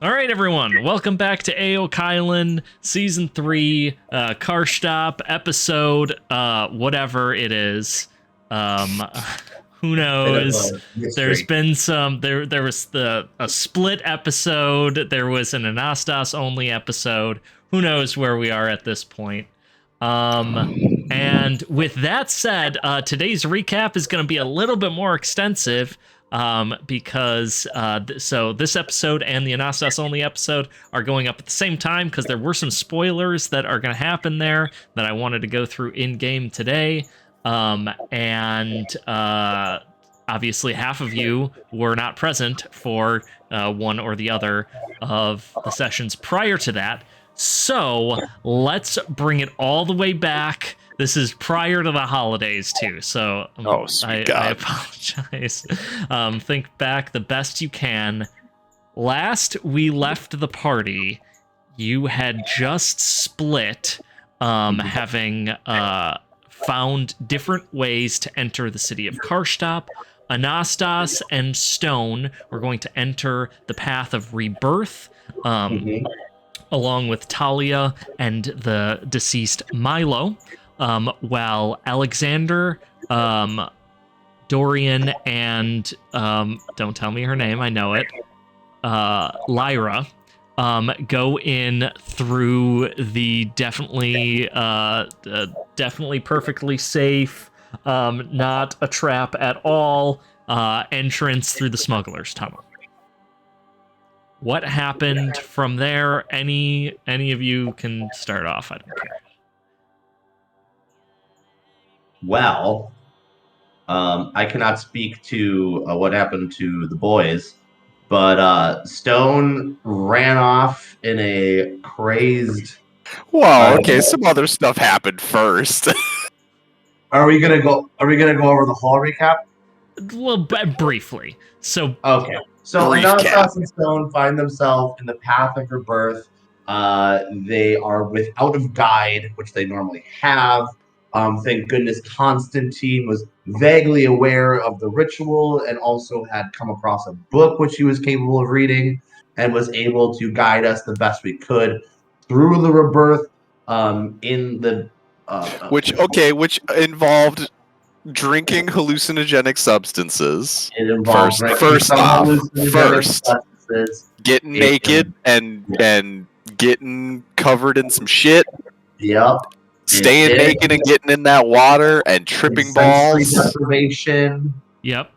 All right, everyone. Welcome back to AO Kylan, Season 3, Karstop, episode, whatever it is. Um, who Bit of knows? a mystery. There's been some, there was a split episode. There was an Anastas only episode. Who knows where we are at this point? And with that said, today's recap is going to be a little bit more extensive because so this episode and the Anastas only episode are going up at the same time because there were some spoilers that are going to happen there that I wanted to go through in game today. And obviously half of you were not present for one or the other of the sessions prior to that. So let's bring it all the way back. This is prior to the holidays too, so I apologize. Think back the best you can. Last we left the party, you had just split, having found different ways to enter the city of Karshtop. Anastas and Stone were going to enter the path of rebirth. Along with Talia and the deceased Milo, while Alexander, Dorian, and don't tell me her name, I know it, Lyra, go in through the definitely perfectly safe, not a trap at all, entrance through the smuggler's tunnel. What happened from there? Any of you can start off. I don't care. Well, I cannot speak to what happened to the boys, but Stone ran off in a crazed. Well, okay, some other stuff happened first. Are we gonna go over the whole recap? Well, briefly. So okay. So Brief Anastas cap. and Stone find themselves in the path of rebirth. They are without a guide, which they normally have. Thank goodness Constantine was vaguely aware of the ritual and also had come across a book which he was capable of reading and was able to guide us the best we could through the rebirth in the which involved drinking hallucinogenic substances. it involved First off, substances. getting naked and getting covered in some shit. Yep. Staying naked and getting in that water and tripping balls. Deprivation. Yep.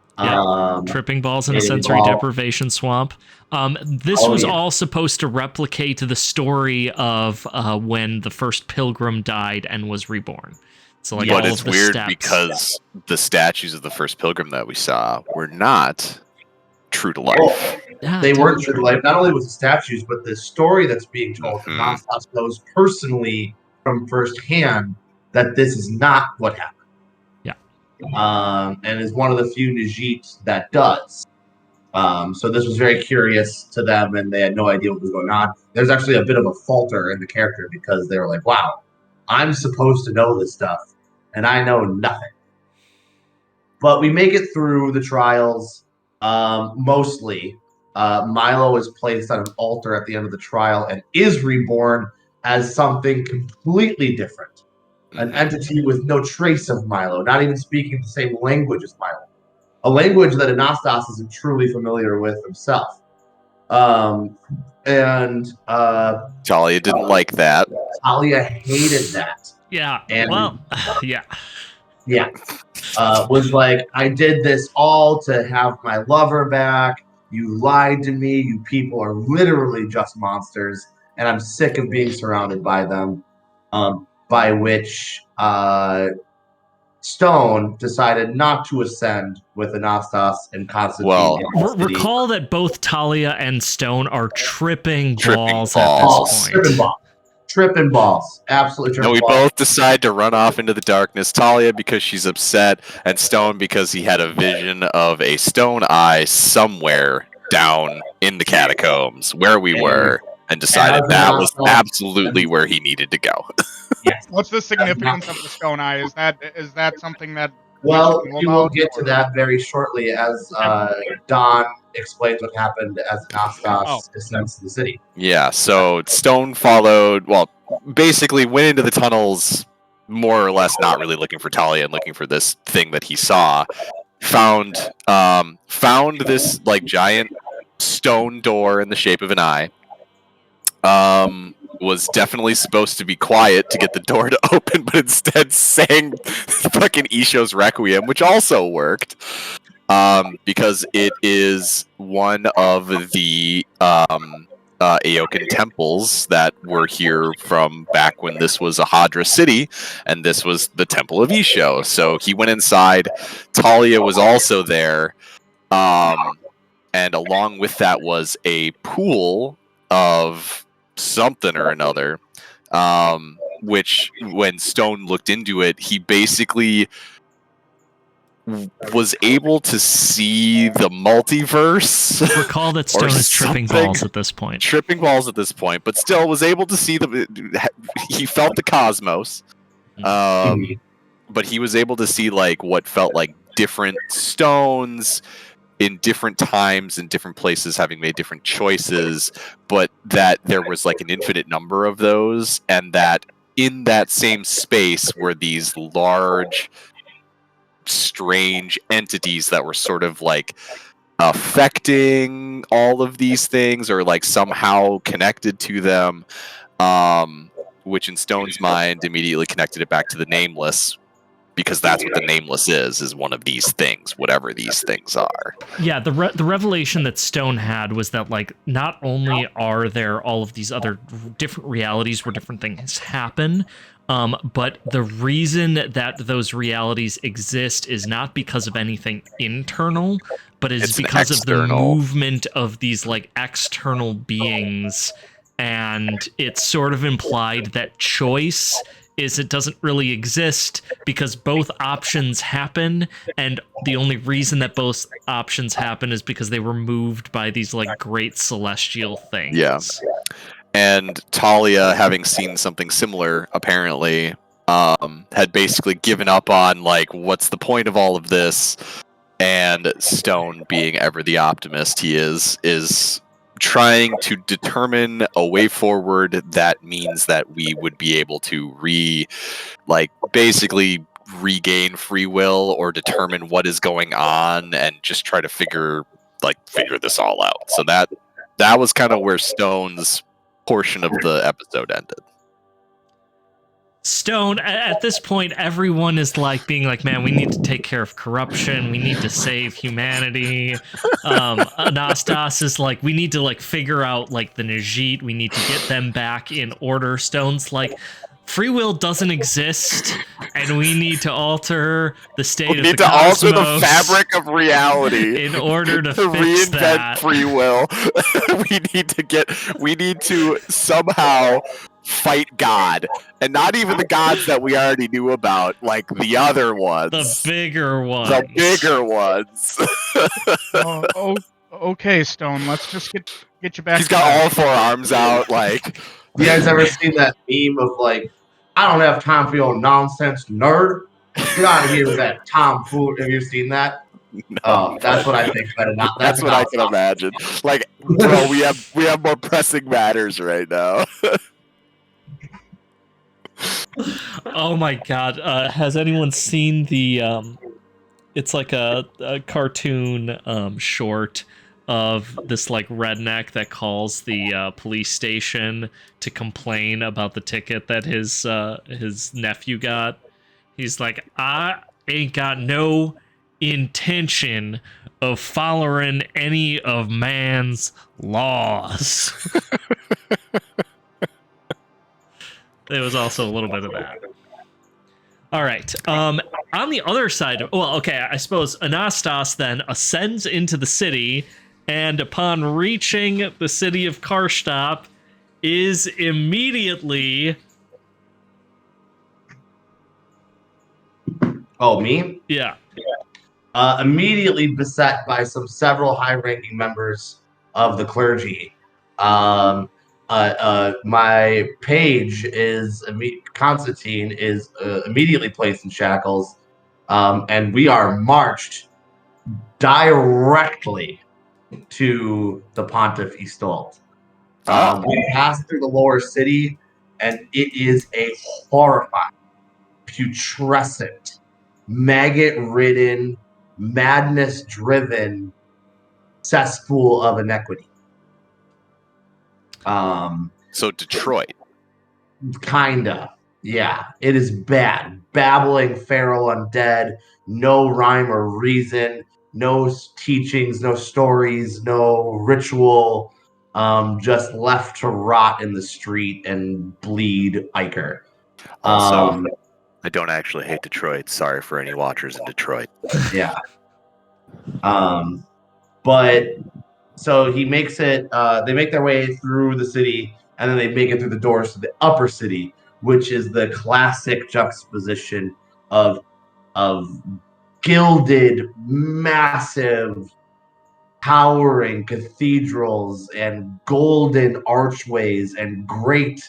Tripping balls in a it sensory involved- deprivation swamp. This was all supposed to replicate the story of when the first pilgrim died and was reborn. So, like, But all it's of the weird steps. because the statues of the first pilgrim that we saw were not true to life. Well, Yeah, they weren't totally true to life. Not only with the statues, but the story that's being told. Anastas knows personally from firsthand that this is not what happened. Yeah. And is one of the few Nezhit that does. So this was very curious to them, and they had no idea what was going on. There's actually a bit of a falter in the character because they were like, "Wow, I'm supposed to know this stuff, and I know nothing." But we make it through the trials. Mostly, Milo is placed on an altar at the end of the trial and is reborn as something completely different. An entity with no trace of Milo, not even speaking the same language as Milo. A language that Anastas isn't truly familiar with himself. And Talia didn't like that. Talia hated that. Yeah. And well, yeah. Yeah. Was like, I did this all to have my lover back. You lied to me. You people are literally just monsters. And I'm sick of being surrounded by them. By which Stone decided not to ascend with Anastas and Constantine. Well, recall that both Talia and Stone are tripping balls at this point. Tripping balls. Absolutely tripping balls. And we both decide to run off into the darkness. Talia because she's upset, and Stone because he had a vision of a stone eye somewhere down in the catacombs where we were, and decided that was absolutely where he needed to go. Yes. What's the significance of the stone eye? Is that something that... Well, we will get to that very shortly as Don explains what happened as Anastas ascends to the city. Yeah, so Stone followed, well, basically went into the tunnels, more or less not really looking for Talia and looking for this thing that he saw. Found this like giant stone door in the shape of an eye. Was definitely supposed to be quiet to get the door to open, but instead sang fucking Isho's Requiem, which also worked. Because it is one of the Aokan temples that were here from back when this was a Hadra city, and this was the Temple of Isho. So he went inside. Talia was also there, and along with that was a pool of something or another. Which, when Stone looked into it, he basically was able to see the multiverse. Recall that Stone is tripping balls at this point. But still was able to see he felt the cosmos. But he was able to see like what felt like different stones in different times in different places, having made different choices, but that there was like an infinite number of those, and that in that same space were these large, strange entities that were sort of like affecting all of these things, or like somehow connected to them, which in Stone's mind immediately connected it back to the Nameless, because that's what the Nameless is one of these things, whatever these things are. Yeah, the revelation that Stone had was that, like, not only are there all of these other different realities where different things happen, but the reason that those realities exist is not because of anything internal, but it's because of the movement of these, like, external beings. And it's sort of implied that choice it doesn't really exist because both options happen, and the only reason that both options happen is because they were moved by these like great celestial things. Yeah. And Talia, having seen something similar, apparently, had basically given up on like what's the point of all of this, and Stone, being ever the optimist he is trying to determine a way forward that means that we would be able to basically regain free will, or determine what is going on, and just try to figure this all out. So that was kind of where Stone's portion of the episode ended. Stone, at this point, everyone is like being like, man, we need to take care of corruption. We need to save humanity. Anastas is like, we need to like figure out like the Nezhit. We need to get them back in order. Stone's like, free will doesn't exist, and we need to alter the state of the cosmos. We need to alter the fabric of reality in order to reinvent that. Free will. We need to somehow fight God, and not even the gods that we already knew about, like the other ones, the bigger ones. Okay, Stone. Let's just get you back. He's got all four arms out. Like, you guys ever seen that meme of like, I don't have time for your nonsense, nerd. Get out of here with that tomfool. Have you seen that? No. That's what I think. That's what I can imagine. Like, bro, we have more pressing matters right now. Oh my god, has anyone seen the it's like a cartoon short of this like redneck that calls the police station to complain about the ticket that his nephew got? He's like, I ain't got no intention of following any of man's laws. There was also a little bit of that. All right. On the other side, I suppose Anastas then ascends into the city, and upon reaching the city of Karshtop, is immediately... Oh, me? Yeah. Immediately beset by several high-ranking members of the clergy. My page is Constantine is immediately placed in shackles, and we are marched directly to the Pontiff Istolt. Oh. We pass through the lower city, and it is a horrifying, putrescent, maggot-ridden, madness-driven cesspool of inequity. So Detroit. Kinda. Yeah, it is bad. Babbling feral undead, no rhyme or reason, no teachings, no stories, no ritual, just left to rot in the street and bleed ichor. Also, I don't actually hate Detroit. Sorry for any watchers in Detroit. Yeah. But so he makes it, they make their way through the city, and then they make it through the doors to the upper city, which is the classic juxtaposition of gilded, massive, towering cathedrals and golden archways and great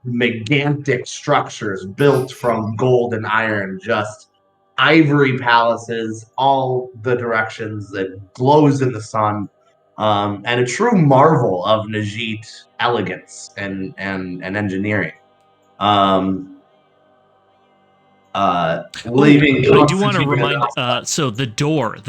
megantic structures built from gold and iron, just ivory palaces, all the directions that glows in the sun, and a true marvel of Nezhit elegance and engineering. Leaving. I do want to remind. So the door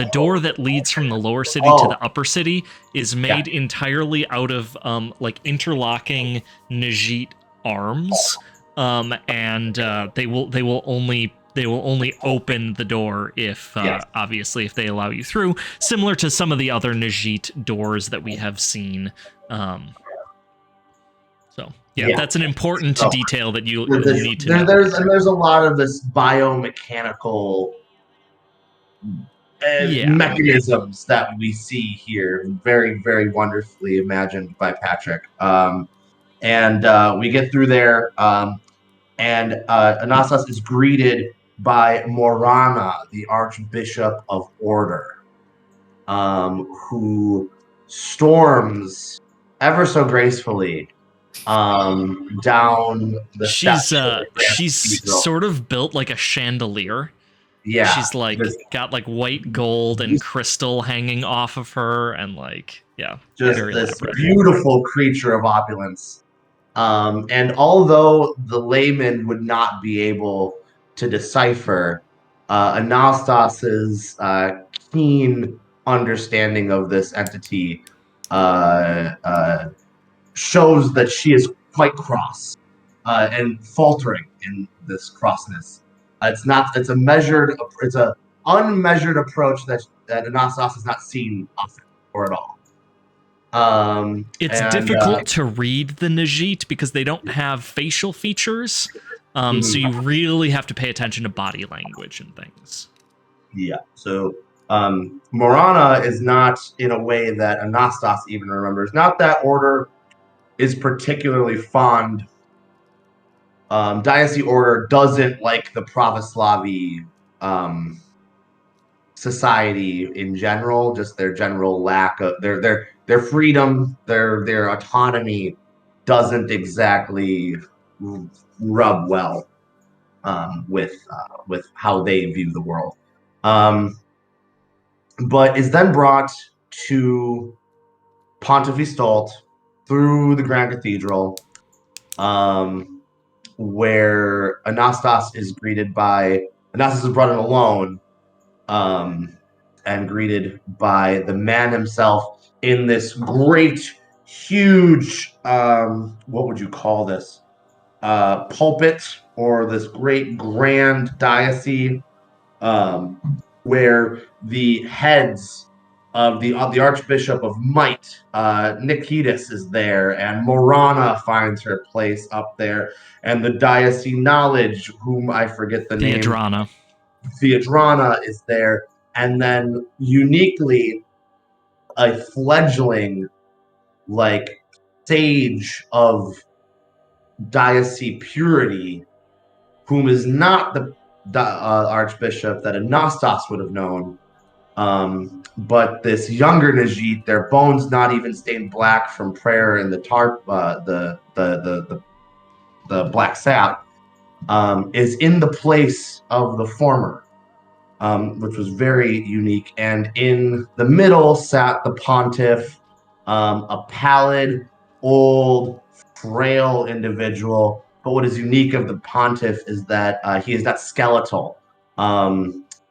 that leads from the lower city to the upper city is made entirely out of like interlocking Nezhit arms, and they will only open the door if obviously if they allow you through, similar to some of the other Nezhit doors that we have seen. So that's an important detail that you need to know. There's a lot of this biomechanical mechanisms that we see here, very, very wonderfully imagined by Patrick. And we get through there, and Anastas is greeted by Morana, the Archbishop of Order, who storms ever so gracefully down the steps. She's sort of built like a chandelier. Yeah, she's like got like white gold and crystal hanging off of her, and like just this elaborate. Beautiful creature of opulence. And although the layman would not be able to decipher, Anastas's keen understanding of this entity shows that she is quite cross and faltering in this crossness. It's an unmeasured approach that Anastas has not seen often or at all. It's difficult to read the Nezhit because they don't have facial features, so you really have to pay attention to body language and things. Yeah, so Morana is not in a way that Anastas even remembers. Not that Order is particularly fond. Dynasty Order doesn't like the Pravoslavi society in general, just their general lack of their freedom, their autonomy doesn't exactly rub well with how they view the world. But is then brought to Pontiff Istolt through the Grand Cathedral, where Anastas is brought in alone, and greeted by the man himself in this great, huge, what would you call this? Pulpit, or this great grand diocese, where the heads of the Archbishop of Might, Nikitas, is there, and Morana finds her place up there, and the diocese knowledge, whom I forget the name. Theodrana is there, and then uniquely a fledgling like sage of diocese purity, whom is not the archbishop that Anastas would have known, but this younger Nezhit, their bones not even stained black from prayer and the black sap, is in the place of the former. which was very unique. And in the middle sat the Pontiff, a pallid, old, frail individual. But what is unique of the Pontiff is that he is not skeletal.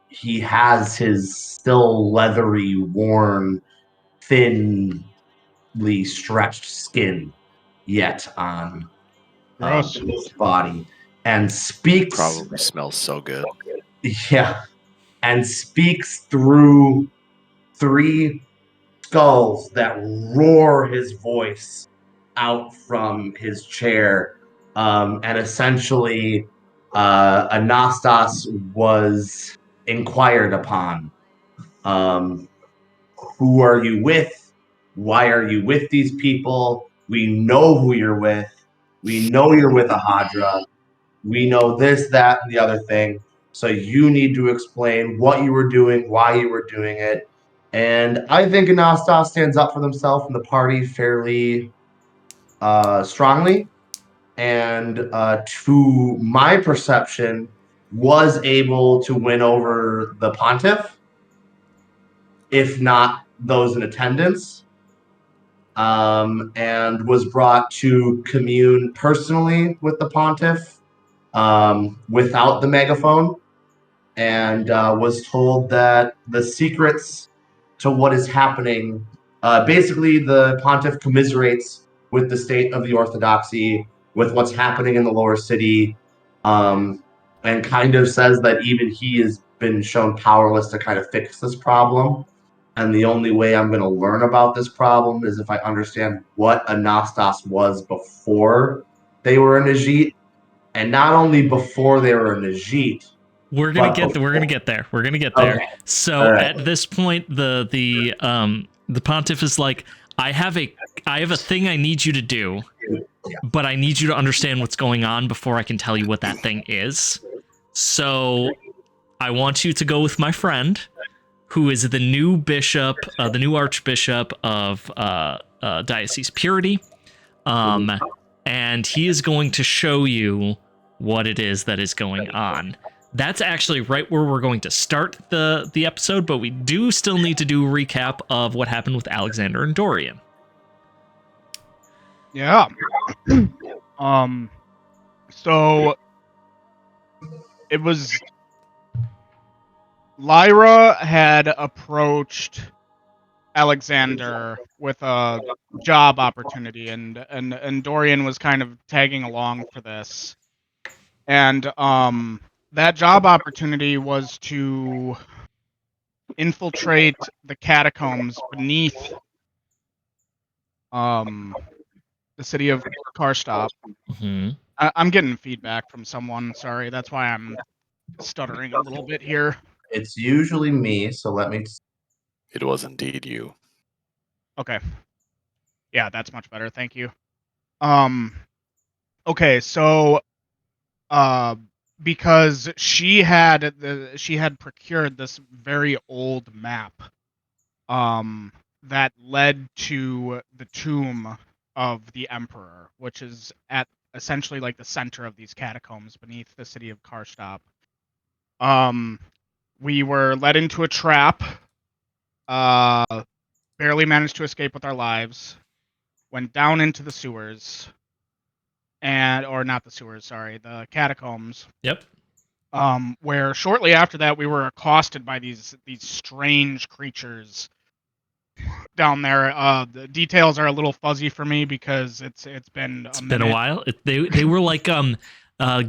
He has his still leathery, worn, thinly stretched skin yet on Gross. his body, and speaks. Probably smells so good. Yeah, and speaks through three skulls that roar his voice out from his chair. And essentially, Anastas was inquired upon. Um, who are you with? Why are you with these people? We know who you're with. We know you're with a Hadra. We know this, that, and the other thing. So you need to explain what you were doing, why you were doing it. And I think Anastas stands up for himself in the party fairly strongly. And to my perception, was able to win over the Pontiff, if not those in attendance, and was brought to commune personally with the Pontiff without the megaphone, and was told that the secrets to what is happening, basically, the Pontiff commiserates with the state of the Orthodoxy, with what's happening in the lower city, and kind of says that even he has been shown powerless to kind of fix this problem. And the only way I'm going to learn about this problem is if I understand what Anastas was before they were a Nezhit, and not only before they were a Nezhit. We're gonna get there. We're gonna get there. We're gonna get there. Okay. So Right. at this point, the Pontiff is like, I have a thing I need you to do, but I need you to understand what's going on before I can tell you what that thing is. So I want you to go with my friend, who is the new bishop, the new archbishop of Diocese Purity, and he is going to show you what it is that is going on. That's actually right where we're going to start the episode, but we do still need to do a recap of what happened with Alexander and Dorian. Yeah. So it was Lyra had approached Alexander with a job opportunity, and Dorian was kind of tagging along for this. And that job opportunity was to infiltrate the catacombs beneath the city of Karshtop. Mm-hmm. I'm getting feedback from someone. Sorry, that's why I'm stuttering a little bit here. It's usually me, so let me. It was indeed you. Okay. Yeah, that's much better. Thank you. Okay, so because she had procured this very old map that led to the tomb of the emperor, which is at essentially like the center of these catacombs beneath the city of Karshtop. We were led into a trap, barely managed to escape with our lives, went down into the sewers, or not the sewers, sorry, the catacombs. Yep. Where shortly after that we were accosted by these strange creatures down there. The details are a little fuzzy for me because it's been a while. They were like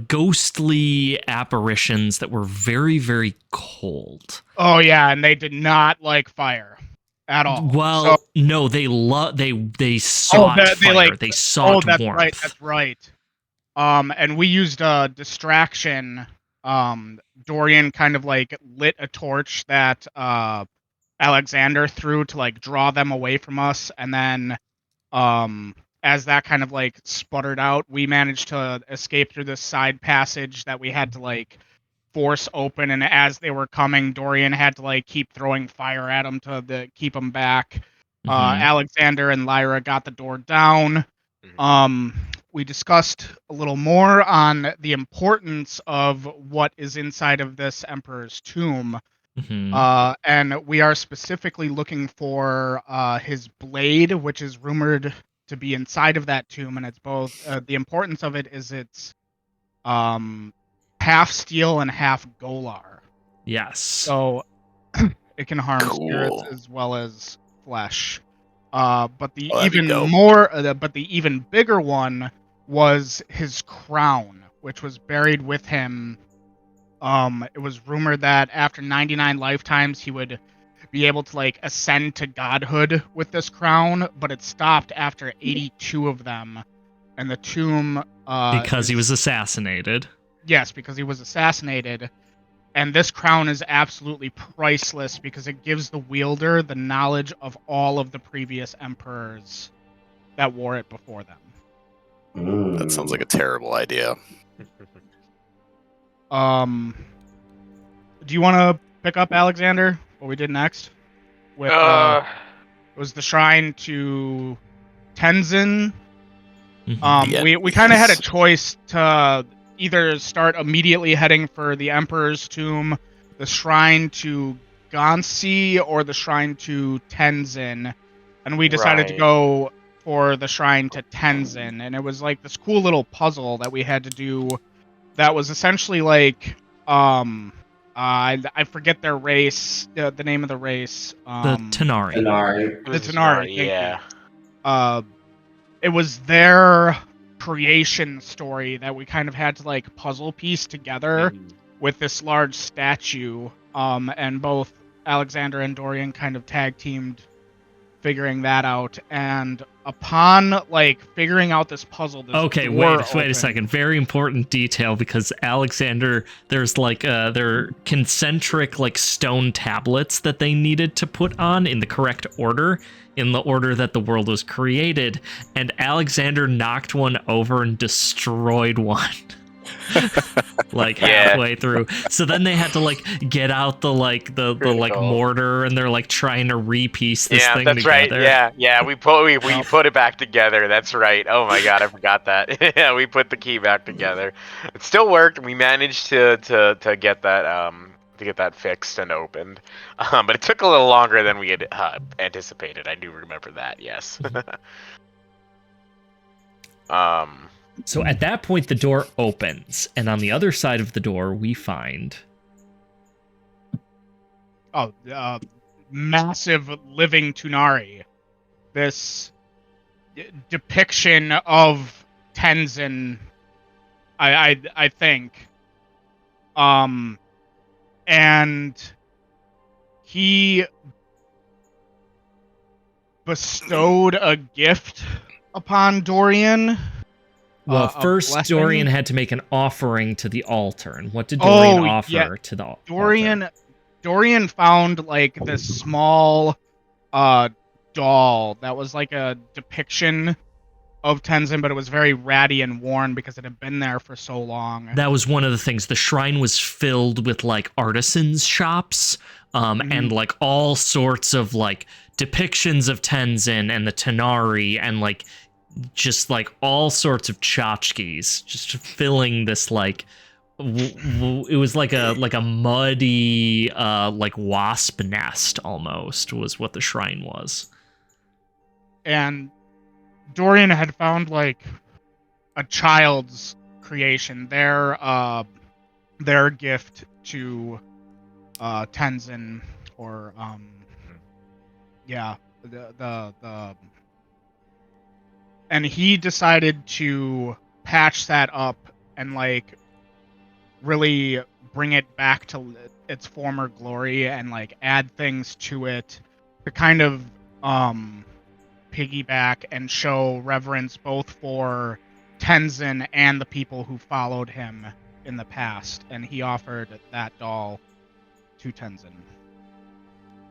ghostly apparitions that were very, very cold. Oh yeah, and they did not like fire at all. Well, no, they sought fire. They sought warmth. That's right. And we used a distraction. Dorian kind of like lit a torch that Alexander threw to like draw them away from us, and then as that kind of like sputtered out, we managed to escape through this side passage that we had to like force open, and as they were coming, Dorian had to like keep throwing fire at them to keep them back. Alexander and Lyra got the door down. we discussed a little more on the importance of what is inside of this emperor's tomb. And we are specifically looking for his blade, which is rumored to be inside of that tomb, and it's both. The importance of it is it's half steel and half golar. Yes. So it can harm spirits Cool. as well as flesh. But the Oh, that'd be dope. but the even bigger one was his crown, which was buried with him. It was rumored that after 99 lifetimes, he would be able to like ascend to godhood with this crown, but it stopped after 82 of them, and the tomb. Because he was assassinated. Yes, because he was assassinated. And this crown is absolutely priceless because it gives the wielder the knowledge of all of the previous emperors that wore it before them. That sounds like a terrible idea. Do you want to pick up, Alexander, what we did next? With it was the shrine to Tenzin. We kind of had a choice to either start immediately heading for the Emperor's tomb, the shrine to Gansi, or the shrine to Tenzin, and we decided to go for the shrine to Tenzin, and it was like this cool little puzzle that we had to do that was essentially like I forget their race, the name of the race. The Tenari. The Tenari, yeah. It was their creation story that we kind of had to like puzzle piece together with this large statue. And both Alexander and Dorian kind of tag teamed figuring that out. And upon like figuring out this puzzle, wait a second. Very important detail, because Alexander, there's like there are concentric like stone tablets that they needed to put on in the correct order, in the order that the world was created, and Alexander knocked one over and destroyed one. Like halfway through. So then they had to like get out the mortar, and they're like trying to repiece this thing together. Right. Yeah. We put it back together. That's right. Oh my god, I forgot that. Yeah, we put the key back together. It still worked. We managed to get that fixed and opened. But it took a little longer than we had anticipated. I do remember that. Yes. So at that point, the door opens, and on the other side of the door, we find... massive living Tunari. This depiction of Tenzin, I think. And he bestowed a gift upon Dorian. Well, first Dorian had to make an offering to the altar. And what did Dorian offer to the altar? Dorian found like this small doll that was like a depiction of Tenzin, but it was very ratty and worn because it had been there for so long. That was one of the things. The shrine was filled with like artisans' shops, and like all sorts of like depictions of Tenzin and the Tenari, and like just like all sorts of tchotchkes, just filling this like it was like a muddy like wasp nest almost was what the shrine was. And Dorian had found like a child's creation, their gift to Tenzin, or the and he decided to patch that up and like really bring it back to its former glory and like add things to it to kind of piggyback and show reverence both for Tenzin and the people who followed him in the past. And he offered that doll to Tenzin.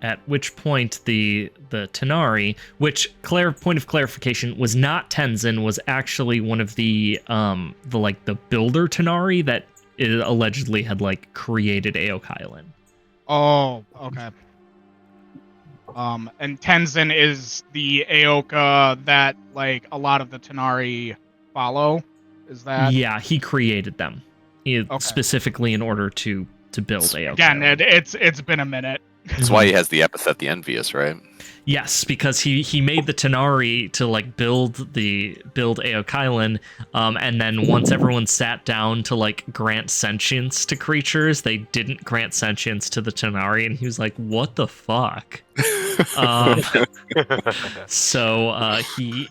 At which point the Tenari, which point of clarification, was not Tenzin, was actually one of the builder Tenari that allegedly had like created Aok Island. Oh, okay. And Tenzin is the Aoka that like a lot of the Tenari follow? Is that Yeah, he created them specifically in order to build AO. Again, it's been a minute. That's why he has the epithet the Envious, right? Yes, because he made the Tenari to like build Aokailan, and then once everyone sat down to like grant sentience to creatures, they didn't grant sentience to the Tenari, and he was like, "What the fuck?" So he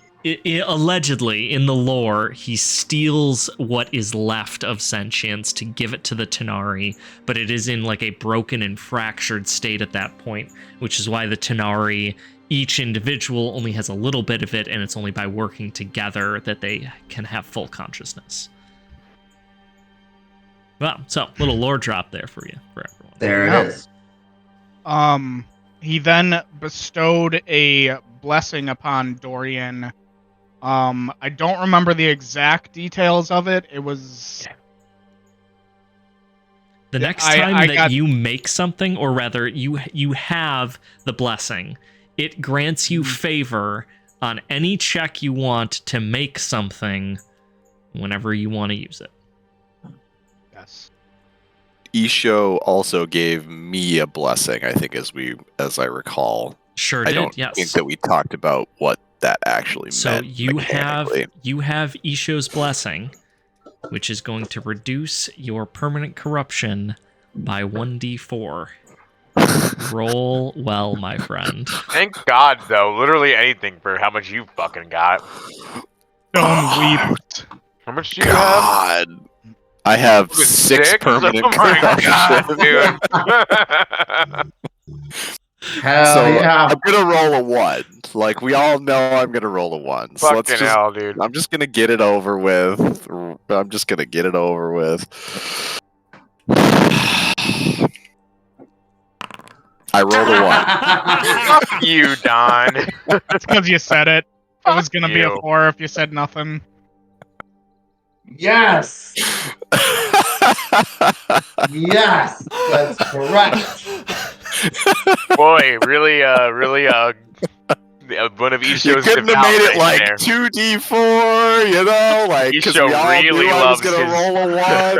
allegedly, in the lore, he steals what is left of sentience to give it to the Tenari, but it is in like a broken and fractured state at that point, which is why the Tenari, each individual, only has a little bit of it, and it's only by working together that they can have full consciousness. Well, so little lore drop there for you, for everyone. There it is. He then bestowed a blessing upon Dorian. I don't remember the exact details of it. It was the next time you make something, or rather you have the blessing, it grants you favor on any check you want to make something whenever you want to use it. Yes. Isho also gave me a blessing, I think, as I recall. Sure I did, don't yes. think that we talked about what that actually meant. So you have mechanically. Isho's blessing, which is going to reduce your permanent corruption by 1d4. Roll well, my friend. Thank God, though. Literally anything for how much you fucking got. Don't weep. How much do you God. I have have? 6 permanent Oh my corruption. God, dude. Hell So yeah. I'm gonna roll a 1. Like, we all know I'm gonna roll a 1. So Fucking hell, dude. I'm just gonna get it over with. I rolled a 1. Fuck you, Don. That's because you said it. It was gonna be a you. 4 if you said nothing. Yes. Yes. That's correct. Boy, really, one of Isho's You couldn't have made it like there. 2d4, you know, like because we Isho all really knew I was loves gonna his- roll a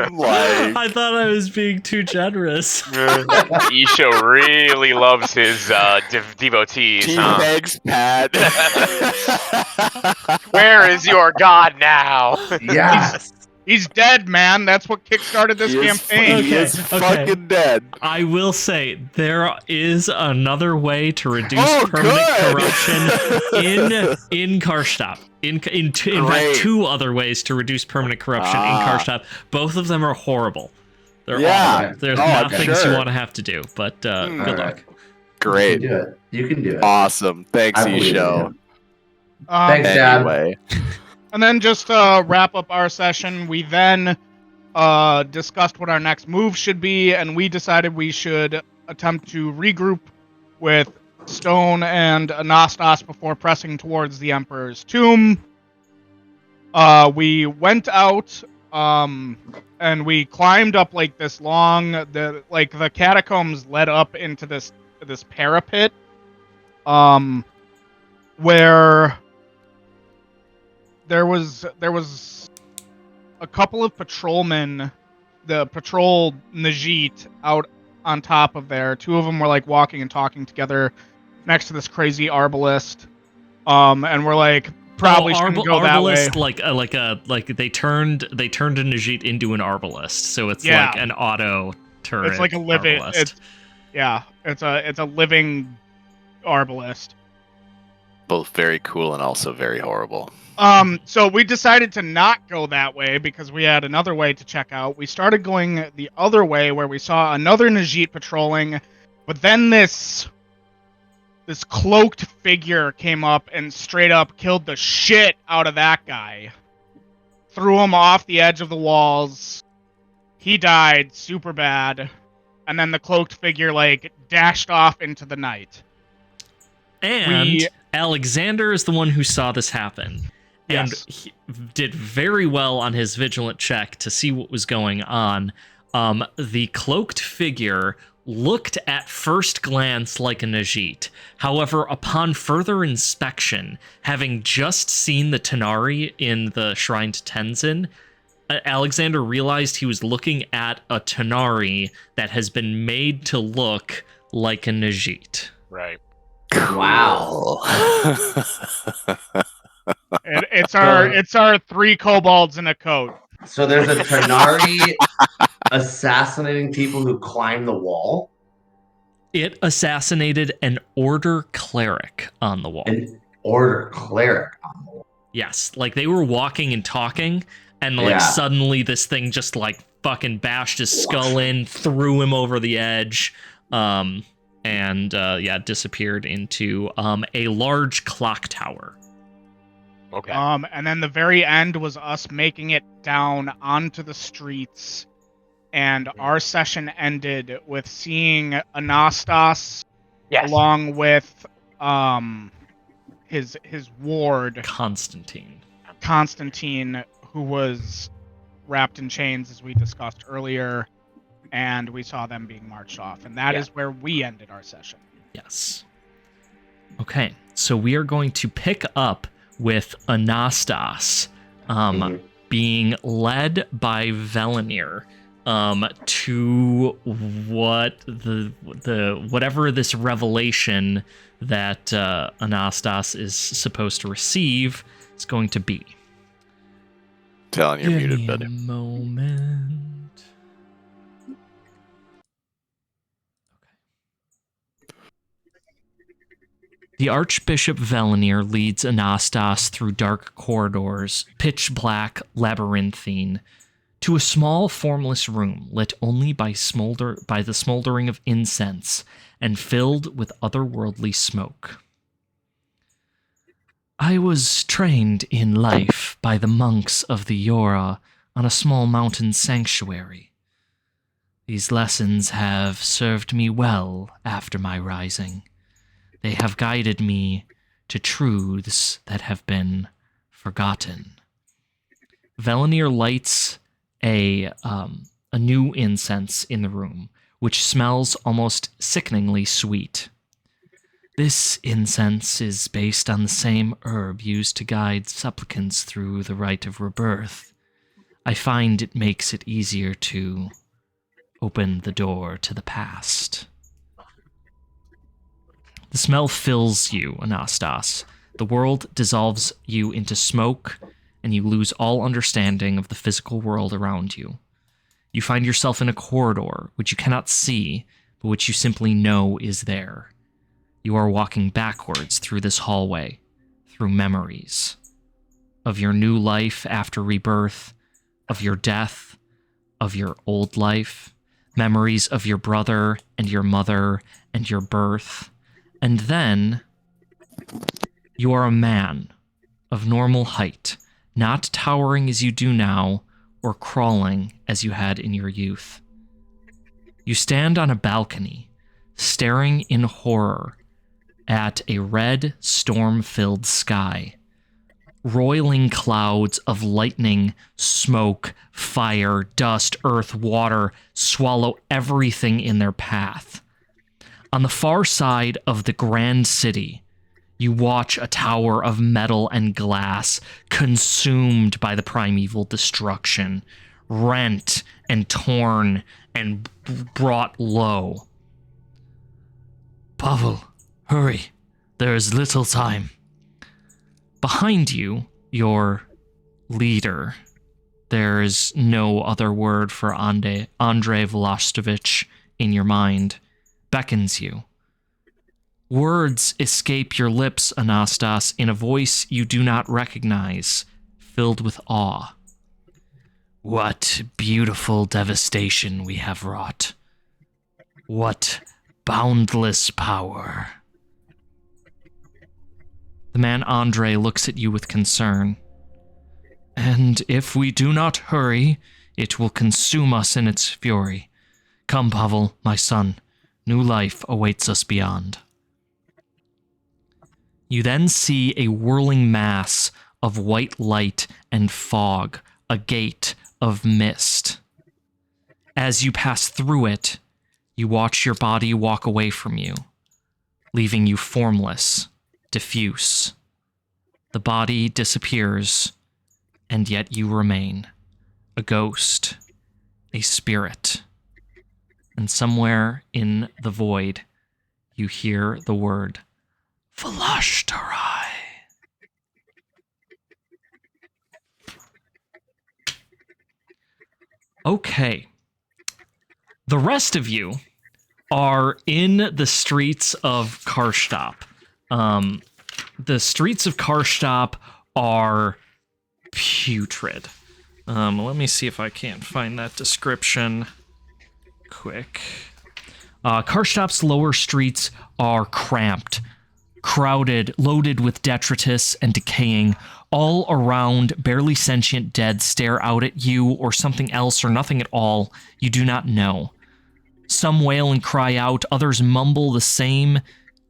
1. Like, I thought I was being too generous. Isho really loves his devotees, huh? thanks, Pat. Where is your god now? Yes. He's dead, man. That's what kickstarted this campaign. He is fucking dead. I will say there is another way to reduce Oh, permanent good. corruption in Karshtop. In fact, 2 other ways to reduce permanent corruption in Karshtop. Both of them are horrible. They're awful. There's I'm things sure. you want to have to do, but good luck. Great. You can do it. You can do it. Awesome. Thanks, I believe in Isho. you. Thanks, Dad. Anyway. And then just to wrap up our session, we then discussed what our next move should be, and we decided we should attempt to regroup with Stone and Anastas before pressing towards the Emperor's tomb. We went out, and we climbed up like this the catacombs led up into this parapet, where there was a couple of patrolmen, the patrol Nezhit, out on top of there. 2 of them were like walking and talking together next to this crazy arbalist. And we're like, probably shouldn't go that way. Arbalist, like they turned a Nezhit into an arbalist, so it's Yeah. like an auto turret. It's like a living. arbalist. It's a living arbalist. Both very cool and also very horrible. So we decided to not go that way because we had another way to check out. We started going the other way where we saw another Nezhit patrolling, but then this cloaked figure came up and straight up killed the shit out of that guy. Threw him off the edge of the walls. He died super bad. And then the cloaked figure dashed off into the night. And Alexander is the one who saw this happen. And Yes. he did very well on his vigilant check to see what was going on. The cloaked figure looked at first glance like a Nezhit. However, upon further inspection, having just seen the Tanari in the Shrine to Tenzin, Alexander realized he was looking at a Tanari that has been made to look like a Nezhit. Right. Wow. It's our 3 kobolds in a coat. So there's a Tanari assassinating people who climb the wall. It assassinated an Order cleric on the wall. An Order cleric on the wall. Yes, like they were walking and talking, and like suddenly this thing just like fucking bashed his skull in, threw him over the edge, and disappeared into a large clock tower. Okay. And then the very end was us making it down onto the streets, and our session ended with seeing Anastas along with his ward Constantine, who was wrapped in chains as we discussed earlier, and we saw them being marched off, and that is where we ended our session. Yes. Okay, so we are going to pick up with Anastas being led by Velanir to whatever this revelation that Anastas is supposed to receive is going to be. Telling you're muted, buddy. Moment. The Archbishop Velanir leads Anastas through dark corridors, pitch black, labyrinthine, to a small, formless room lit only by the smoldering of incense and filled with otherworldly smoke. I was trained in life by the monks of the Yora on a small mountain sanctuary. These lessons have served me well after my rising. They have guided me to truths that have been forgotten. Velanir lights a new incense in the room, which smells almost sickeningly sweet. This incense is based on the same herb used to guide supplicants through the rite of rebirth. I find it makes it easier to open the door to the past. The smell fills you, Anastas. The world dissolves you into smoke, and you lose all understanding of the physical world around you. You find yourself in a corridor, which you cannot see, but which you simply know is there. You are walking backwards through this hallway, through memories of your new life after rebirth, of your death, of your old life, memories of your brother and your mother and your birth. And then you are a man of normal height, not towering as you do now or crawling as you had in your youth. You stand on a balcony, staring in horror at a red, storm-filled sky. Roiling clouds of lightning, smoke, fire, dust, earth, water swallow everything in their path. On the far side of the grand city, you watch a tower of metal and glass consumed by the primeval destruction, rent and torn and brought low. Pavel, hurry. There is little time. Behind you, your leader, there is no other word for Andrei Vlastovich in your mind, beckons you. Words escape your lips, Anastas, in a voice you do not recognize, filled with awe. What beautiful devastation we have wrought. What boundless power. The man Andrei looks at you with concern. And if we do not hurry, it will consume us in its fury. Come, Pavel, my son. New life awaits us beyond. You then see a whirling mass of white light and fog, a gate of mist. As you pass through it, You watch your body walk away from you, leaving you formless, diffuse. The body disappears, and yet you remain. A ghost, a spirit. And somewhere in the void, you hear the word, Velashtarai. Okay. The rest of you are in the streets of Karshtop. The streets of Karshtop are putrid. Let me see if I can't find that description quick. Karshtop's lower streets are cramped, crowded, loaded with detritus and decaying. All around, barely sentient dead stare out at you or something else or nothing at all. You do not know. Some wail and cry out, others mumble the same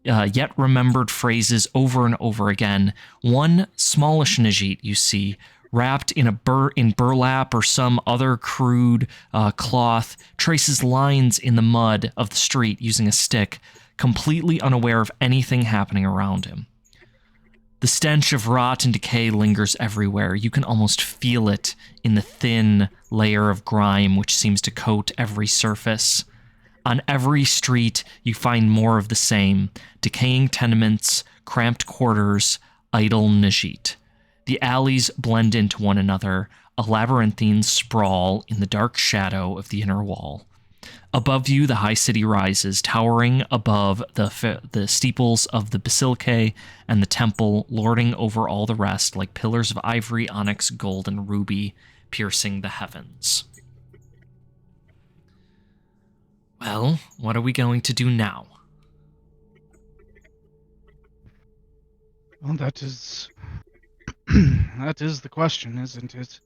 yet remembered phrases over and over again. One smallish Nezhit, you see, wrapped in burlap or some other crude cloth, traces lines in the mud of the street using a stick, completely unaware of anything happening around him. The stench of rot and decay lingers everywhere. You can almost feel it in the thin layer of grime which seems to coat every surface. On every street, you find more of the same. Decaying tenements, cramped quarters, idle Nezhit. The alleys blend into one another, a labyrinthine sprawl in the dark shadow of the inner wall. Above you, the high city rises, towering above the steeples of the basilicae and the temple, lording over all the rest like pillars of ivory, onyx, gold, and ruby, piercing the heavens. Well, what are we going to do now? Well, that is the question, isn't it?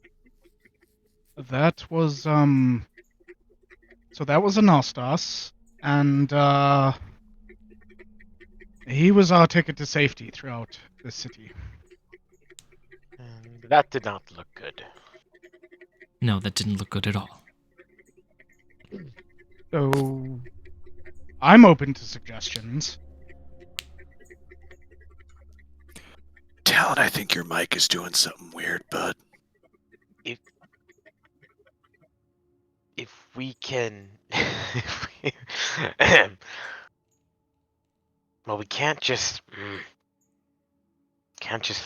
That was so that was Anastas, and he was our ticket to safety throughout the city. And that did not look good. No, that didn't look good at all. So I'm open to suggestions. Talon, I think your mic is doing something weird, bud. If we can, well, we can't just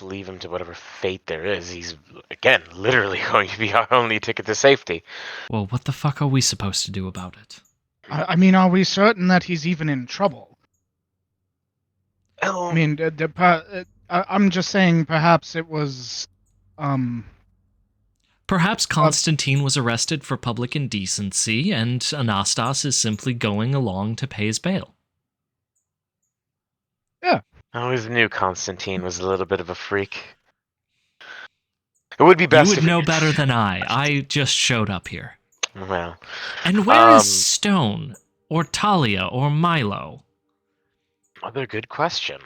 leave him to whatever fate there is. He's again literally going to be our only ticket to safety. Well, what the fuck are we supposed to do about it? I mean, are we certain that he's even in trouble? Oh, I mean, I'm just saying perhaps it was, Perhaps Constantine was arrested for public indecency, and Anastas is simply going along to pay his bail. I always knew Constantine was a little bit of a freak. It would be best You would if know better than I. I just showed up here. Well, And where is Stone, or Talia, or Milo? another good question.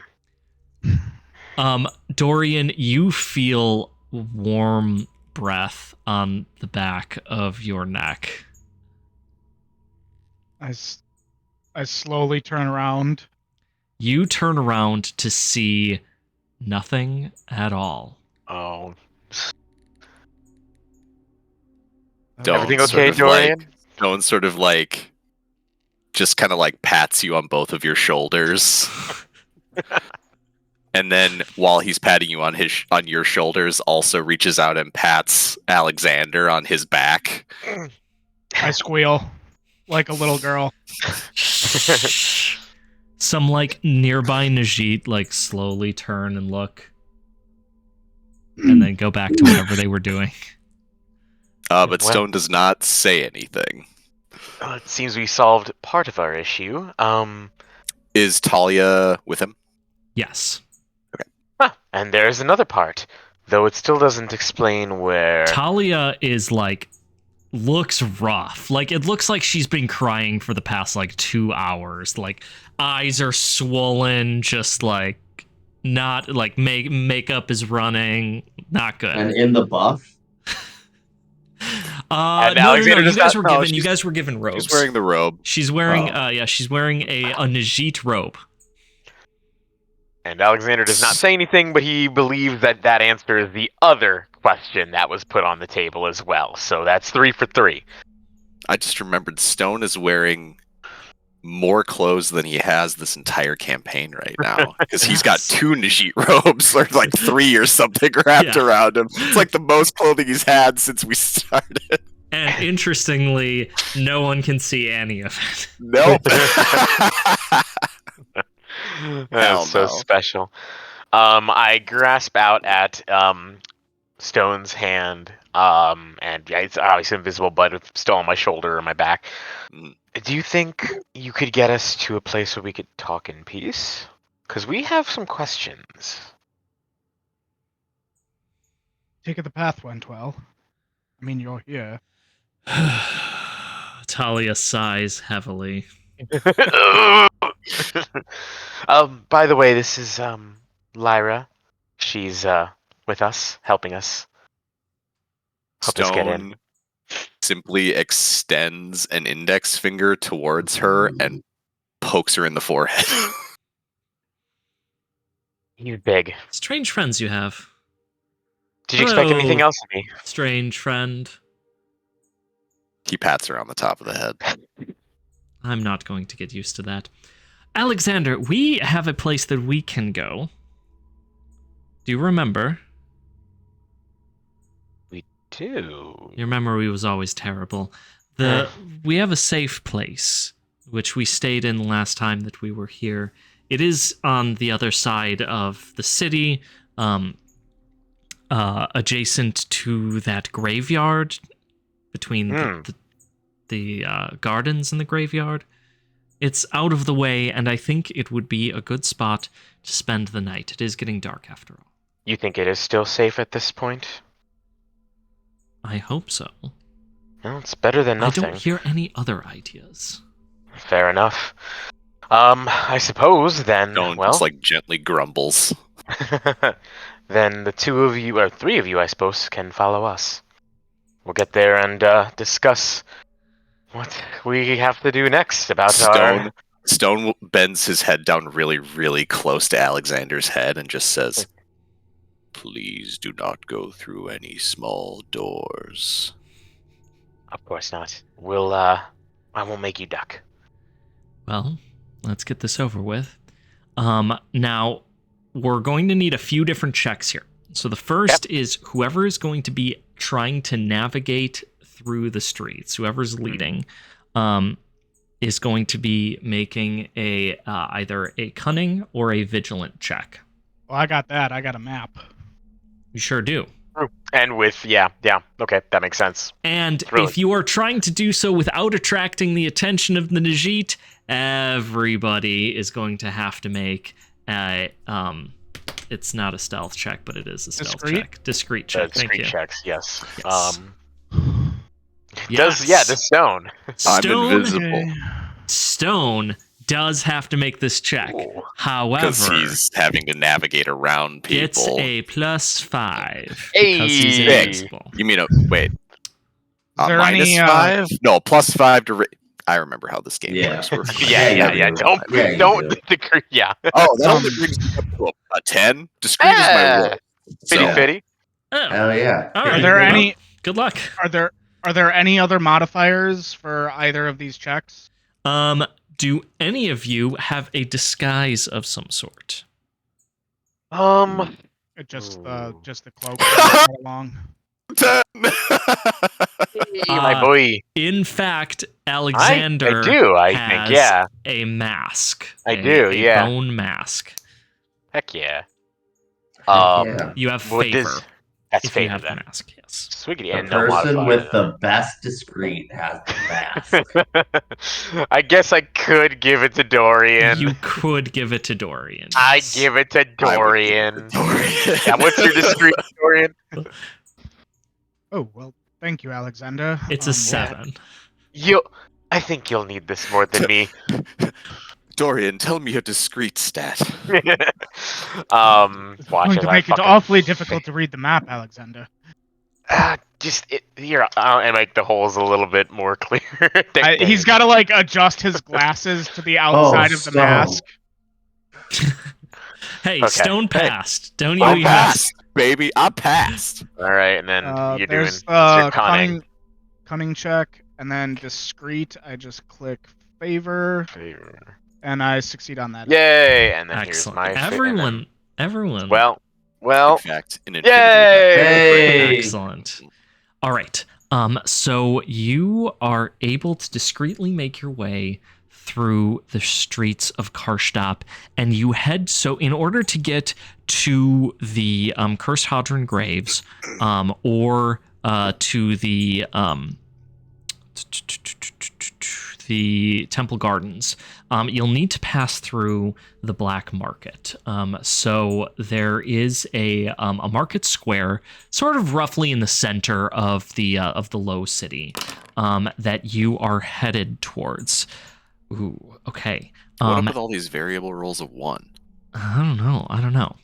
Dorian, you feel warm breath on the back of your neck. I slowly turn around. You turn around to see nothing at all. Oh, Don't everything sort okay, of Dorian? Stone sort of like just kind of like pats you on both of your shoulders. And then while he's patting you on your shoulders, also reaches out and pats Alexander on his back. I squeal like a little girl. Some like nearby Nezhit like slowly turn and look, and then go back to whatever they were doing. But Well- Stone does not say anything. Well, it seems we solved part of our issue. Is Talia with him? Yes. And there's another part, though it still doesn't explain where. Talia is like looks rough. Like it looks like she's been crying for the past like 2 hours. Like eyes are swollen, just like not like makeup is running, not good. And in the buff, And No. Alexander You does guys not- were no, given. You guys were given robes. She's wearing the robe. She's wearing. Oh. She's wearing a Nezhit robe. And Alexander does not say anything, but he believes that that answers the other question that was put on the table as well. So that's 3 for 3. I just remembered Stone is wearing more clothes than he has this entire campaign right now, because he's got Yes. 2 Nezhit robes, or like 3 or something wrapped Yeah. around him. It's like the most clothing he's had since we started. And interestingly, no one can see any of it. Nope. That's Hell so no. special. I grasp out at Stone's hand, and yeah, it's obviously invisible, but it's still on my shoulder or my back. Mm. Do you think you could get us to a place where we could talk in peace? Because we have some questions. Take it the path went well. I mean, you're here. Talia sighs heavily. By the way, this is Lyra. She's with us, helping us. Help us get in. Stone simply extends an index finger towards her and pokes her in the forehead. He's big. Strange friends you have. Did you expect anything Hello. else of me? Strange friend. He pats her on the top of the head. I'm not going to get used to that. Alexander, we have a place that we can go. Do you remember? Do. Your memory was always terrible. We have a safe place, which we stayed in last time that we were here. It is on the other side of the city, adjacent to that graveyard, between the gardens and the graveyard. It's out of the way, and I think it would be a good spot to spend the night. It is getting dark after all. You think it is still safe at this point? I hope so. Well, it's better than nothing. I don't hear any other ideas. Fair enough. I suppose then. Stone well, just like gently grumbles. then the 2 of you, or 3 of you, I suppose, can follow us. We'll get there and discuss what we have to do next about our. Stone bends his head down really, really close to Alexander's head and just says, "Please do not go through any small doors." Of course not. I won't make you duck. Well, let's get this over with. Now, we're going to need a few different checks here. So the first is whoever is going to be trying to navigate through the streets, whoever's leading, is going to be making a either a cunning or a vigilant check. Well, I got that. I got a map. You sure do. And with, yeah, okay, that makes sense. And Really? if you are trying to do so without attracting the attention of the Nezhit, everybody is going to have to make a it's not a stealth check, but it is a stealth Discreet? check. Discreet check. Thank Discreet you. checks, yes. Yes. The stone. I'm Stone, invisible Stone does have to make this check. Ooh. because However, he's having to navigate around gets people. a +5 Hey! because he's invisible. You mean wait? there minus any, 5? No, +5 to. I remember how this game Yeah. works. We're Yeah. Don't, Yeah, you don't. do. Yeah. Oh, that only brings me up to a 10. Discreet is my roll. Fitty So, fitty. Oh, Hell yeah. all Are right. there well, any? Good luck. Are there any other modifiers for either of these checks? Do any of you have a disguise of some sort? Just the cloak that went along. 10. My boy. In fact, Alexander I do, I has think, yeah. a mask. I do, a yeah. bone mask. Heck yeah. Yeah. You have What favor does- That's if you favor have the then. mask, yes. Swiggity The and no person modifier. with the best discreet has the mask. I guess I could give it to Dorian. You could give it to Dorian. I yes. give it to I would Dorian. give it to Dorian. Yeah, what's your discreet, Dorian? Oh well, thank you, Alexander. It's a 7. I think you'll need this more than me. Dorian, tell me your discreet stat. Watch Going as to I make it fucking- awfully difficult to read the map, Alexander. here, and make the holes a little bit more clear. He's got to like adjust his glasses to the outside of the Stone. mask. Hey, Okay. Stone passed. Don't I'm you have? passed, baby. I'm passed. All right, and then you're doing There's it's your cunning. cunning check, and then discreet. I just click favor, and I succeed on that. Yay! And then Excellent. here's my Everyone. Well, In fact, an infinity. Hey! Excellent. All right. So you are able to discreetly make your way through the streets of Karshtop, and you head. So in order to get to the Cursed Hadron Graves, or to the Temple Gardens, you'll need to pass through the Black Market. So there is a market square, sort of roughly in the center of the Low City, that you are headed towards. Ooh, okay. What up with all these variable rolls of 1? I don't know.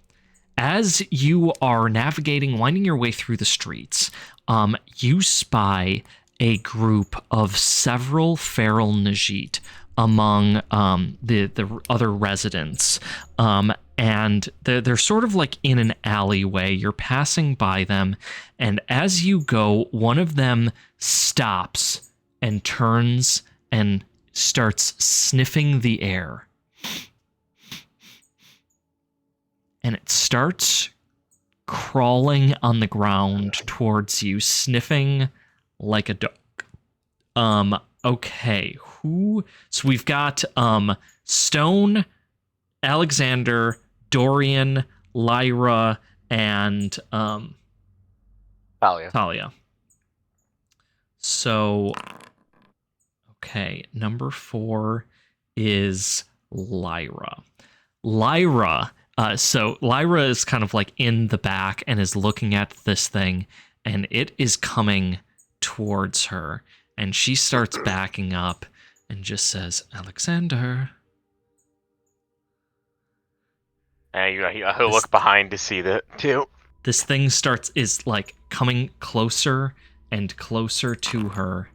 As you are navigating, winding your way through the streets, you spy a group of several feral Nezhit among the other residents, and they're sort of like in an alleyway. You're passing by them, and as you go, one of them stops and turns and starts sniffing the air. And it starts crawling on the ground towards you, sniffing like a dog. Okay, so we've got Stone, Alexander, Dorian, Lyra, and Talia. So okay, number 4 is Lyra. So Lyra is kind of like in the back and is looking at this thing, and it is coming towards her, and she starts backing up and just says, Alexander. And he'll look behind to see that too. This thing is like coming closer and closer to her.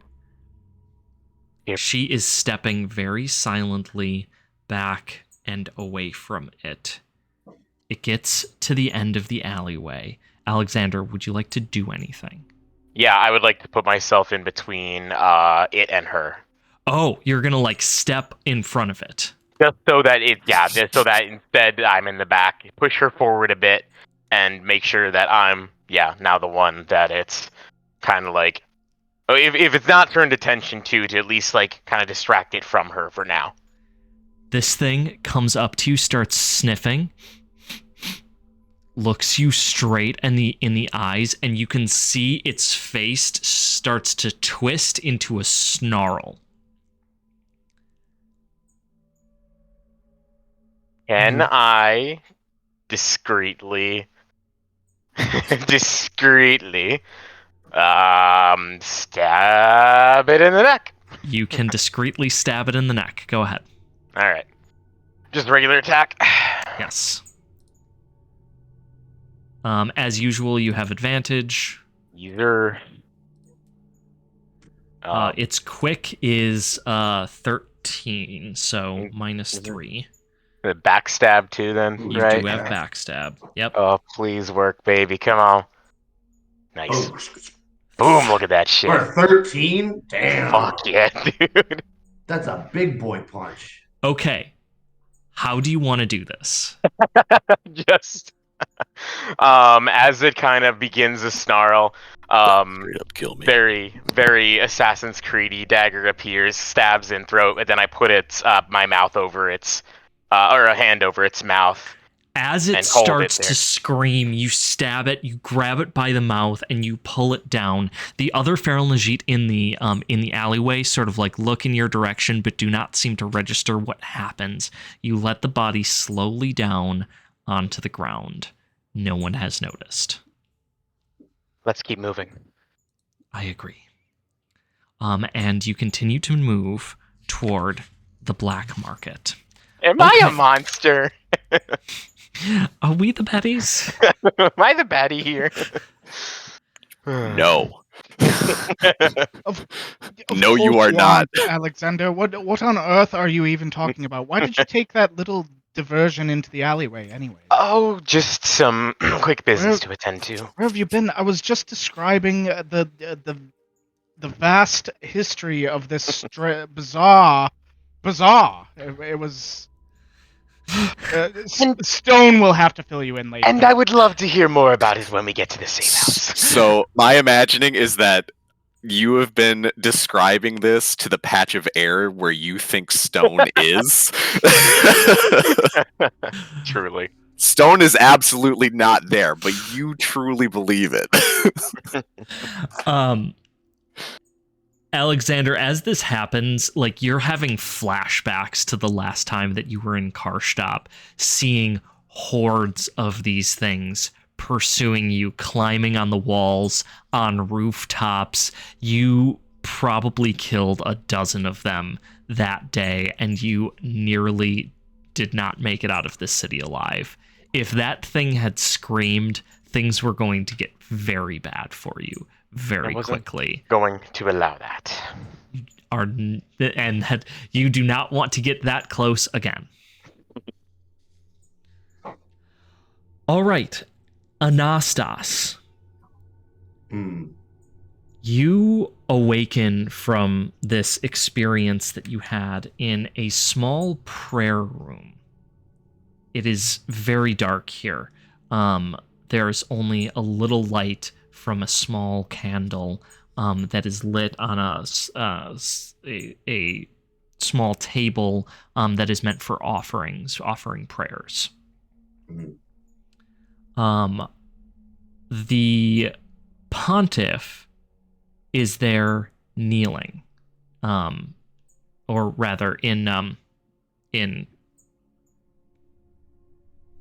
Yep. She is stepping very silently back and away from it. It gets to the end of the alleyway. Alexander, would you like to do anything? Yeah, I would like to put myself in between it and her. Oh, you're gonna like step in front of it. Just so that instead I'm in the back, push her forward a bit, and make sure that I'm now the one that it's kind of like, if it's not turned attention to at least like kind of distract it from her for now. This thing comes up to you, starts sniffing, looks you straight in the eyes, and you can see its face starts to twist into a snarl. Can I discreetly stab it in the neck? You can discreetly stab it in the neck. Go ahead. All right. Just regular attack. Yes. As usual, you have advantage. Either. Its quick is 13, so -3. The backstab too, then. You right? do have backstab. Yep. Oh, please work, baby. Come on. Nice. Oh, Boom! Look at that shit. for 13? Damn. Fuck yeah, dude. That's a big boy punch. Okay. How do you want to do this? Just as it kind of begins to snarl, Straight up kill me. very, very Assassin's Creed-y dagger appears, stabs in throat, and then I put my mouth over its, or a hand over its mouth. As it starts to scream, you stab it, you grab it by the mouth, and you pull it down. The other feral Nezhit in the alleyway sort of like look in your direction, but do not seem to register what happens. You let the body slowly down onto the ground. No one has noticed. Let's keep moving. I agree. And you continue to move toward the black market. Am I a monster? Are we the baddies? Am I the baddie here? No. Of No, you course are not. aren't, Alexander. What on earth are you even talking about? Why did you take that little diversion into the alleyway anyway? Oh, just some quick business Where- to attend to. Where have you been? I was just describing the vast history of this bizarre. It was. Stone will have to fill you in later. And I would love to hear more about it when we get to the safe house. So my imagining is that you have been describing this to the patch of air where you think Stone is. Truly. Stone is absolutely not there, but you truly believe it. Alexander, as this happens, like you're having flashbacks to the last time that you were in Karshtop, seeing hordes of these things pursuing you, climbing on the walls, on rooftops. You probably killed a dozen of them that day, and you nearly did not make it out of this city alive. If that thing had screamed, things were going to get very bad for you very quickly. Going to allow that. And that you do not want to get that close again. All right, Anastas. You awaken from this experience that you had in a small prayer room. It is very dark here. There's only a little light from a small candle that is lit on a small table that is meant for offering prayers. The Pontiff is there kneeling, or rather in.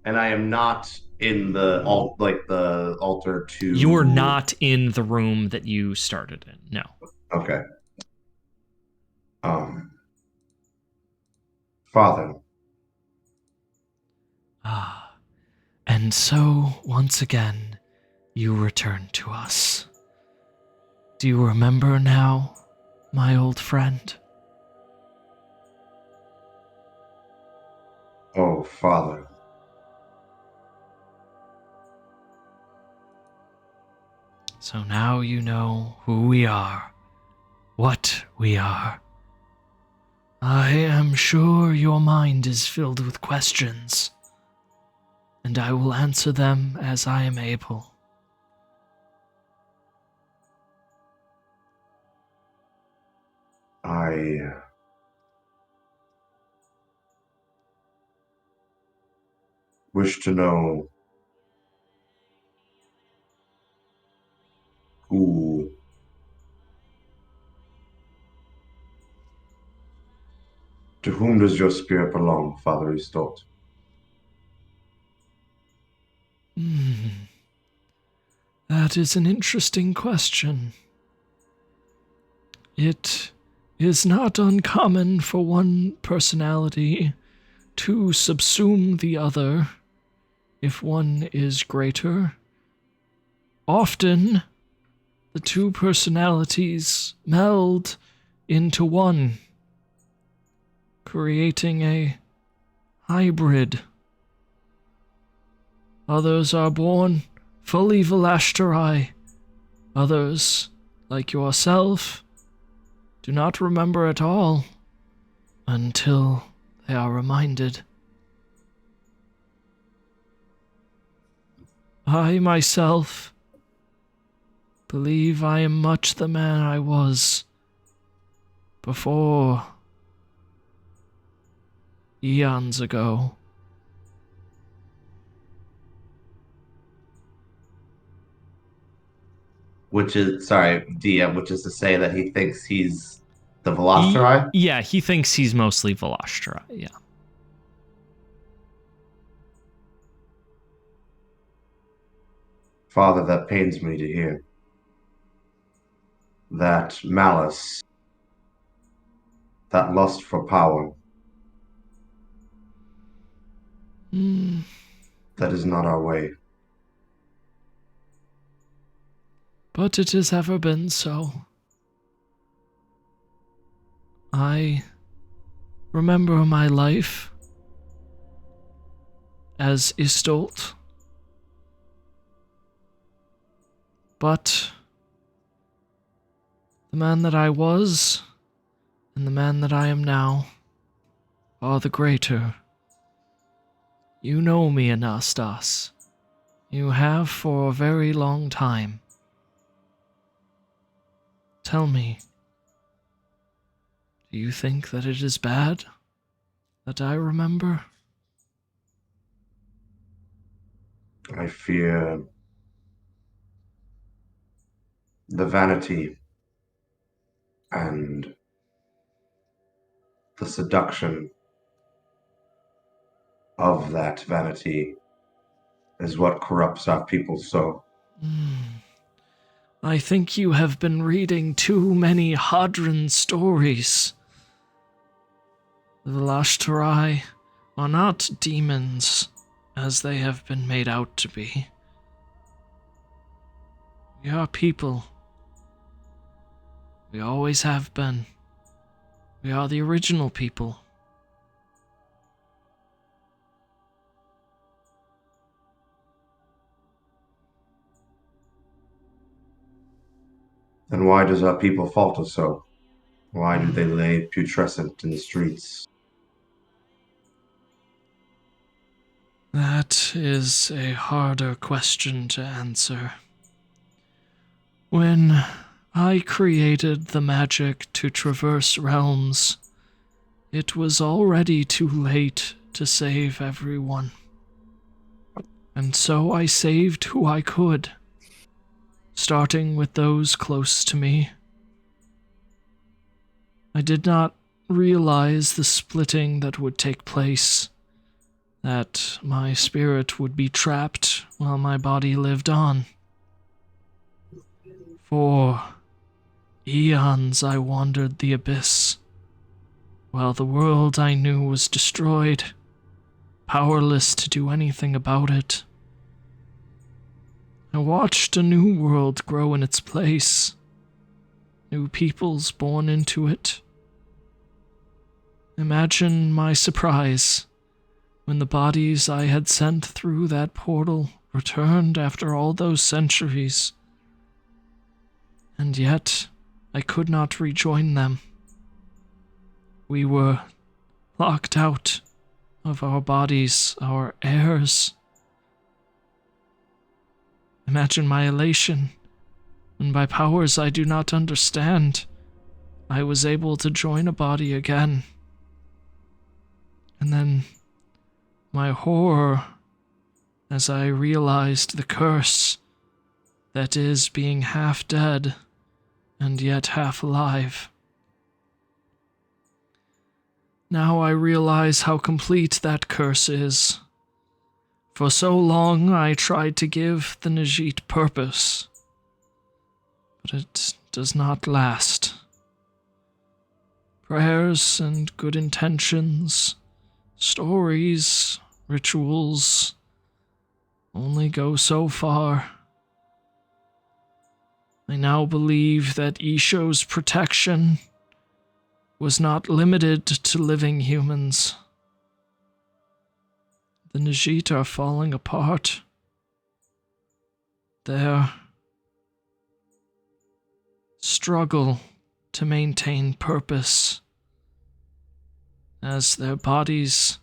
And I am not in the altar to. You're not in the room that you started in. No. Okay. Father. And so, once again, you return to us. Do you remember now, my old friend? Oh, Father. So now you know who we are, what we are. I am sure your mind is filled with questions, and I will answer them as I am able. I wish to know who to whom does your spirit belong, Father Istot? That is an interesting question. It is not uncommon for one personality to subsume the other if one is greater. Often, the two personalities meld into one, creating a hybrid. Others are born fully Velashtarai. Others, like yourself, do not remember at all until they are reminded. I myself believe I am much the man I was before eons ago. Which is, sorry, DM, which is to say that he thinks he's the Velociraptor? Yeah, he thinks he's mostly Velashtarai, yeah. Father, that pains me to hear. That malice, that lust for power, that is not our way. But it has ever been so. I remember my life as Istolt, but the man that I was and the man that I am now are the greater. You know me, Anastas. You have for a very long time. Tell me, do you think that it is bad that I remember? I fear the vanity and the seduction of that vanity is what corrupts our people so. I think you have been reading too many Hadran stories. The Lashtarai are not demons as they have been made out to be. We are people. We always have been. We are the original people. Then why does our people falter so? Why do they lay putrescent in the streets? That is a harder question to answer. When I created the magic to traverse realms, it was already too late to save everyone. And so I saved who I could, starting with those close to me. I did not realize the splitting that would take place, that my spirit would be trapped while my body lived on. For eons I wandered the abyss, while the world I knew was destroyed, powerless to do anything about it. I watched a new world grow in its place, new peoples born into it. Imagine my surprise when the bodies I had sent through that portal returned after all those centuries. And yet, I could not rejoin them. We were locked out of our bodies, our heirs. Imagine my elation when, by powers I do not understand, I was able to join a body again. And then my horror as I realized the curse that is being half dead and yet half alive. Now I realize how complete that curse is. For so long I tried to give the Nezhit purpose, but it does not last. Prayers and good intentions, stories, rituals, only go so far. I now believe that Isho's protection was not limited to living humans. The Nezhit are falling apart. Their struggle to maintain purpose as their bodies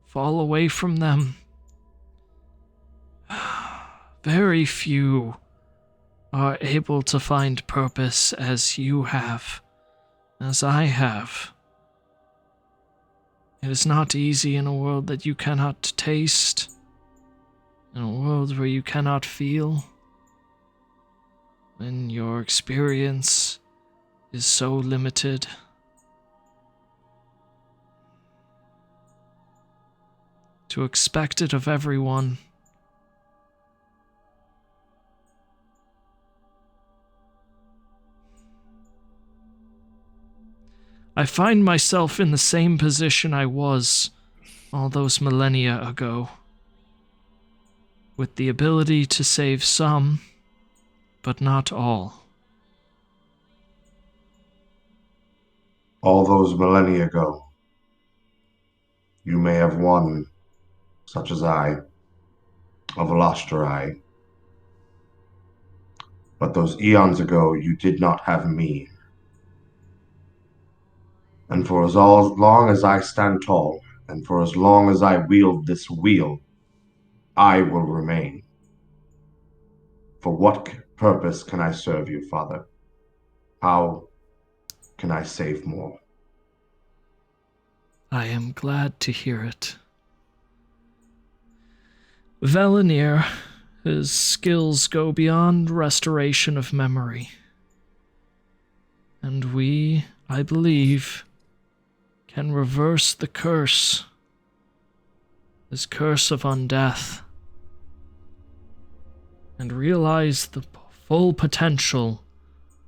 fall away from them. Very few are able to find purpose as you have, as I have. It is not easy in a world that you cannot taste, in a world where you cannot feel, when your experience is so limited. To expect it of everyone. I find myself in the same position I was all those millennia ago, with the ability to save some, but not all. All those millennia ago, you may have won, such as I, of Velosterai. But those eons ago, you did not have me. And for as long as I stand tall, and for as long as I wield this wheel, I will remain. For what purpose can I serve you, Father? How can I save more? I am glad to hear it. Velenir, his skills go beyond restoration of memory. And we, I believe, can reverse the curse. This curse of undeath. And realize the full potential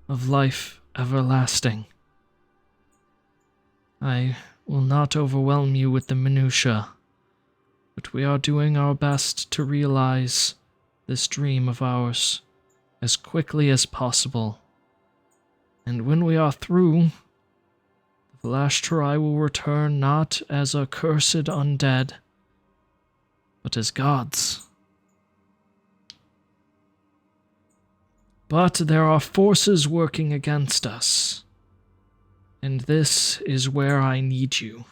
of life everlasting. I will not overwhelm you with the minutiae, but we are doing our best to realize this dream of ours as quickly as possible. And when we are through, the Velosterai will return not as a cursed undead, but as gods. But there are forces working against us, and this is where I need you.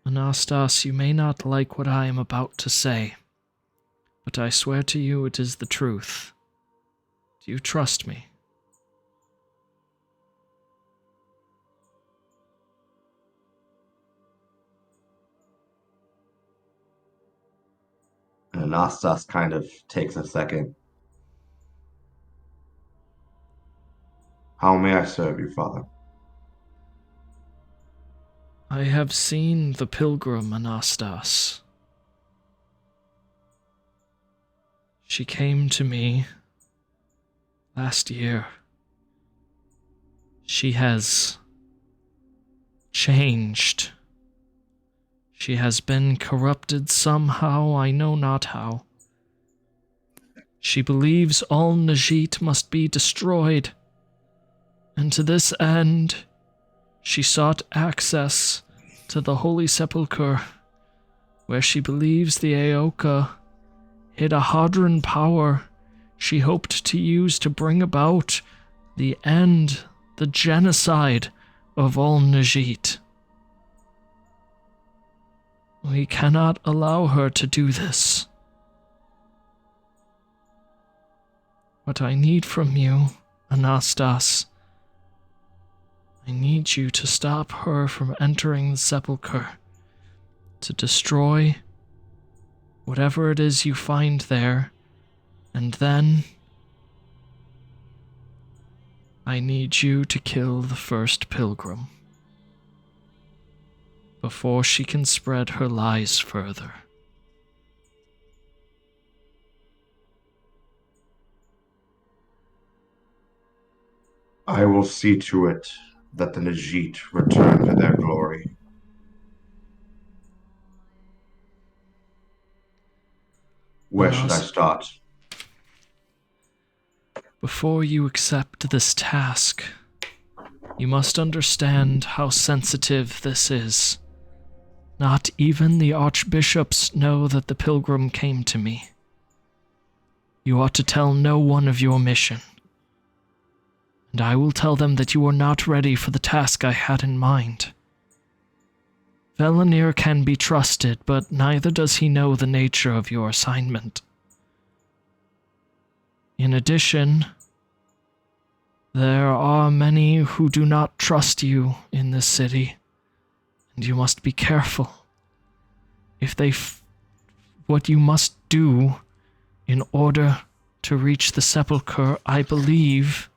Anastas, you may not like what I am about to say, but I swear to you it is the truth. Do you trust me? And Anastas kind of takes a second. How may I serve you, Father? I have seen the pilgrim, Anastas. She came to me last year. She has changed. She has been corrupted somehow, I know not how. She believes all Nezhit must be destroyed, and to this end, she sought access to the Holy Sepulchre, where she believes the Aoka hid a Hadran power she hoped to use to bring about the end, the genocide of all Nezhit. We cannot allow her to do this. What I need from you, Anastas, I need you to stop her from entering the sepulchre, to destroy whatever it is you find there, and then I need you to kill the first pilgrim before she can spread her lies further. I will see to it that the Nezhit return to their glory. Where should I start? Before you accept this task, you must understand how sensitive this is. Not even the archbishops know that the pilgrim came to me. You ought to tell no one of your mission. And I will tell them that you are not ready for the task I had in mind. Velenir can be trusted, but neither does he know the nature of your assignment. In addition, there are many who do not trust you in this city, and you must be careful. If they what you must do in order to reach the sepulchre, I believe,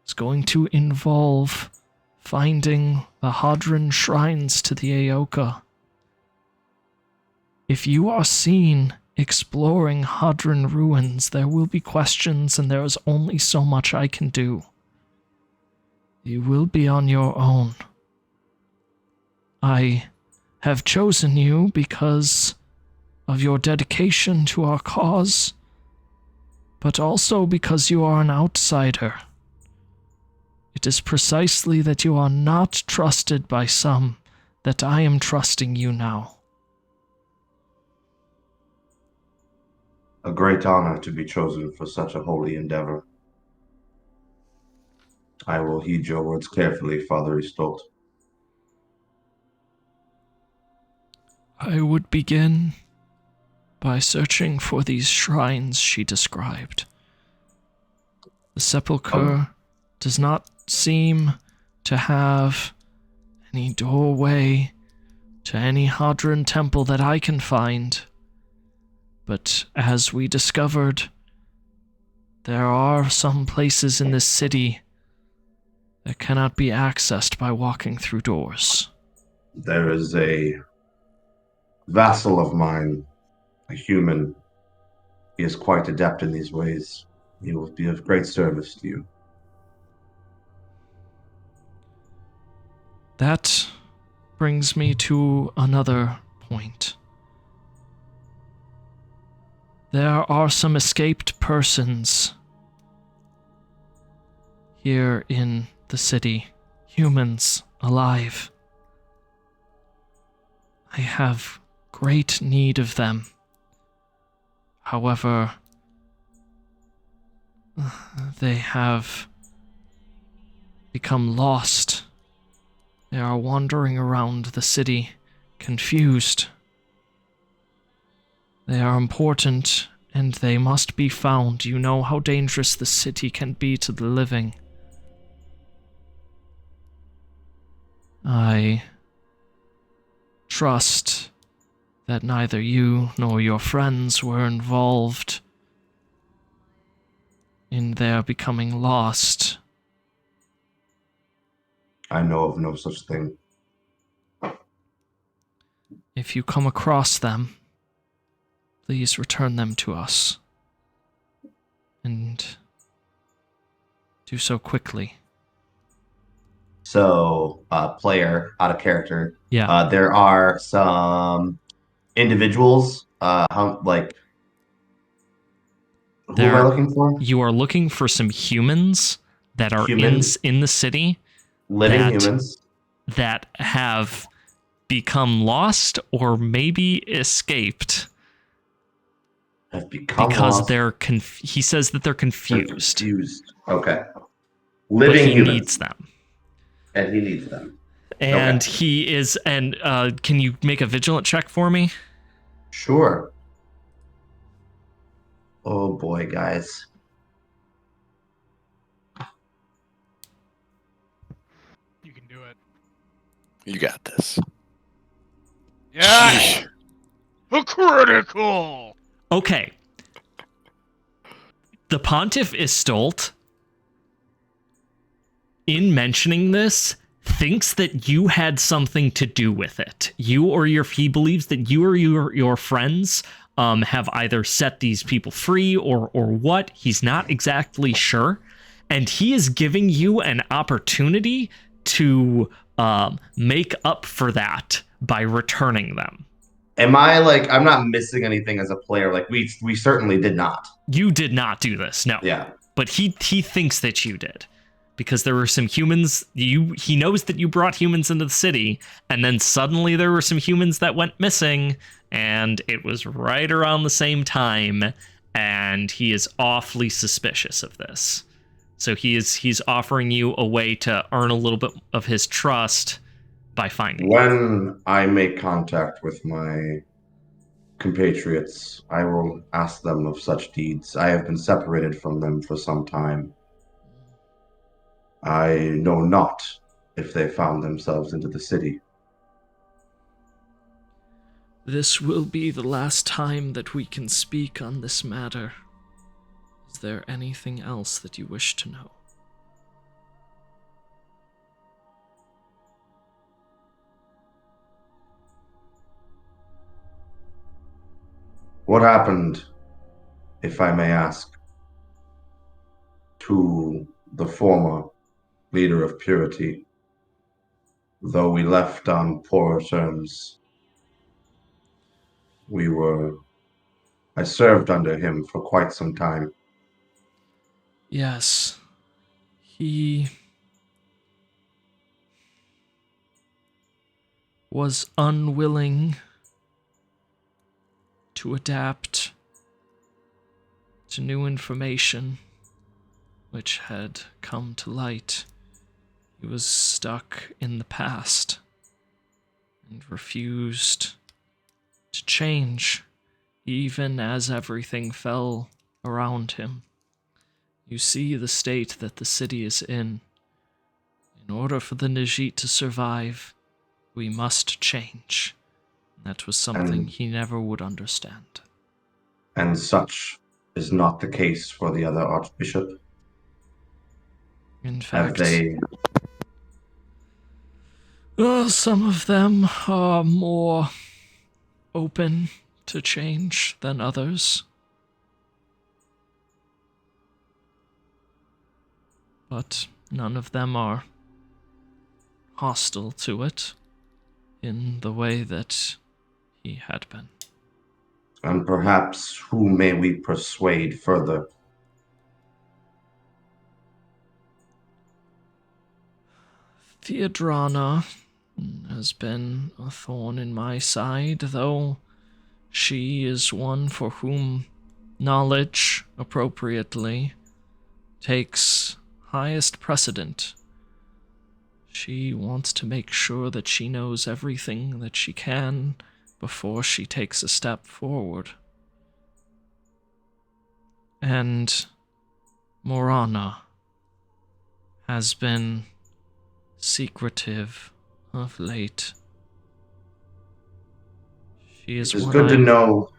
is going to involve finding the Hadran shrines to the Aoka. If you are seen exploring Hadran ruins, there will be questions, and there is only so much I can do. You will be on your own. I have chosen you because of your dedication to our cause, but also because you are an outsider. It is precisely that you are not trusted by some that I am trusting you now. A great honor to be chosen for such a holy endeavor. I will heed your words carefully, Father Istolt. I would begin by searching for these shrines she described. The sepulchre does not seem to have any doorway to any Hadron temple that I can find. But as we discovered, there are some places in this city that cannot be accessed by walking through doors. There is a vassal of mine, a human. He is quite adept in these ways. He will be of great service to you. That brings me to another point. There are some escaped persons here in the city, humans alive. I have great need of them. However, they have become lost. They are wandering around the city, confused. They are important, and they must be found. You know how dangerous the city can be to the living. I trust that neither you nor your friends were involved in their becoming lost. I know of no such thing. If you come across them, please return them to us. And do so quickly. So, player out of character. Yeah. There are some individuals. Who am I looking for? You are looking for some humans that are in the city. Living humans that have become lost or maybe escaped. Have become because lost. they're he says that they're confused. Okay. But Living he humans. needs them. And he needs them. And Okay. he is can you make a vigilant check for me? Sure. Oh boy, guys. You can do it. You got this. Yes! A critical! Okay. The Pontiff Istolt, in mentioning this, thinks that you had something to do with it. He believes that you or your friends have either set these people free or what. He's not exactly sure. And he is giving you an opportunity to make up for that by returning them. Am I I'm not missing anything as a player? We certainly did not. You did not do this, no. Yeah. But he thinks that you did. Because there were some humans, he knows that you brought humans into the city, and then suddenly there were some humans that went missing, and it was right around the same time, and he is awfully suspicious of this. So he's offering you a way to earn a little bit of his trust by finding you. When I make contact with my compatriots, I will ask them of such deeds. I have been separated from them for some time. I know not if they found themselves into the city. This will be the last time that we can speak on this matter. Is there anything else that you wish to know? What happened, if I may ask, to the former leader of Purity? Though we left on poorer terms, I served under him for quite some time. Yes. He was unwilling to adapt to new information which had come to light. He was stuck in the past and refused to change, even as everything fell around him. You see the state that the city is in. In order for the Nezhit to survive, we must change. That was something he never would understand. And such is not the case for the other Archbishop. In Have fact, they? Some of them are more open to change than others. But none of them are hostile to it in the way that he had been. And perhaps who may we persuade further? Theodrana has been a thorn in my side, though she is one for whom knowledge, appropriately, takes highest precedent. She wants to make sure that she knows everything that she can before she takes a step forward. And Morana has been secretive of late. She is It's one good to know.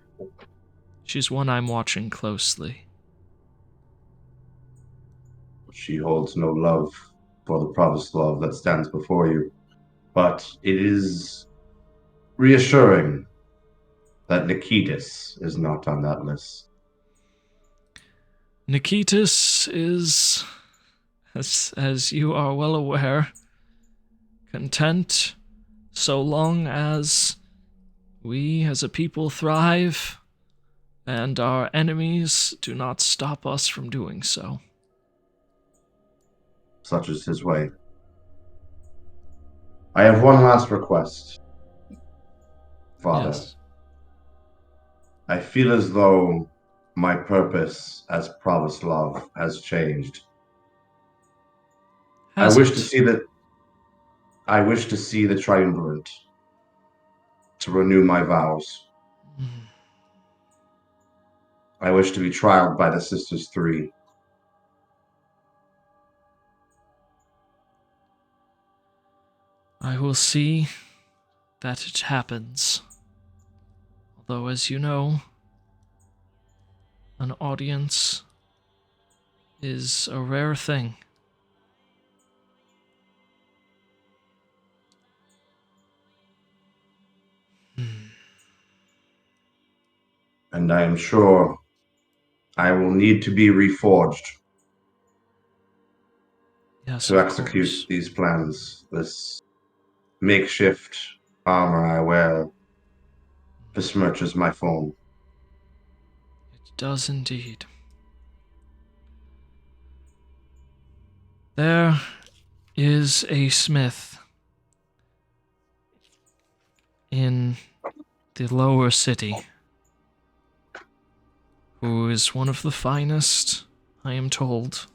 She's one I'm watching closely. She holds no love for the promised love that stands before you. But it is reassuring that Nikitas is not on that list. Nikitas is, as you are well aware, content so long as we as a people thrive and our enemies do not stop us from doing so. Such is his way. I have one last request, Father. Yes. I feel as though my purpose as promised love has I wish to see the triumvirate to renew my vows. I wish to be trialed by the Sisters Three. I will see that it happens. Although, as you know, an audience is a rare thing. And I am sure I will need to be reforged to execute these plans. This makeshift armor I wear besmirches my form. It does indeed. There is a smith in the lower city who is one of the finest, I am told.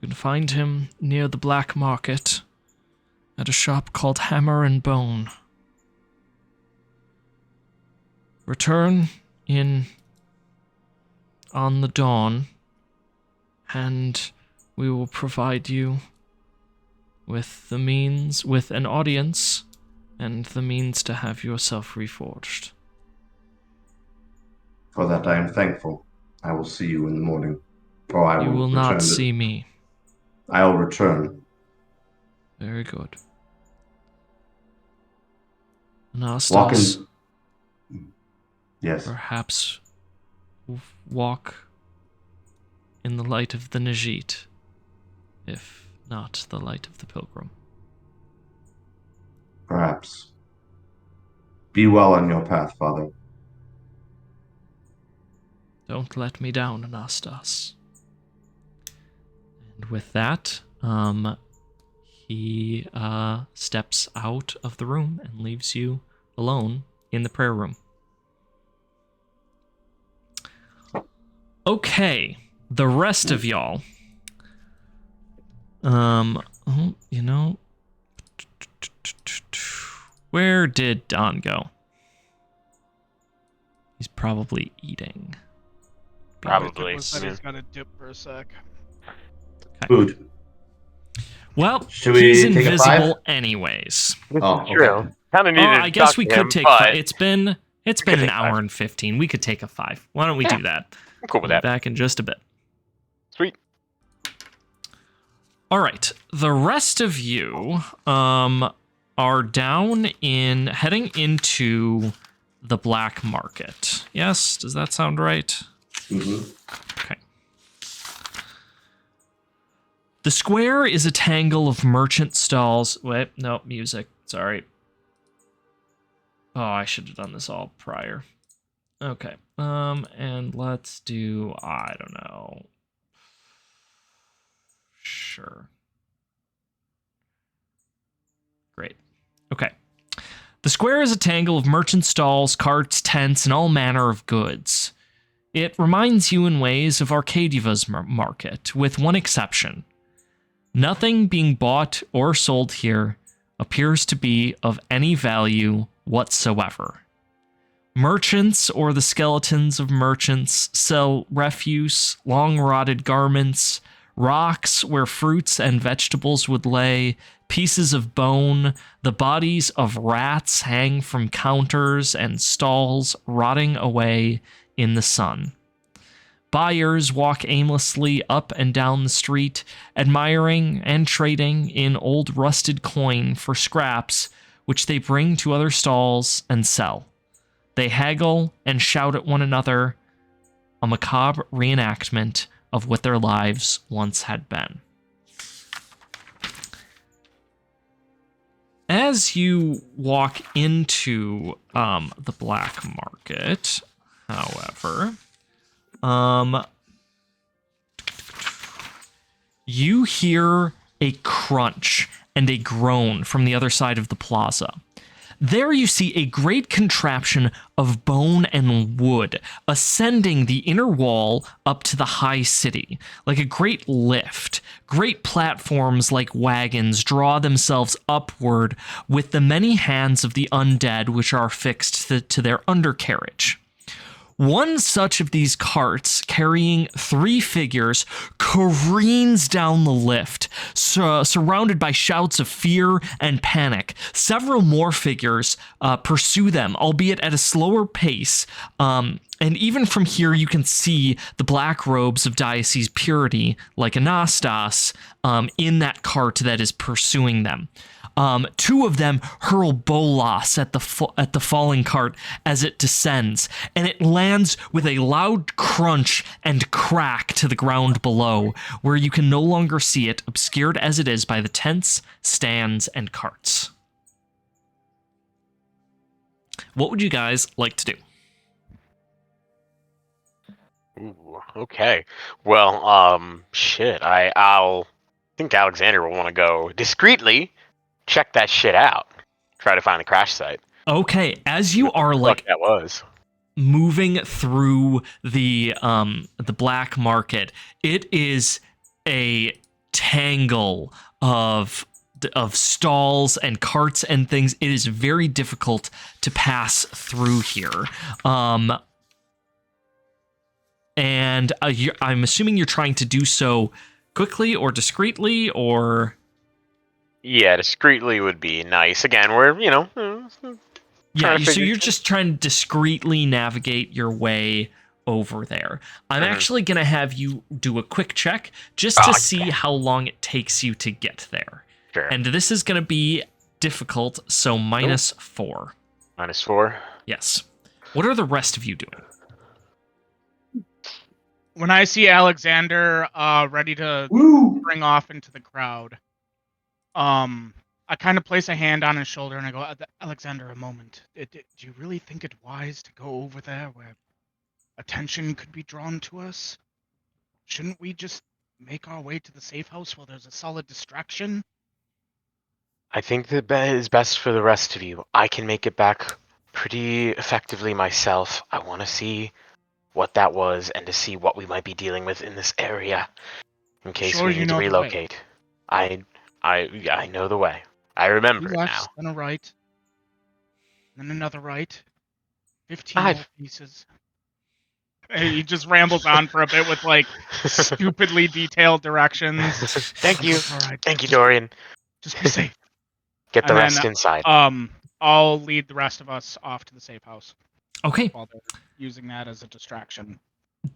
You can find him near the black market at a shop called Hammer and Bone. Return on the dawn, and we will provide you with an audience, and the means to have yourself reforged. For that I am thankful. I will see you in the morning. Or I You will not see me. I'll return. Very good. Anastas, Yes. perhaps walk in the light of the Nezhit, if not the light of the pilgrim. Perhaps. Be well on your path, Father. Don't let me down, Anastas. With that, he steps out of the room and leaves you alone in the prayer room. Okay, the rest of y'all. Where did Don go? He's probably eating. Probably. Was that he's got to dip for a sec. Okay. Food. Well, Should we he's take a invisible 5? anyways. Oh, True. okay. Kind of needed I to guess talk we to could him, take but 5. It's been could an take hour 5. and 15. We could take a 5. Why don't we do that? I'm cool with We'll be that. back in just a bit. Sweet. All right, the rest of you are down in heading into the black market. Yes, does that sound right? Mm-hmm. Okay. The square is a tangle of merchant stalls. Wait, no, music. Sorry. Oh, I should have done this all prior. Okay. And let's do, I don't know. Sure. Great. Okay. The square is a tangle of merchant stalls, carts, tents, and all manner of goods. It reminds you in ways of Arcadiva's market, with one exception. Nothing being bought or sold here appears to be of any value whatsoever. Merchants, or the skeletons of merchants, sell refuse, long-rotted garments, rocks where fruits and vegetables would lay, pieces of bone, the bodies of rats hang from counters and stalls rotting away in the sun. Buyers walk aimlessly up and down the street, admiring and trading in old rusted coin for scraps, which they bring to other stalls and sell. They haggle and shout at one another, a macabre reenactment of what their lives once had been. As you walk into the black market, however, you hear a crunch and a groan from the other side of the plaza. There you see a great contraption of bone and wood ascending the inner wall up to the high city, like a great lift. Great platforms like wagons draw themselves upward with the many hands of the undead which are fixed to their undercarriage. One such of these carts, carrying 3 figures, careens down the lift, surrounded by shouts of fear and panic. Several more figures pursue them, albeit at a slower pace. And even from here, you can see the black robes of Diocese Purity, like Anastas, in that cart that is pursuing them. 2 of them hurl bolas at the falling cart as it descends, and it lands with a loud crunch and crack to the ground below, where you can no longer see it, obscured as it is by the tents, stands, and carts. What would you guys like to do? Ooh, okay. Well, shit. I'll think Alexander will want to go discreetly check that shit out. Try to find the crash site. Okay, as you are What that was. moving through the black market, it is a tangle of stalls and carts and things. It is very difficult to pass through here. And I'm assuming you're trying to do so quickly or discreetly, or... Yeah, discreetly would be nice. Again, we're, Yeah, so you're just trying to discreetly navigate your way over there. I'm actually going to have you do a quick check just to see how long it takes you to get there. Sure. And this is going to be difficult, so -4. -4? Yes. What are the rest of you doing? When I see Alexander ready to spring off into the crowd, I kind of place a hand on his shoulder and I go, Alexander, a moment. Do you really think it wise to go over there where attention could be drawn to us? Shouldn't we just make our way to the safe house while there's a solid distraction? I think the bet is best for the rest of you. I can make it back pretty effectively myself. I want to see what that was and to see what we might be dealing with in this area in case Sure we you need to know the way. relocate. I know the way. I remember 2 it lefts, now. then a right, then another right. 15 I've- more pieces. And he just rambles on for a bit with like stupidly detailed directions. Thank you. All right, Thank you, just- Dorian. Just be safe. Get the And rest then, inside. I'll lead the rest of us off to the safe house Okay. while they're using that as a distraction.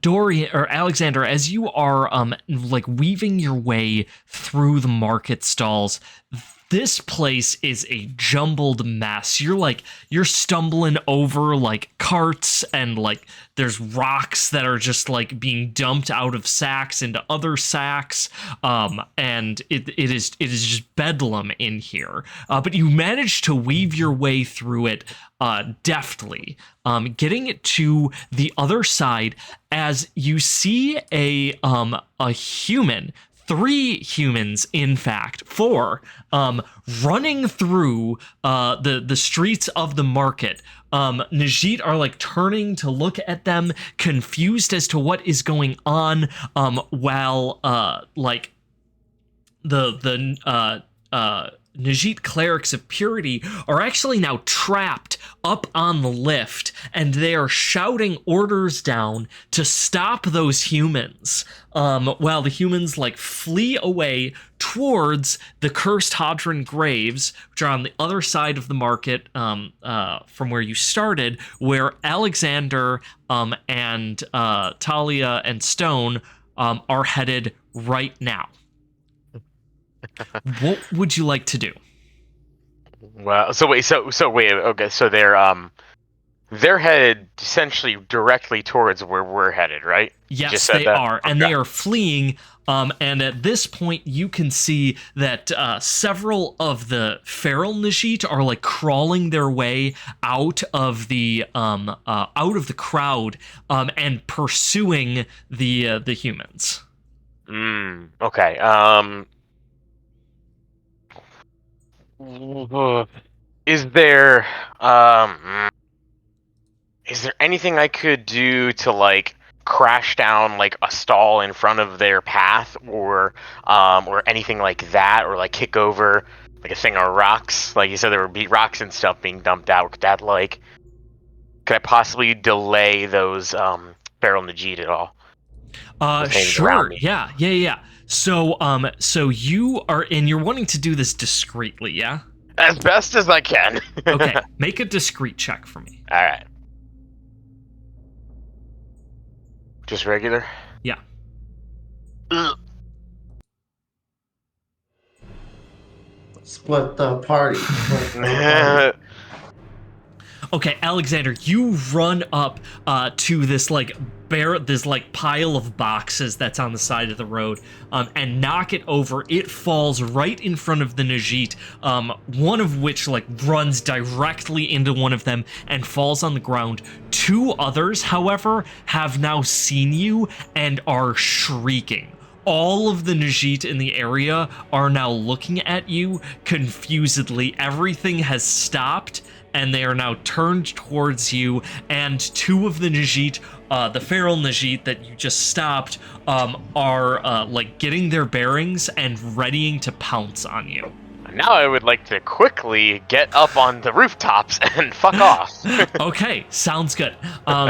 Dorian or Alexander, as you are like weaving your way through the market stalls, this place is a jumbled mess. You're stumbling over like carts, and like there's rocks that are just like being dumped out of sacks into other sacks. And it is just bedlam in here. But you manage to weave your way through it deftly, getting it to the other side as you see a human, 3 humans, in fact, 4, running through the streets of the market. Nezhit are like turning to look at them, confused as to what is going on, while like the Nezhit clerics of purity are actually now trapped up on the lift, and they are shouting orders down to stop those humans, while the humans like flee away towards the cursed Hadron graves, which are on the other side of the market, from where you started, where Alexander and Talia and Stone are headed right now. What would you like to do? Well, so wait, okay, so they're headed essentially directly towards where we're headed, right? You Yes, just said they that? are, and Okay. they are fleeing. And at this point, you can see that several of the feral Nezhit are like crawling their way out of the crowd, and pursuing the humans. Okay. Is there is there anything I could do to like crash down like a stall in front of their path, or anything like that, or like kick over like a thing of rocks? Like you said, there would be rocks and stuff being dumped out. Could I possibly delay those feral Najid at all? Sure. Yeah. So you are, and you're wanting to do this discreetly, yeah? As best as I can. Okay, make a discreet check for me. All right. Just regular? Yeah. Ugh. Split the party. Okay, Alexander, you run up to this like pile of boxes that's on the side of the road, and knock it over. It falls right in front of the Nezhit, one of which like runs directly into one of them and falls on the ground. 2 others, however, have now seen you and are shrieking. All of the Nezhit in the area are now looking at you confusedly. Everything has stopped, and they are now turned towards you, and 2 of the Nezhit, the feral Nezhit that you just stopped, are like getting their bearings and readying to pounce on you. Now I would like to quickly get up on the rooftops and fuck off. Okay, sounds good.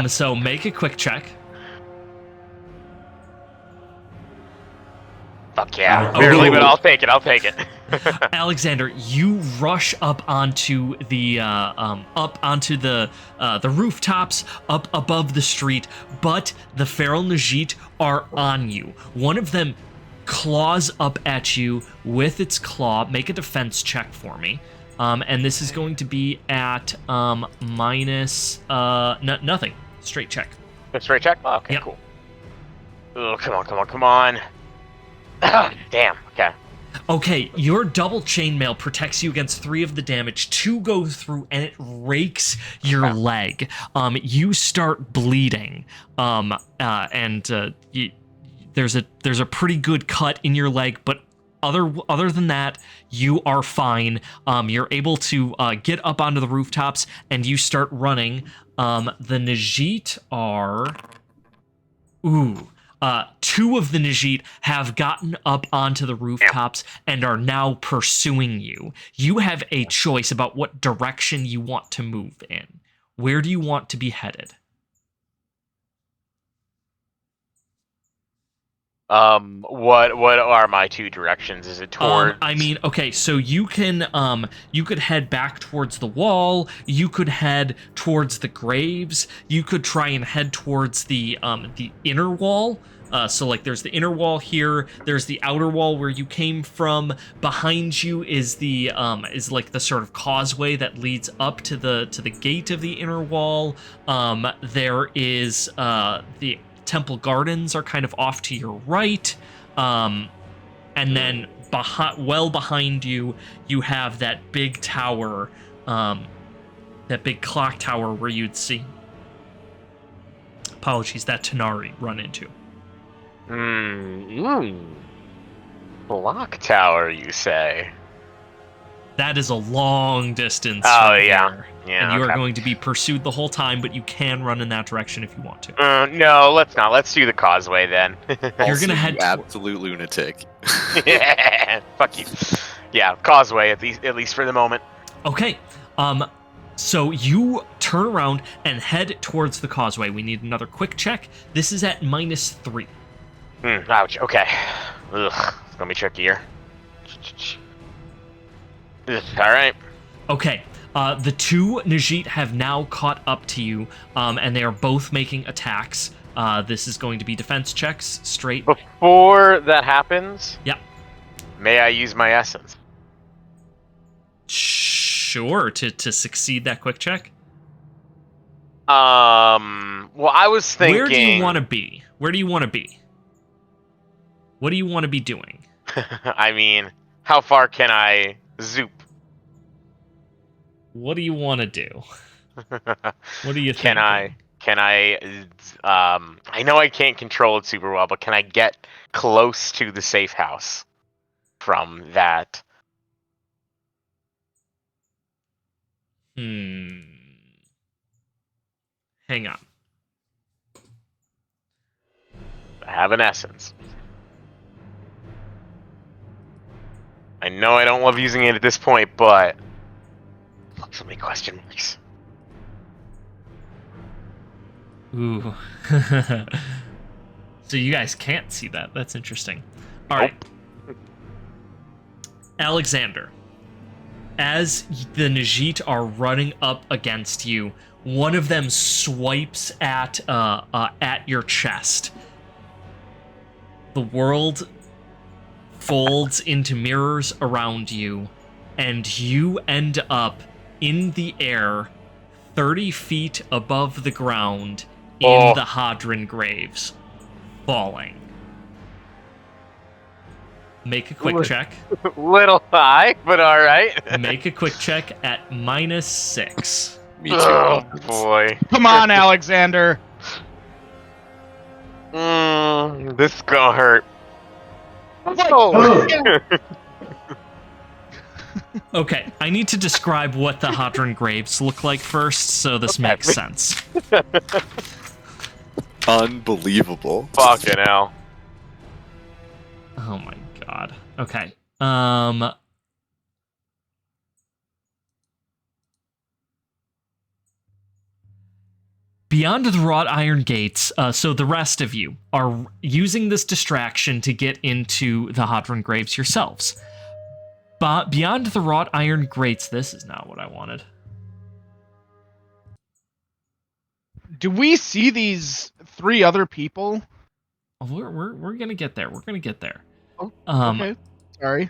So make a quick check. Fuck yeah. Oh. Barely, but I'll take it. Alexander, you rush up onto the rooftops up above the street, but the feral Nezhit are on you. One of them claws up at you with its claw. Make a defense check for me. And this is going to be at minus nothing. Straight check. Straight check? Oh, okay, Yep. cool. Oh, come on. Ah, damn, okay. Okay, your double chainmail protects you against 3 of the damage. 2 go through, and it rakes your leg. You start bleeding, and there's a pretty good cut in your leg, but other than that, you are fine. You're able to get up onto the rooftops, and you start running. The Nezhit are... Ooh. Two of the Nezhit have gotten up onto the rooftops and are now pursuing you. You have a choice about what direction you want to move in. Where do you want to be headed? What are my two directions? Is it towards? I mean, okay, so you could head back towards the wall. You could head towards the graves. You could try and head towards the inner wall. So like, there's the inner wall here. There's the outer wall where you came from. Behind you is the is like the sort of causeway that leads up to the gate of the inner wall. There is the Temple Gardens are kind of off to your right. And then behind you, you have that big tower, that big clock tower where you'd see, apologies, that Tanari run into. Block tower, you say? That is a long distance. Oh, from yeah. there. Yeah, And you okay. are going to be pursued the whole time, but you can run in that direction if you want to. No, let's not. Let's do the causeway then. You're Also, gonna head you absolute lunatic. Fuck you. Yeah, causeway at least for the moment. Okay. So you turn around and head towards the causeway. We need another quick check. This is at -3. Ouch. Okay. Ugh, it's gonna be trickier. All right. Okay. The two Nezhit have now caught up to you, and they are both making attacks. This is going to be defense checks, straight. Before that happens, Yep. may I use my essence? Sure, to succeed that quick check. Well, I was thinking. Where do you want to be? Where do you want to be? What do you want to be doing? I mean, how far can I zoop? What do you want to do? What do you think? Can I, I know I can't control it super well, but can I get close to the safe house from that? Hang on. I have an essence. I know I don't love using it at this point, but so many question marks. Ooh. So you guys can't see that. That's interesting. All right. Alexander, as the Nezhit are running up against you, one of them swipes at your chest. The world folds into mirrors around you, and you end up in the air 30 feet above the ground in the Hadron graves, falling. Make a quick check. Little high, but all right. Make a quick check at -6. Me too. Oh boy. Come on, Alexander. This is gonna hurt. Oh. Okay, I need to describe what the Hadron graves look like first, so this makes sense. Unbelievable. Fucking hell. Oh my god. Okay. Beyond the wrought iron gates, so the rest of you are using this distraction to get into the Hadron graves yourselves. But beyond the wrought iron grates, this is not what I wanted. Do we see these 3 other people? We're gonna get there. We're gonna get there. Oh, okay. Sorry.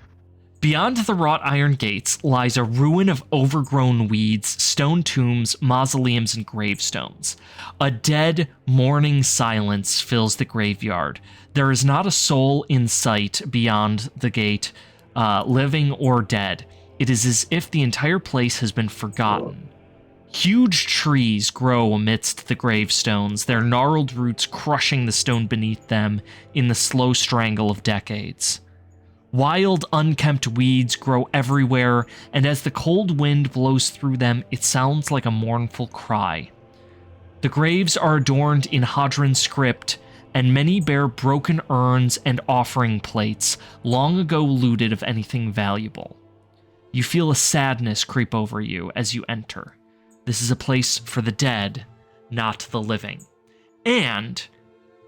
Beyond the wrought iron gates lies a ruin of overgrown weeds, stone tombs, mausoleums, and gravestones. A dead, mourning silence fills the graveyard. There is not a soul in sight beyond the gate, living or dead. It is as if the entire place has been forgotten. Huge trees grow amidst the gravestones, their gnarled roots crushing the stone beneath them in the slow strangle of decades. Wild, unkempt weeds grow everywhere, and as the cold wind blows through them, it sounds like a mournful cry. The graves are adorned in Hadran script, and many bear broken urns and offering plates, long ago looted of anything valuable. You feel a sadness creep over you as you enter. This is a place for the dead, not the living. And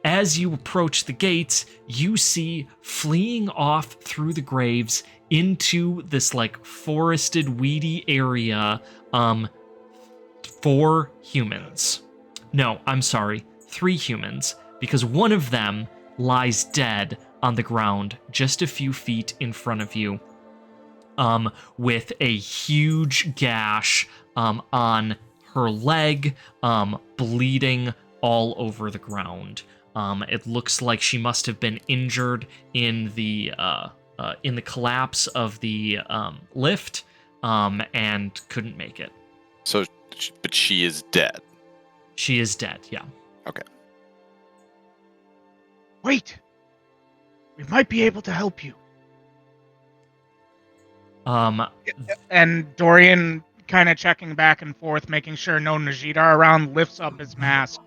as you approach the gates, you see fleeing off through the graves into this like forested, weedy area, 4 humans. No, I'm sorry, 3 humans, because one of them lies dead on the ground just a few feet in front of you, with a huge gash on her leg, bleeding all over the ground. It looks like she must have been injured in the collapse of the lift, and couldn't make it. So, but she is dead. She is dead, yeah. Okay. Wait! We might be able to help you. And Dorian, kind of checking back and forth, making sure no Nezhit are around, lifts up his mask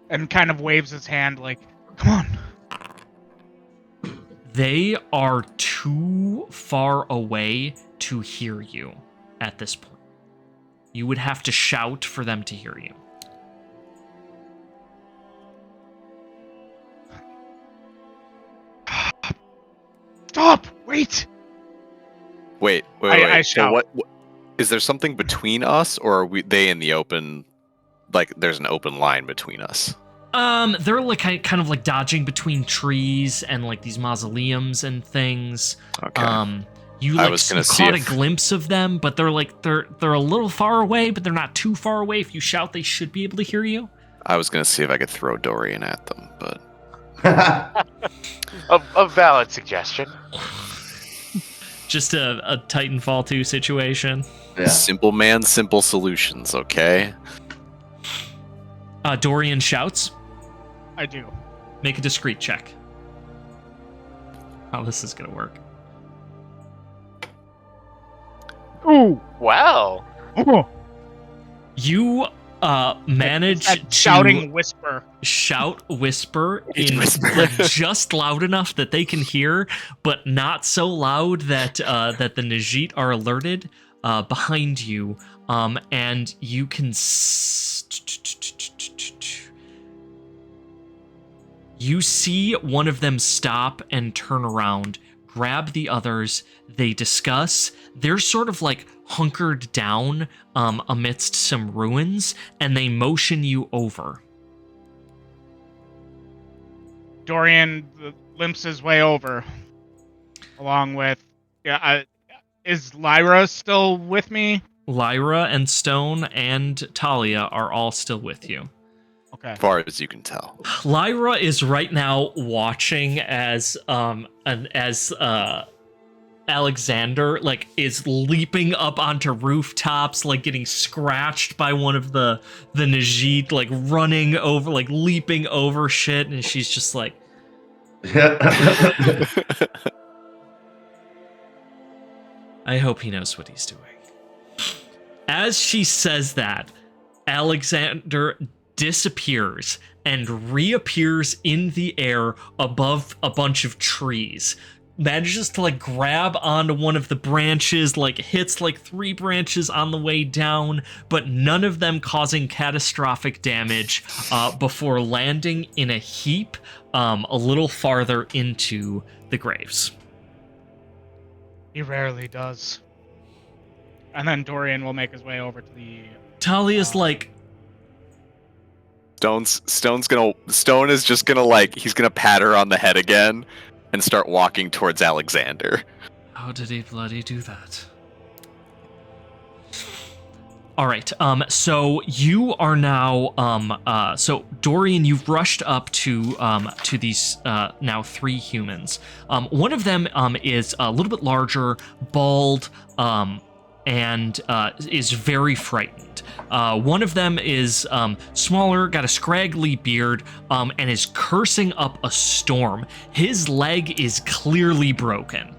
and kind of waves his hand like, come on. They are too far away to hear you at this point. You would have to shout for them to hear you. Stop! Wait! Wait. I So shout. what? Is there something between us, or are they in the open? Like, there's an open line between us. They're like kind of like dodging between trees and like these mausoleums and things. Okay. You I like was gonna caught see a glimpse of them, but they're a little far away, but they're not too far away. If you shout, they should be able to hear you. I was gonna see if I could throw Dorian at them, but A valid suggestion. Just a Titanfall 2 situation. Yeah. simple man, simple solutions. Okay. Dorian shouts. I do. Make a discreet check. How this is gonna work. Ooh! Wow. Oh. You manage That to shouting whisper. shout whisper It's in whisper. like just loud enough that they can hear, but not so loud that that the Nezhit are alerted behind you, and you can you see one of them stop and turn around, grab the others. They discuss. They're sort of like hunkered down amidst some ruins, and they motion you over. Dorian limps his way over, along with. Is Lyra still with me? Lyra and Stone and Talia are all still with you. Okay. As far as you can tell. Lyra is right now watching as Alexander like is leaping up onto rooftops, like getting scratched by one of the Nezhit, like running over, like leaping over shit, and she's just like, I hope he knows what he's doing. As she says that, Alexander disappears and reappears in the air above a bunch of trees. Manages to like grab onto one of the branches, like hits like 3 branches on the way down, but none of them causing catastrophic damage before landing in a heap a little farther into the graves. He rarely does. And then Dorian will make his way over to the. Talia's like, Stone is just gonna like, he's gonna pat her on the head again and start walking towards Alexander. how did he bloody do that? All right, so you are now, so Dorian, you've rushed up to these now 3 humans. One of them is a little bit larger, bald, and is very frightened. One of them is smaller, got a scraggly beard, and is cursing up a storm. His leg is clearly broken.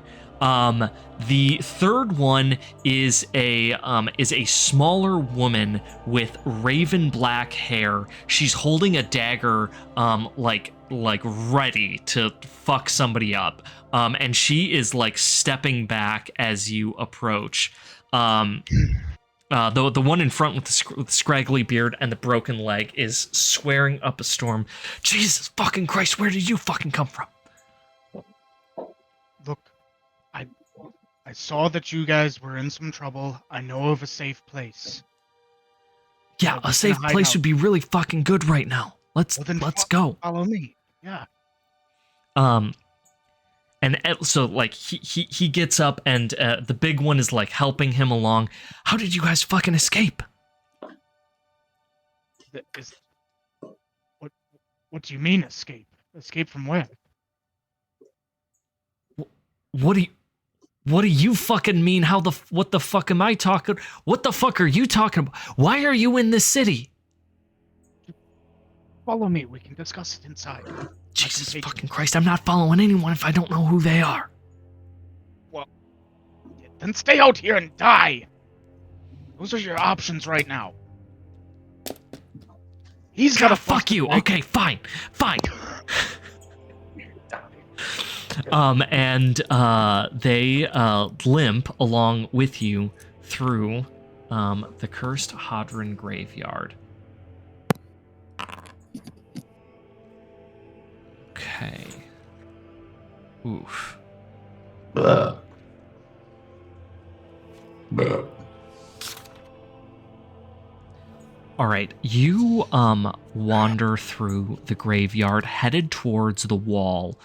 The third one is a smaller woman with raven black hair. She's holding a dagger, like ready to fuck somebody up. And she is like stepping back as you approach. The one in front with the scraggly beard and the broken leg is swearing up a storm. Jesus fucking Christ, where did you fucking come from? Look, I saw that you guys were in some trouble. I know of a safe place. Yeah, a safe place would be really fucking good right now. Let's go. Follow me. Yeah. And so like he gets up and the big one is like helping him along. How did you guys fucking escape? What do you mean escape? Escape from where? What do you fucking mean? What the fuck am I talking? What the fuck are you talking about? Why are you in this city? Follow me. We can discuss it inside. Jesus fucking Christ, I'm not following anyone if I don't know who they are. Well, then stay out here and die. Those are your options right now. He's gotta fuck you. Okay, fine. And they limp along with you through the cursed Hadron graveyard. Okay. Oof. Blah. Blah. All right, you wander through the graveyard, headed towards the wall,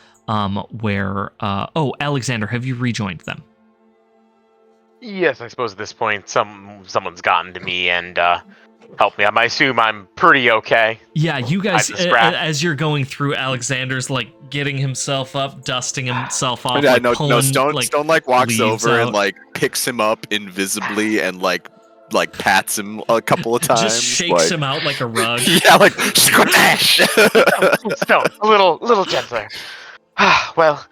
where Alexander, have you rejoined them? Yes, I suppose at this point someone's gotten to me and helped me. I assume I'm pretty okay. Yeah, you guys, as you're going through, Alexander's like getting himself up, dusting himself off. Yeah, like, Stone like walks over out. and like picks him up invisibly and like pats him a couple of times. Just shakes him out like a rug. Yeah, like squash. Stone, a little gentler. Well,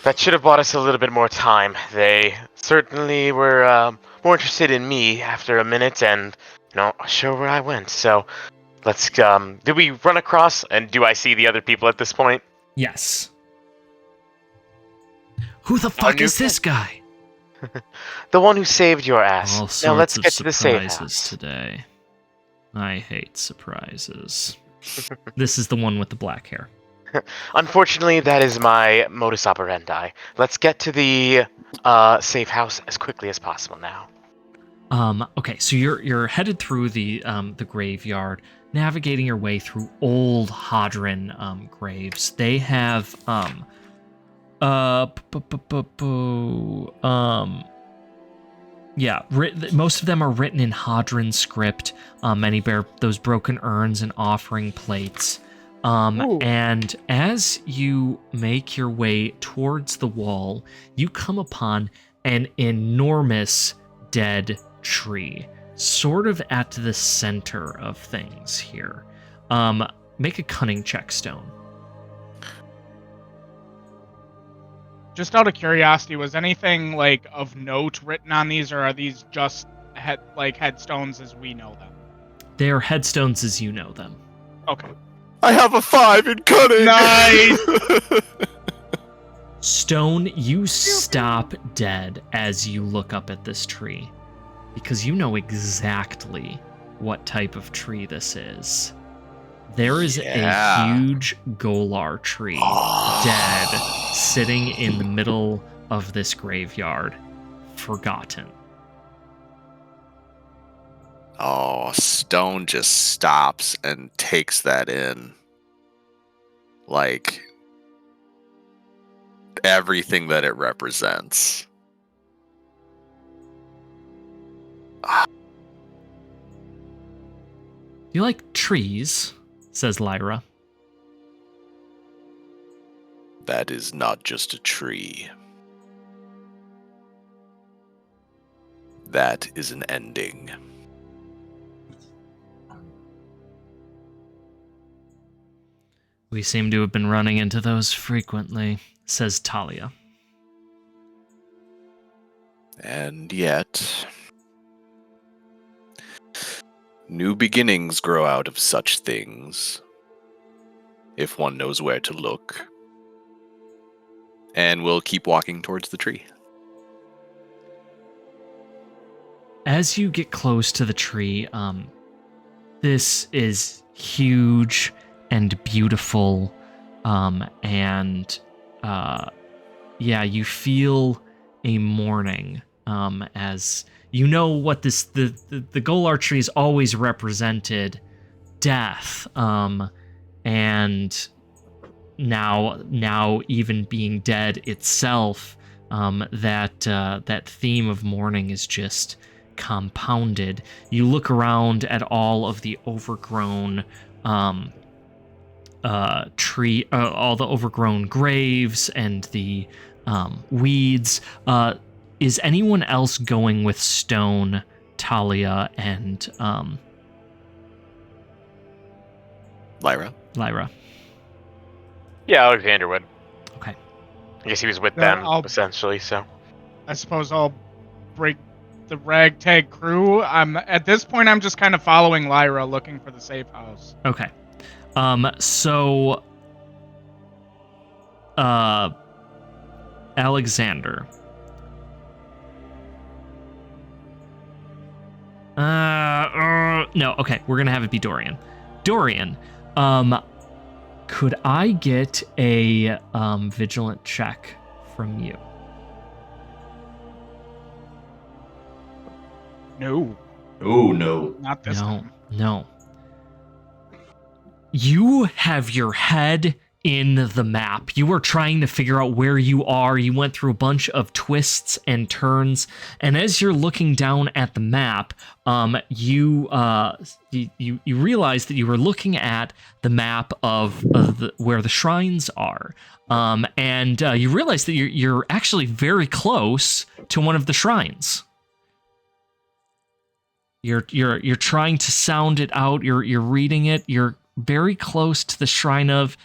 that should have bought us a little bit more time. They certainly were more interested in me after a minute, and not sure where I went. So, let's. Did we run across? And do I see the other people at this point? Yes. Who the fuck is this guy? The one who saved your ass. All sorts now let's of get to the safe surprises house. today. I hate surprises. This is the one with the black hair. Unfortunately, that is my modus operandi. Let's get to the safe house as quickly as possible now. Okay, so you're headed through the graveyard, navigating your way through old Hadron graves. They have most of them are written in Hadron script. Many bear those broken urns and offering plates. And as you make your way towards the wall, you come upon an enormous dead tree, sort of at the center of things here. Make a cunning check, Stone. Just out of curiosity, was anything like of note written on these, or are these just headstones as we know them? They are headstones as you know them. Okay. I have a 5 in cunning. Nice. Stone, you stop dead as you look up at this tree, because you know exactly what type of tree this is. There is a huge Golar tree, dead, sitting in the middle of this graveyard, forgotten. Oh, Stone just stops and takes that in. Like, everything that it represents. You like trees? Says Lyra. That is not just a tree. that is an ending. We seem to have been running into those frequently, says Talia. And yet, new beginnings grow out of such things, if one knows where to look. And we'll keep walking towards the tree. As you get close to the tree, this is huge and beautiful, and you feel a mourning, as you know what the Golar tree has always represented death, and now even being dead itself, that theme of mourning is just compounded. You look around at all of the overgrown tree, all the overgrown graves and the weeds. Is anyone else going with Stone, Talia, and Lyra? Yeah, Alexander would. Okay. I guess he was with No, them, essentially, so. I suppose I'll break the ragtag crew. At this point, I'm just kind of following Lyra, looking for the safe house. Okay. So Alexander. No, okay, we're gonna have it be Dorian. Dorian, could I get a vigilant check from you? No, Oh, no. not this time. No. You have your head in the map. You are trying to figure out where you are. You went through a bunch of twists and turns, and as you're looking down at the map, you realize that you were looking at the map of where the shrines are, and you realize that you're actually very close to one of the shrines. You're trying to sound it out. You're reading it. You're very close to the shrine of.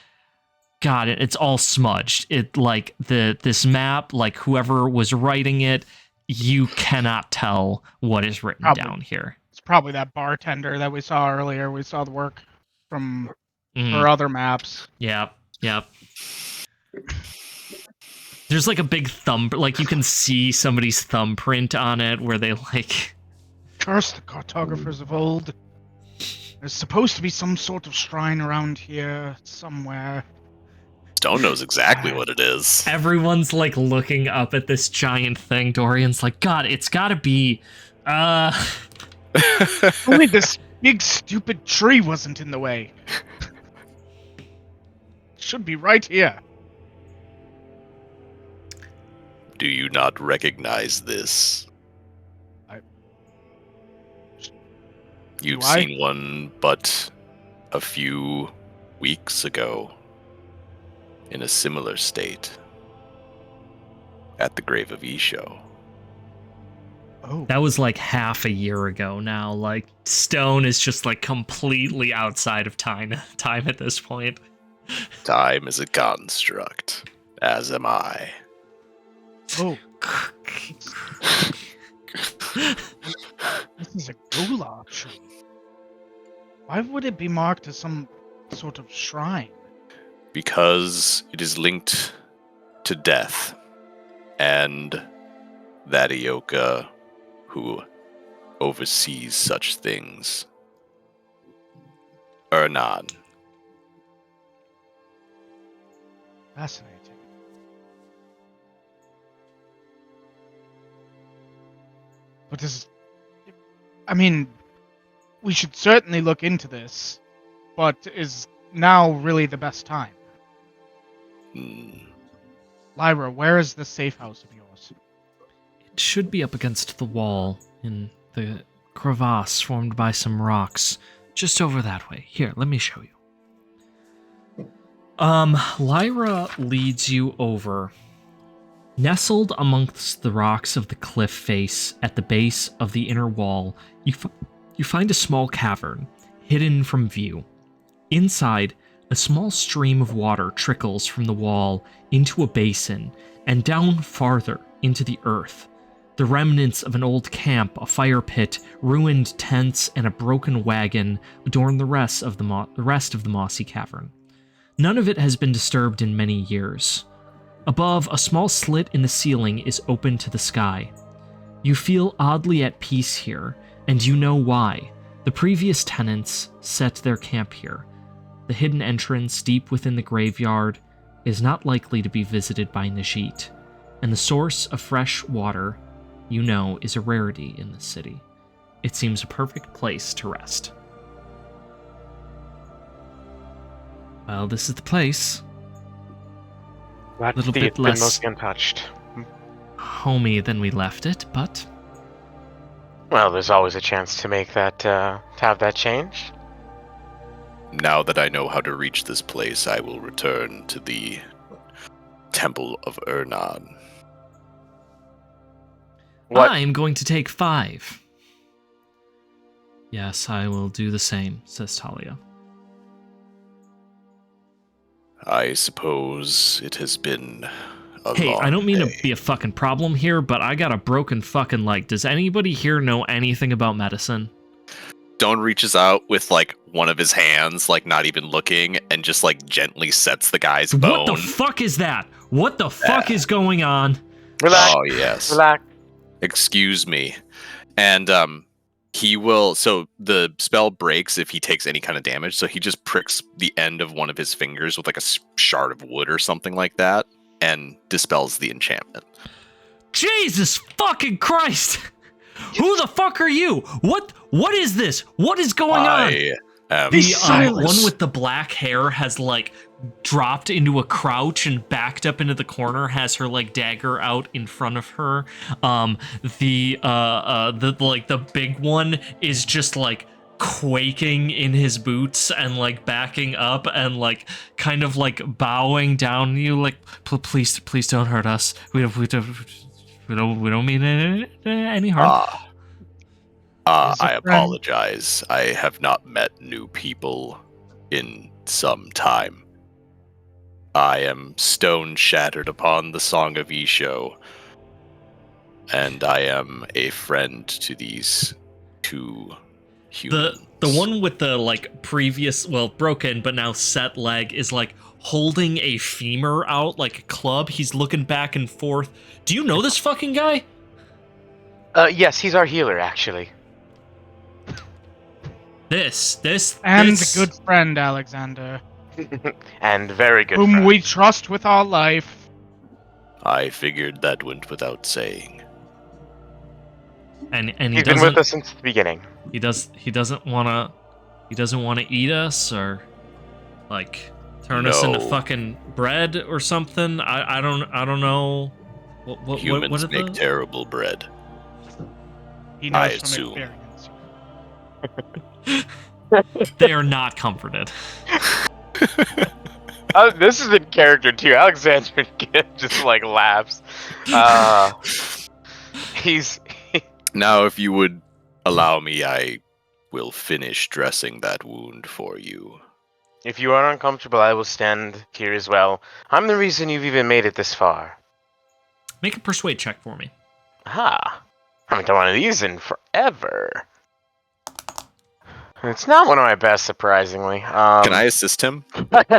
Got it. It's all smudged. It like this map, like whoever was writing it, you cannot tell what is written down here. It's probably that bartender that we saw earlier. We saw the work from her other maps. Yep. There's like a big thumb, like you can see somebody's thumbprint on it where they like. Curse the cartographers of old. There's supposed to be some sort of shrine around here somewhere. Stone knows exactly what it is. Everyone's like looking up at this giant thing. Dorian's like, God, it's gotta be Only this big stupid tree wasn't in the way. Should be right here. Do you not recognize this? You've seen one but a few weeks ago in a similar state at the grave of Isho. Oh. That was like half a year ago now. Like Stone is just like completely outside of time at this point. Time is a construct, as am I. Oh. This is a Golar tree. Why would it be marked as some sort of shrine? Because it is linked to death, and that Ioka who oversees such things. Ernan. Fascinating. But we should certainly look into this, but is now really the best time? Lyra, where is the safe house of yours? It should be up against the wall in the crevasse formed by some rocks, just over that way. Here, let me show you. Lyra leads you over Nestled amongst the rocks of the cliff face at the base of the inner wall, you find a small cavern, hidden from view. Inside, a small stream of water trickles from the wall into a basin and down farther into the earth. The remnants of an old camp, a fire pit, ruined tents, and a broken wagon adorn the rest of the mossy cavern. None of it has been disturbed in many years. Above, a small slit in the ceiling is open to the sky. You feel oddly at peace here, and you know why. The previous tenants set their camp here. The hidden entrance deep within the graveyard is not likely to be visited by Nezhit, and the source of fresh water, you know, is a rarity in the city. It seems a perfect place to rest. Well, this is the place. Glad Little to see bit it's been less- mostly untouched. Homey than we left it, but Well, there's always a chance to make that, to have that changed. Now that I know how to reach this place, I will return to the Temple of Ernan. What? I'm going to take 5. Yes, I will do the same, says Talia. I suppose it has been a Hey, long I don't mean day. to be a fucking problem here, but I got a broken fucking leg. Does anybody here know anything about medicine? Stone reaches out with like one of his hands, like not even looking, and just like gently sets the guy's bone. What the fuck is that? What the fuck is going on? Relax. Oh yes. Relax. Excuse me. And he will, so the spell breaks if he takes any kind of damage, so he just pricks the end of one of his fingers with like a shard of wood or something like that and dispels the enchantment. Jesus fucking Christ! Who the fuck are you? What is this? What is going on? I am The Silas. one with the black hair has like dropped into a crouch and backed up into the corner, has her like dagger out in front of her. The big one is just like quaking in his boots and like backing up and like kind of like bowing down to you, like please don't hurt us. We don't mean any harm. I apologize. I have not met new people in some time. I am stone shattered upon the Song of Isho, and I am a friend to these two humans. The one with the like previous, well, broken but now set leg is like holding a femur out like a club. He's looking back and forth. Do you know this fucking guy? Yes, he's our healer, actually. This And a good friend, Alexander, And very good whom friend. we trust with our life. I figured that went without saying. and He's been with us since the beginning. he doesn't wanna eat us or like turn us into No. fucking bread or something. I don't know. What Humans are make the... terrible bread. He I knows from assume. experience. They are not comforted. This is in character too. Alexander just like laughs. He's Now, if you would allow me, I will finish dressing that wound for you. If you are uncomfortable, I will stand here as well. I'm the reason you've even made it this far. Make a persuade check for me. Ah, I haven't done one of these in forever. It's not one of my best, surprisingly. Can I assist him?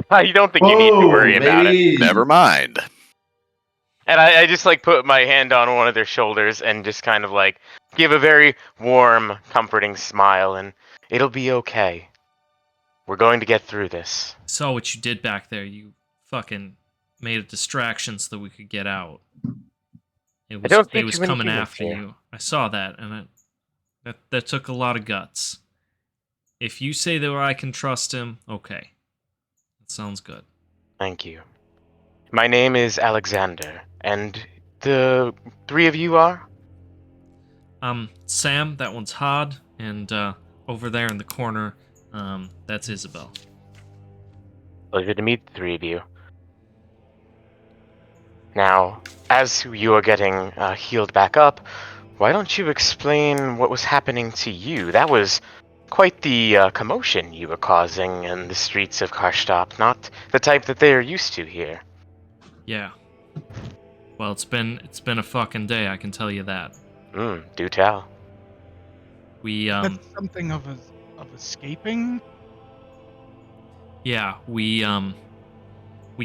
I don't think you need to worry about it. baby. Never mind. And I just like put my hand on one of their shoulders and just kind of like give a very warm, comforting smile, and it'll be okay. We're going to get through this. Saw what you did back there. You fucking made a distraction so that we could get out. It don't see it was too many coming humans after here. you. I saw that, and that took a lot of guts. If you say that I can trust him, okay. That sounds good. Thank you. My name is Alexander, and the three of you are? Sam, that one's Hod, and over there in the corner, that's Isabel. Pleasure to meet the three of you. Now, as you are getting healed back up, why don't you explain what was happening to you? That was quite the commotion you were causing in the streets of Karshtop, not the type that they are used to here. Yeah. Well, it's been a fucking day, I can tell you that. Do tell. We That's something of escaping. yeah, we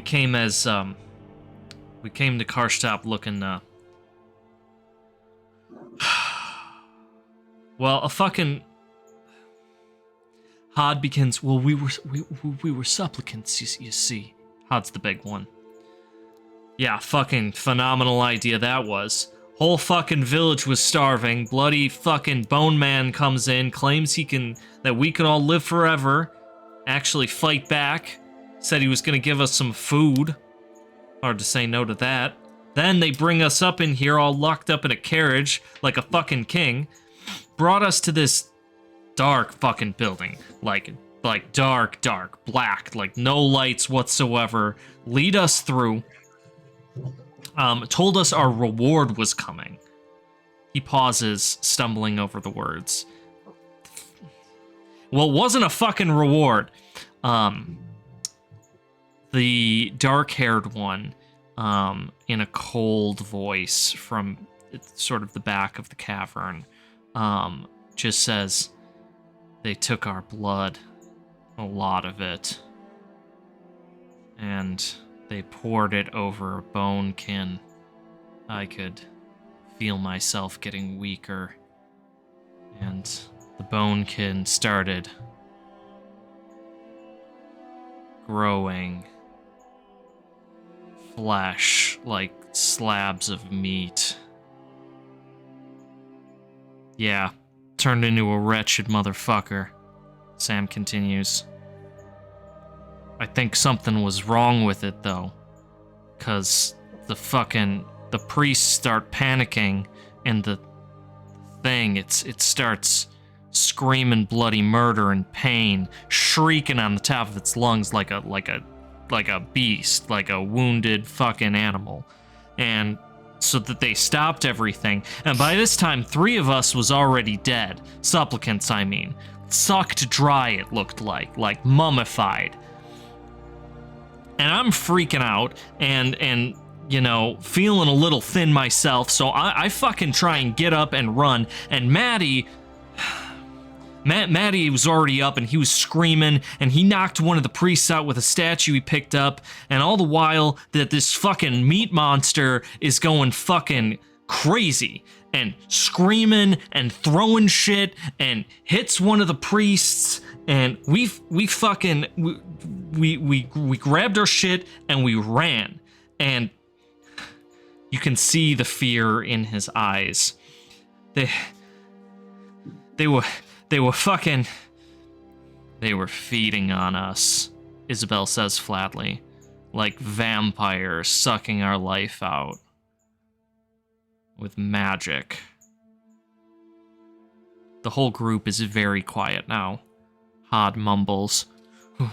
came as we came to Karshtop looking well, a fucking Hod begins. Well, we were supplicants, you see. Hod's the big one. Yeah, fucking phenomenal idea that was. Whole fucking village was starving. Bloody fucking Bone Man comes in, claims that we can all live forever. Actually fight back. Said he was gonna give us some food. Hard to say no to that. Then they bring us up in here all locked up in a carriage like a fucking king. Brought us to this dark fucking building. Like dark, black, like no lights whatsoever. Lead us through. Told us our reward was coming. He pauses, stumbling over the words. Well, it wasn't a fucking reward. The dark-haired one, in a cold voice from sort of the back of the cavern, just says, they took our blood, a lot of it, and they poured it over a bonekin. I could feel myself getting weaker, and the bonekin started growing flesh like slabs of meat. Yeah, turned into a wretched motherfucker. Sam continues. I think something was wrong with it, though. 'Cause the priests start panicking, and the thing, it starts screaming bloody murder and pain, shrieking on the top of its lungs like a beast, like a wounded fucking animal. And so that they stopped everything. And by this time, 3 of us was already dead. Supplicants, I mean. Sucked dry, it looked like mummified. And I'm freaking out and you know, feeling a little thin myself, so I fucking try and get up and run, and Matty was already up and he was screaming, and he knocked one of the priests out with a statue he picked up, and all the while that this fucking meat monster is going fucking crazy and screaming and throwing shit and hits one of the priests, and we grabbed our shit and we ran, and you can see the fear in his eyes. They were feeding on us, Isabel says flatly, like vampires sucking our life out with magic. The whole group is very quiet now. Hod mumbles,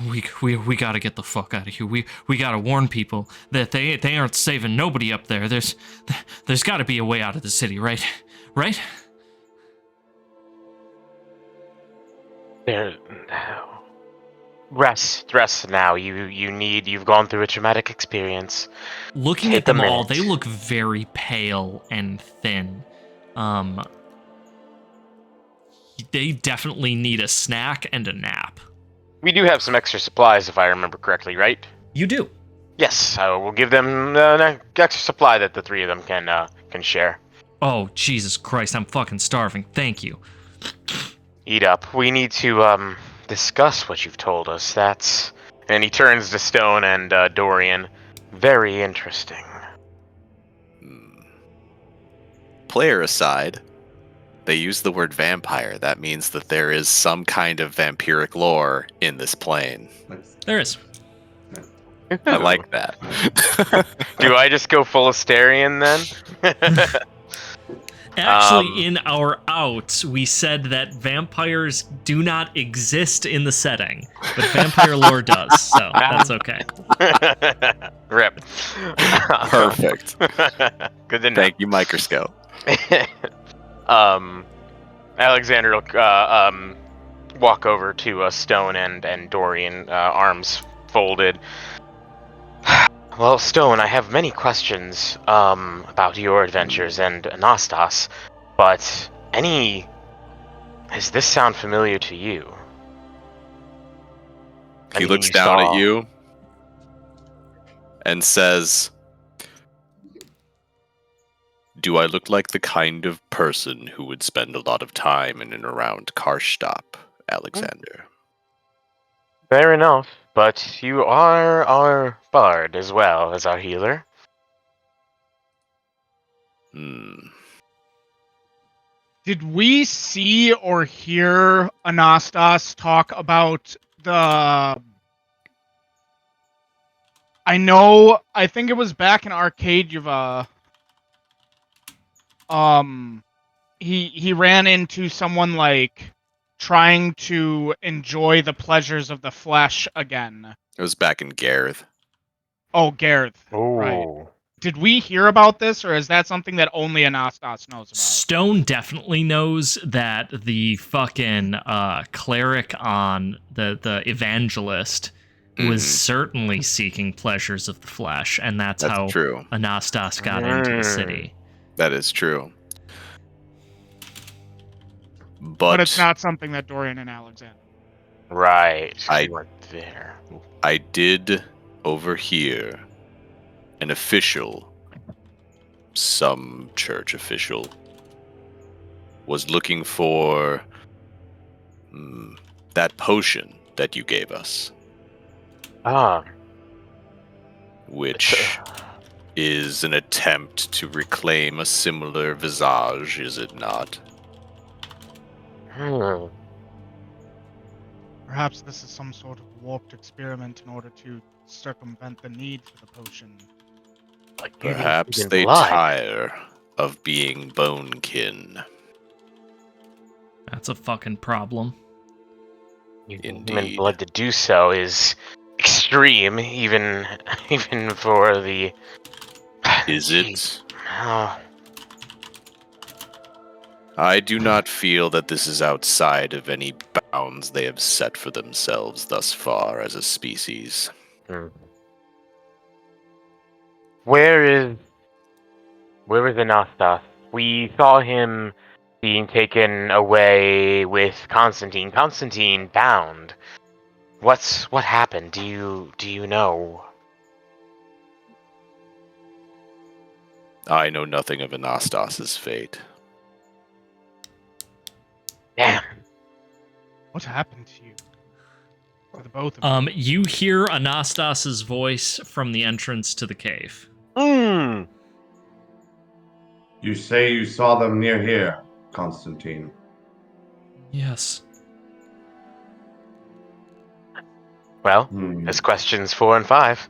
We gotta get the fuck out of here. We gotta warn people that they aren't saving nobody up there. There's gotta be a way out of the city, right? Right? There, rest now. You've gone through a traumatic experience. Looking Take at them a all, minute. they look very pale and thin. They definitely need a snack and a nap. We do have some extra supplies, if I remember correctly, right? You do. Yes, I will give them an extra supply that the 3 of them can share. Oh, Jesus Christ, I'm fucking starving. Thank you. Eat up. We need to discuss what you've told us. And he turns to Stone and Dorian. Very interesting. Player aside, they use the word vampire. That means that there is some kind of vampiric lore in this plane. There is. I like that. Do I just go full Asterian then? Actually, in our outs, we said that vampires do not exist in the setting, but vampire lore does, so that's okay. Rip. Perfect. Good to know. Thank you, Microscope. Alexander will walk over to Stone and Dorian, arms folded. Well, Stone, I have many questions about your adventures and Anastas, but does this sound familiar to you? He Anything looks you down saw? at you and says, "Do I look like the kind of person who would spend a lot of time in and around Karshtop, Alexander?" Fair enough, but you are our bard as well as our healer. Did we see or hear Anastas talk about the... I think it was back in Arcade Yuva. He ran into someone like trying to enjoy the pleasures of the flesh again. It was back in Gareth. Oh, Gareth. Oh. Right. Did we hear about this, or is that something that only Anastas knows about? Stone definitely knows that the fucking cleric on the evangelist was certainly seeking pleasures of the flesh, and that's how true. Anastas got into the city. That is true. But it's not something that Dorian and Alexander... Right. I- We weren't there. I did overhear an official, some church official, was looking for that potion that you gave us, Ah. which is an attempt to reclaim a similar visage, is it not? Perhaps this is some sort of warped experiment in order to circumvent the need for the potion. Like Perhaps even they blood. tire of being bonekin. That's a fucking problem. Human Indeed. blood to do so is extreme, even for the. Is Jeez. it? Oh, I do not feel that this is outside of any bounds they have set for themselves thus far as a species. Where is Anastas? We saw him being taken away with Constantine. Constantine bound. What happened? Do you know? I know nothing of Anastas's fate. Damn. What happened to you? To the both of you? You hear Anastas's voice from the entrance to the cave. You say you saw them near here, Constantine. Yes. Well, there's questions 4 and 5.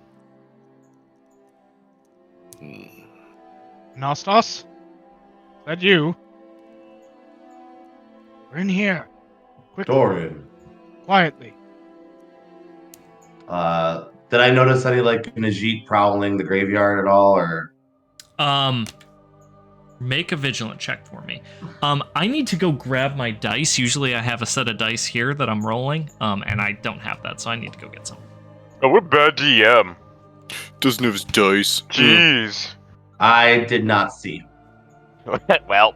Anastas? Is that you? We're in here. Quickly. Dorian. Quietly. Did I notice any like Nezhit prowling the graveyard at all, or? Make a vigilant check for me. I need to go grab my dice. Usually I have a set of dice here that I'm rolling, and I don't have that, so I need to go get some. Oh, we're bad DM. Doesn't have his dice. Jeez. I did not see. Well.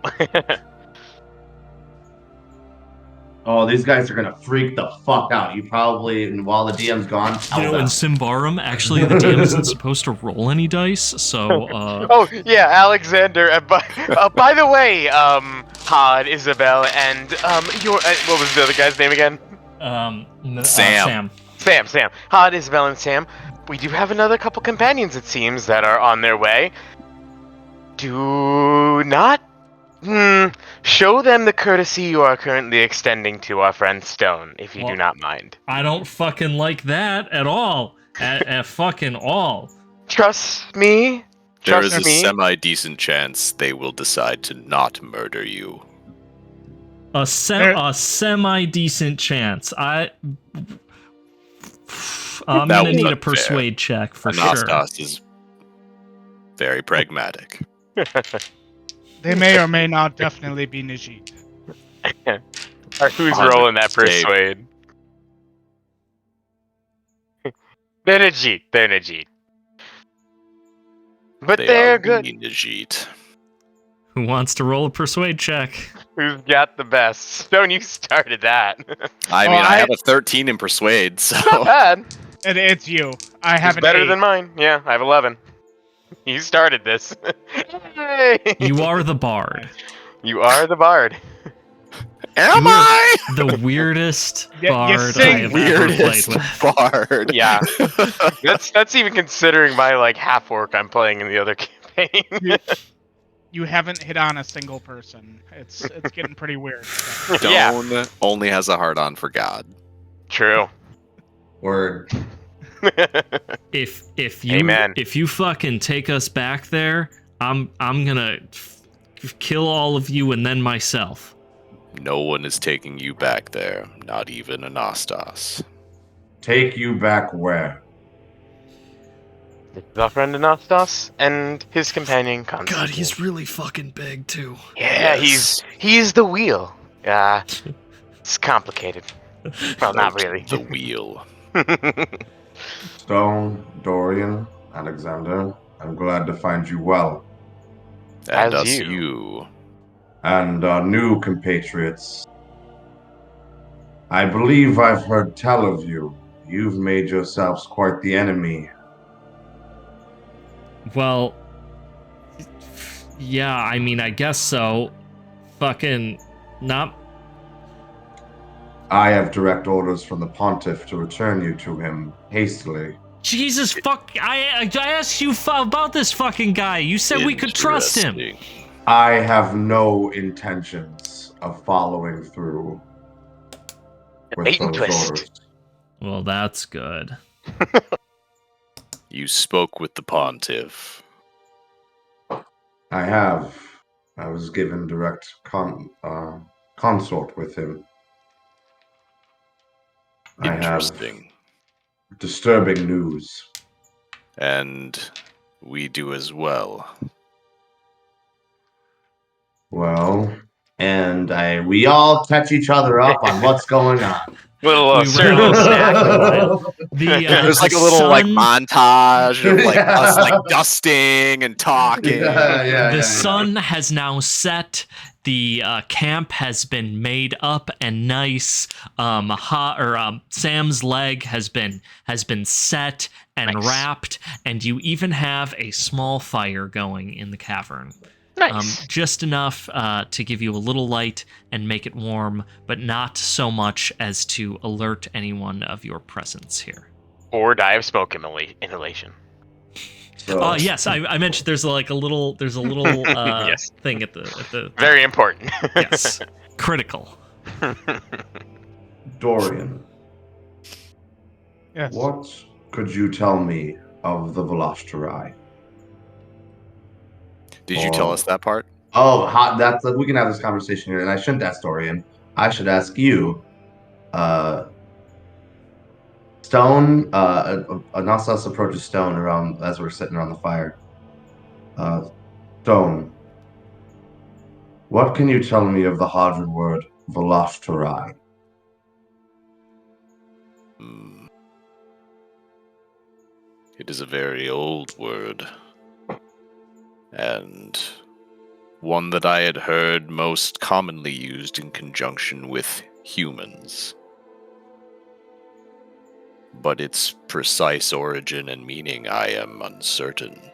Oh, these guys are gonna freak the fuck out. You probably, and while the DM's gone, tell You know, them. in Symbarum, actually, the DM isn't supposed to roll any dice, so, Oh, yeah, Alexander. By the way, Hod, Isabel, and, what was the other guy's name again? Sam. Sam. Hod, Isabel, and Sam. We do have another couple companions, it seems, that are on their way. Do not show them the courtesy you are currently extending to our friend Stone, if you do not mind. I don't fucking like that at all. At fucking all. Trust me. There is Trust a me. semi-decent chance they will decide to not murder you. A semi-decent chance. I'm That gonna was need a unfair. persuade check for sure. Anastas is very pragmatic. They may or may not definitely be Nezhit. Who's On the rolling that tape. persuade? They're Nezhit. They're Nezhit. But They they're are good. the Nezhit. Who wants to roll a persuade check? Who's got the best? Stone, you started that. I Oh, mean, I I- have a 13 in persuade, so Not bad. It's you. I It's have an better 8. than mine. Yeah, I have 11. You started this. Hey! You are the bard. You are the bard. am You are I the weirdest You bard I sing have ever played weirdest with. bard? Yeah. That's even considering my like half orc I'm playing in the other campaign. You haven't hit on a single person. It's getting pretty weird. So. Yeah. Stone only has a hard on for God. True. Word. If you Amen. if you fucking take us back there, I'm gonna kill all of you and then myself. No one is taking you back there, not even Anastas. Take you back where? The friend Anastas and his companion Constantine. God, he's really fucking big too. Yeah, Yes. he's the wheel. It's complicated. Well, not really. The wheel. Stone, Dorian, Alexander, I'm glad to find you well. And As us you. you. And our new compatriots. I believe I've heard tell of you. You've made yourselves quite the enemy. Well, yeah, I mean, I guess so. Fucking not. I have direct orders from the Pontiff to return you to him hastily. Jesus fuck! I asked you about this fucking guy. You said we could trust him. Interesting. I have no intentions of following through with Bait and those twist. orders. Well, that's good. You spoke with the Pontiff. I have. I was given direct consort with him. I have Interesting. disturbing news. And we do as well. Well, And we all catch each other up on what's going on. Little We stir, were- little snack. There's like the a little like sun- montage of like Yeah. us like dusting and talking. The sun has now set. The camp has been made up and nice. Sam's leg has been set and Nice. wrapped, and you even have a small fire going in the cavern. Nice. Just enough to give you a little light and make it warm, but not so much as to alert anyone of your presence here. Or die of smoke inhalation. So, Yes, I mentioned there's a little Yes. thing at the Very important. yes, critical. Dorian, Yes. what could you tell me of the Velociterai? Did you tell us that part? Oh, that's we can have this conversation here, and I shouldn't ask Dorian. I should ask you, Stone. Anastas approaches Stone around as we're sitting around the fire. Stone, what can you tell me of the Hadron word Velociterai? Hmm. It is a very old word. And one that I had heard most commonly used in conjunction with humans. But its precise origin and meaning I am uncertain.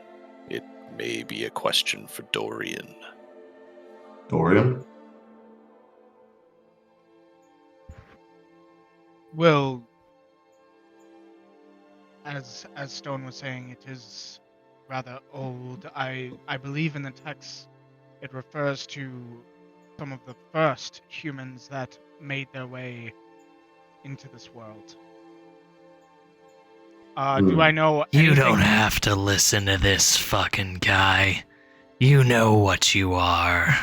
It may be a question for Dorian. Dorian? Well, as Stone was saying, it is rather old. I believe in the text it refers to some of the first humans that made their way into this world. Do I know You anything? don't have to listen to this fucking guy. You know what you are.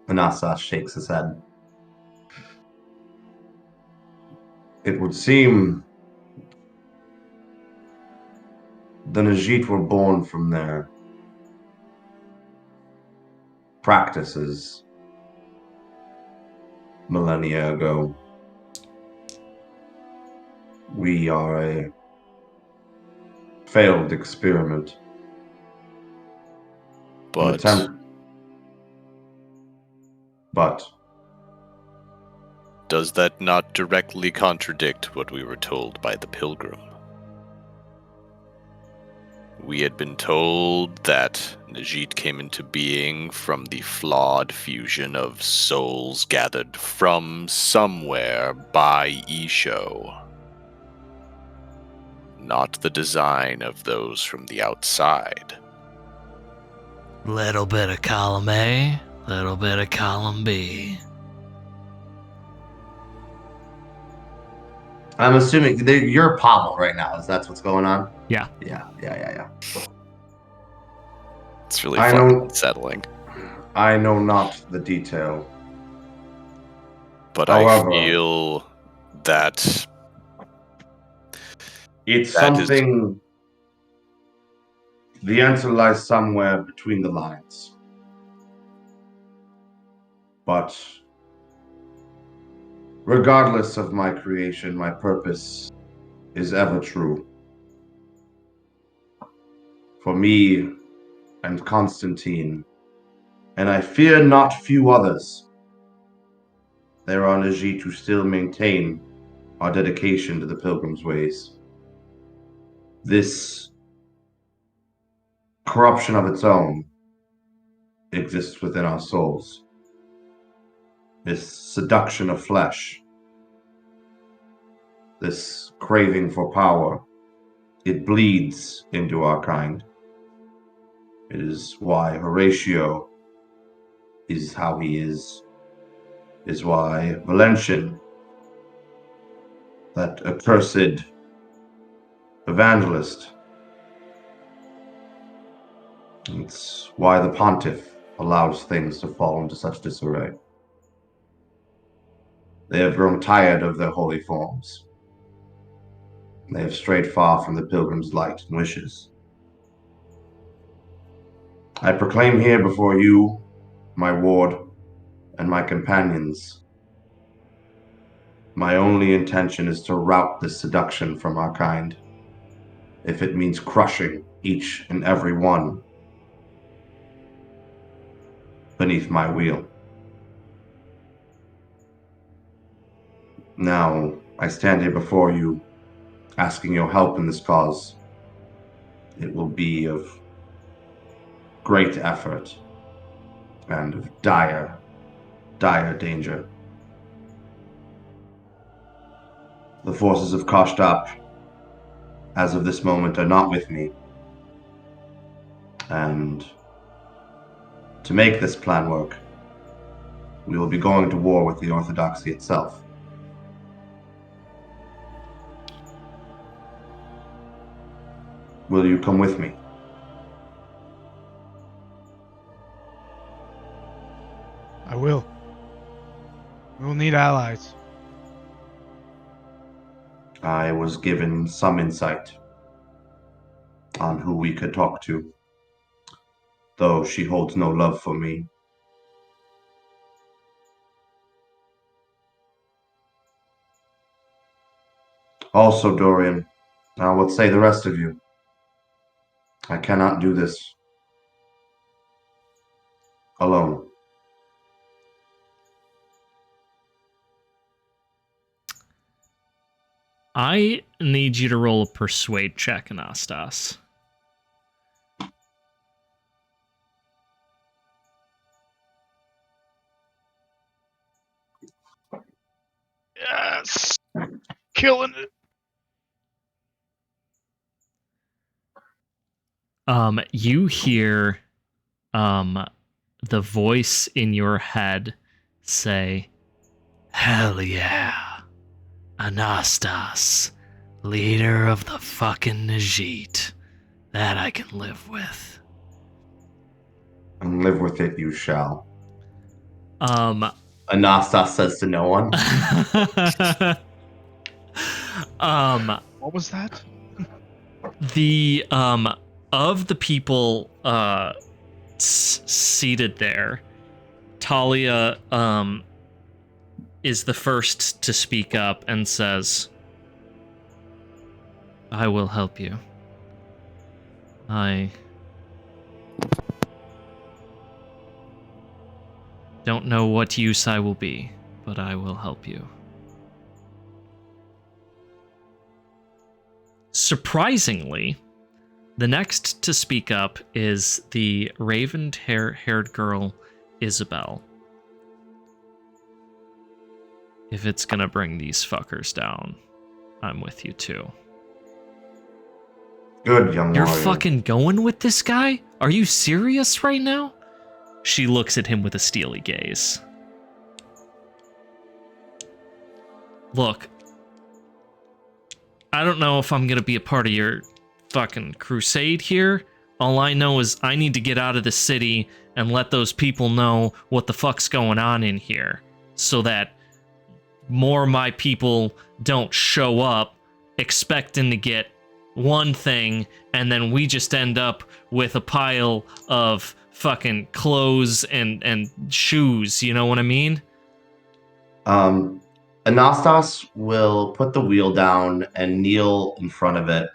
Anastas shakes his head. It would seem the Nezhit were born from their practices millennia ago. We are a failed experiment. An attempt. But does that not directly contradict what we were told by the pilgrim? We had been told that Nezhit came into being from the flawed fusion of souls gathered from somewhere by Isho. Not the design of those from the outside. Little bit of column A, little bit of column B. I'm assuming you're Pavel right now. Is that what's going on? Yeah. Yeah. It's really I fucking know- unsettling. I know not the detail. But However, I feel that it's that is- something. The answer lies somewhere between the lines. But regardless of my creation, my purpose is ever true. For me and Constantine, and I fear not few others, there are Nezhit who still maintain our dedication to the Pilgrim's ways. This corruption of its own exists within our souls. This seduction of flesh, this craving for power, it bleeds into our kind. It is why Horatio is how he is why Valentian, that accursed evangelist, it's why the Pontiff allows things to fall into such disarray. They have grown tired of their holy forms. They have strayed far from the pilgrim's light and wishes. I proclaim here before you, my ward, and my companions, my only intention is to rout this seduction from our kind, if it means crushing each and every one beneath my wheel. Now, I stand here before you, asking your help in this cause. It will be of great effort and of dire, dire danger. The forces of Karshtop, as of this moment, are not with me. And to make this plan work, we will be going to war with the Orthodoxy itself. Will you come with me? I will. We will need allies. I was given some insight on who we could talk to, though she holds no love for me. Also, Dorian, what say the rest of you? I cannot do this alone. I need you to roll a persuade check, Anastas. Yes. Killing it. You hear the voice in your head say, Hell yeah. Anastas, leader of the fucking Nezhit. That I can live with. And live with it you shall. Anastas says to no one. What was that? The of the people seated there, Talia is the first to speak up and says, I will help you. I don't know what use I will be, but I will help you. Surprisingly, the next to speak up is the raven-haired girl, Isabel. If it's gonna bring these fuckers down, I'm with you too. Good, young You're warrior. fucking going with this guy? Are you serious right now? She looks at him with a steely gaze. Look, I don't know if I'm gonna be a part of your fucking crusade here. All I know is I need to get out of the city and let those people know what the fuck's going on in here, so that more of my people don't show up expecting to get one thing, and then we just end up with a pile of fucking clothes and shoes, you know what I mean? Anastas will put the wheel down and kneel in front of it.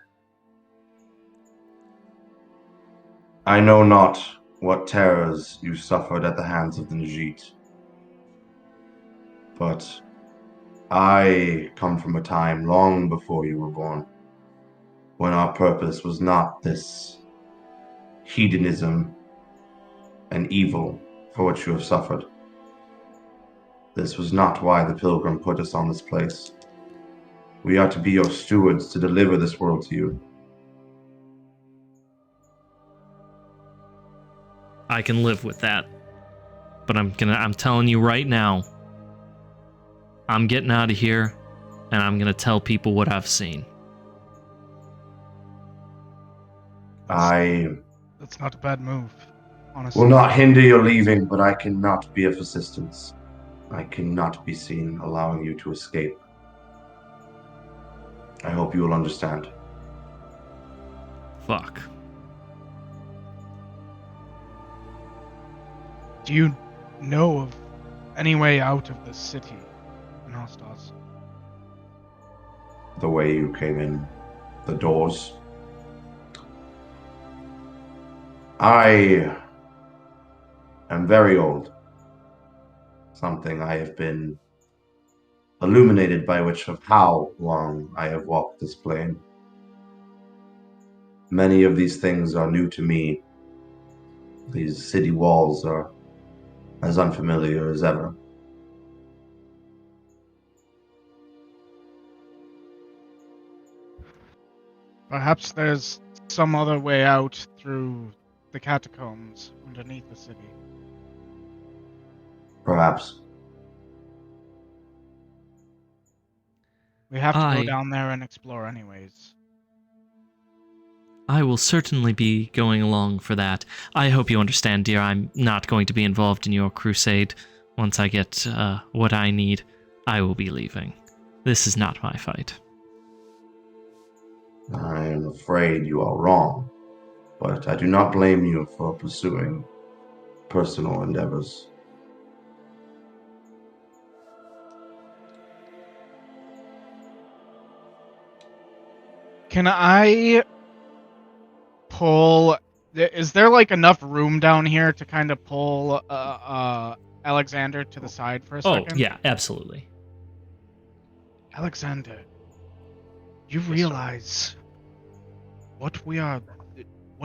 I know not what terrors you suffered at the hands of the Nezhit, but I come from a time long before you were born, when our purpose was not this hedonism and evil for which you have suffered. This was not why the pilgrim put us on this place. We are to be your stewards to deliver this world to you. I can live with that. But I'm telling you right now, I'm getting out of here, and I'm gonna tell people what I've seen. I That's not a bad move, honestly. will not hinder your leaving, but I cannot be of assistance. I cannot be seen allowing you to escape. I hope you will understand. Fuck. Do you know of any way out of the city, Anastas? The way you came in the doors. I am very old. Something I have been illuminated by which of how long I have walked this plane. Many of these things are new to me. These city walls are as unfamiliar as ever. Perhaps there's some other way out through the catacombs underneath the city. Perhaps. We have to go down there and explore anyways. I will certainly be going along for that. I hope you understand, dear, I'm not going to be involved in your crusade. Once I get what I need, I will be leaving. This is not my fight. I am afraid you are wrong, but I do not blame you for pursuing personal endeavors. Can I pull... Is there like enough room down here to kind of pull Alexander to the side for a second? Oh, yeah, absolutely. Alexander, you realize what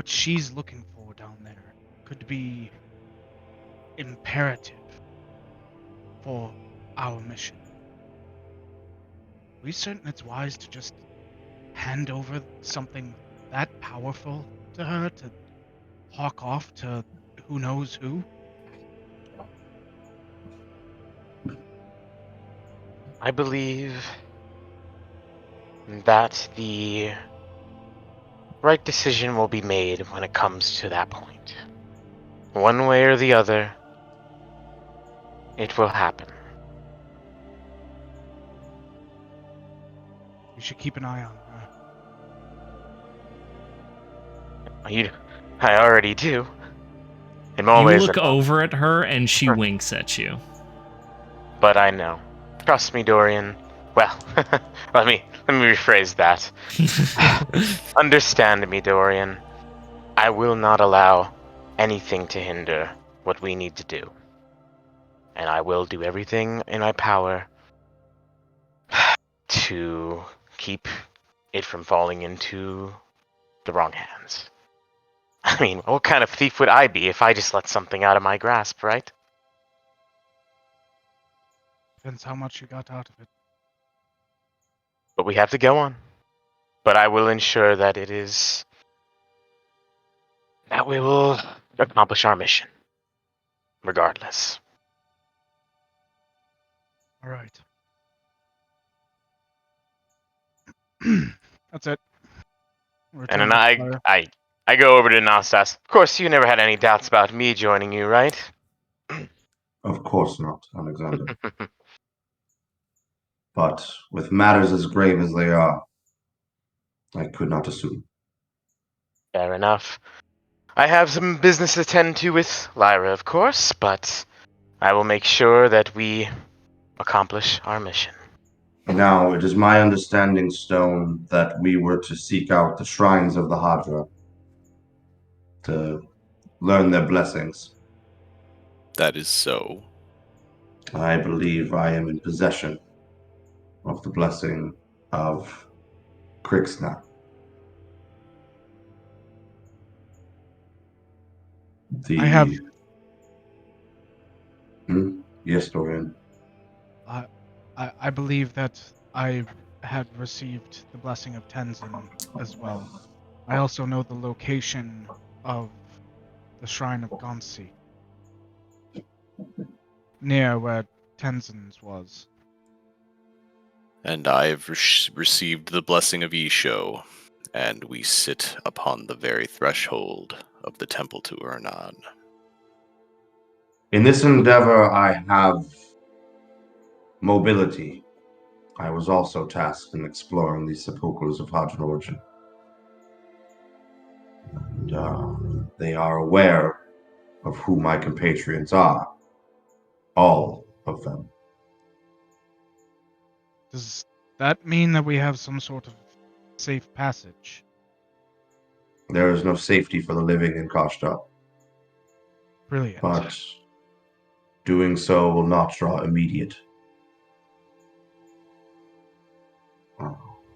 she's looking for down there could be imperative for our mission. Are we certain it's wise to just hand over something that powerful to her to hawk off to who knows who? I believe that the right decision will be made when it comes to that point. One way or the other, it will happen. We should keep an eye on her. I already do. In more You ways look than one. over at her and she winks at you. But I know. Trust me, Dorian. Well, let me rephrase that. Understand me, Dorian. I will not allow anything to hinder what we need to do. And I will do everything in my power to keep it from falling into the wrong hands. I mean, what kind of thief would I be if I just let something out of my grasp, right? Depends how much you got out of it. But we have to go on. But I will ensure that that we will accomplish our mission. Regardless. All right. That's it. And Return then to the fire. I go over to Anastas. Of course, you never had any doubts about me joining you, right? Of course not, Alexander. But with matters as grave as they are, I could not assume. Fair enough. I have some business to tend to with Lyra, of course, but I will make sure that we accomplish our mission. Now, it is my understanding, Stone, that we were to seek out the shrines of the Hadra to learn their blessings. That is so. I believe I am in possession of the blessing of Krixna. I have. Yes, Dorian. I believe that I had received the blessing of Tenzin as well. I also know the location of the Shrine of Gonsi, near where Tenzin's was. And I've received the blessing of Isho, and we sit upon the very threshold of the temple to Urnan. In this endeavor, I have mobility. I was also tasked in exploring the sepulchres of Hadron origin. And they are aware of who my compatriots are. All of them. Does that mean that we have some sort of safe passage? There is no safety for the living in Karshtop, Brilliant. but doing so will not draw immediate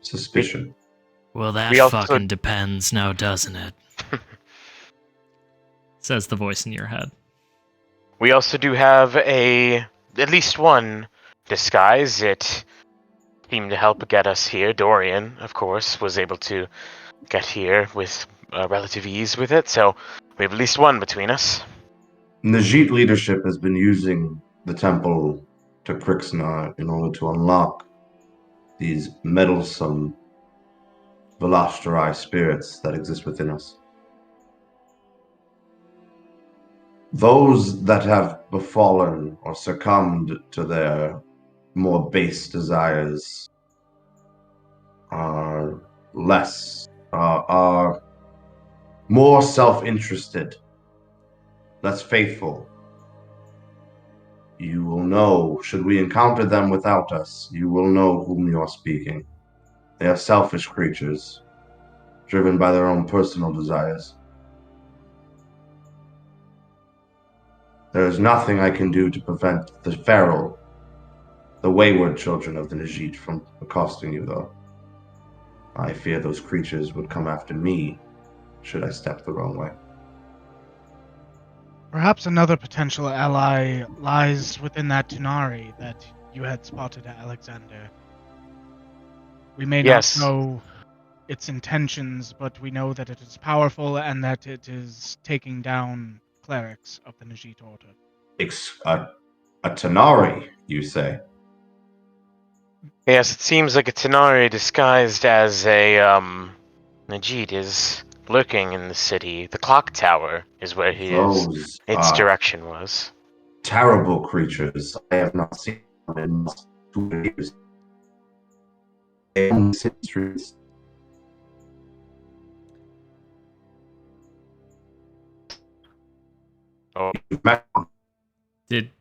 suspicion. Well, that We also- fucking depends now, doesn't it? Says the voice in your head. We also do have at least one disguise. It seemed to help get us here. Dorian, of course, was able to get here with relative ease with it, so we have at least one between us. Nezhit leadership has been using the temple to Krixna in order to unlock these meddlesome Velastri spirits that exist within us. Those that have befallen or succumbed to their more base desires are are more self-interested, less faithful. You will know, should we encounter them without us, you will know whom you are speaking. They are selfish creatures, driven by their own personal desires. There is nothing I can do to prevent the feral, the wayward children of the Nezhit from accosting you, though. I fear those creatures would come after me should I step the wrong way. Perhaps another potential ally lies within that Tunari that you had spotted at Alexander. We may Yes. not know its intentions, but we know that it is powerful and that it is taking down clerics of the Nezhit Order. A Tanari, you say? Yes, it seems like a Tenari disguised as a Nezhit is lurking in the city. The clock tower is where he is. Those Its are direction was. terrible creatures. I have not seen them in 2 years. They only sit in the streets. Oh, You've met them.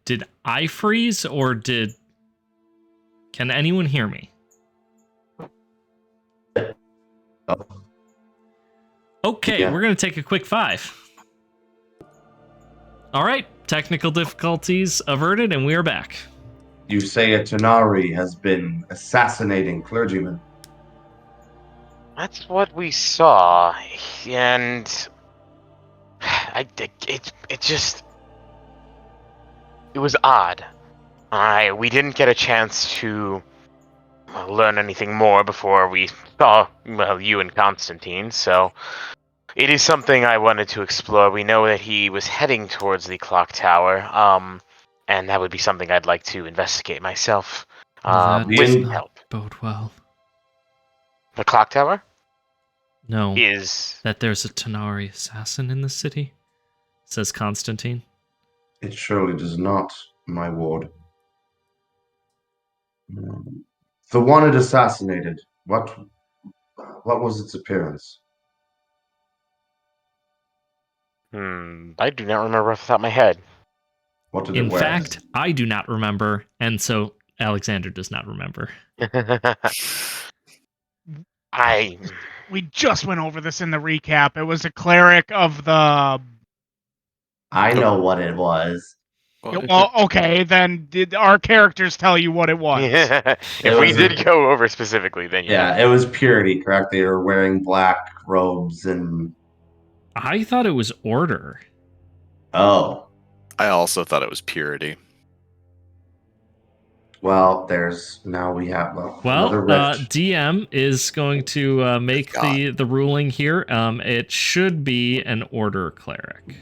Did I freeze or did? Can anyone hear me? Okay, Yeah. we're gonna take a quick 5. All right, technical difficulties averted, and we are back. You say a Tenari has been assassinating clergymen. that's what we saw, and it was odd. We didn't get a chance to learn anything more before we saw you and Constantine. So it is something I wanted to explore. We know that he was heading towards the clock tower, and that would be something I'd like to investigate myself. That With does in- not help. bode well. The clock tower No, is. that there's a Tenari assassin in the city, says Constantine. It surely does not, my ward. The one it assassinated, what was its appearance? I do not remember off the top of my head. What did In it wear? fact, I do not remember, and so Alexander does not remember. I. We just went over this in the recap. It was a cleric of the. I know what it was. Well, okay, then did our characters tell you what it was? If It we was did go over specifically, then Yeah, it was purity, correct? They were wearing black robes and I thought it was order. oh, I also thought it was purity. well, we have another rift. DM is going to make the ruling here. It should be an order cleric.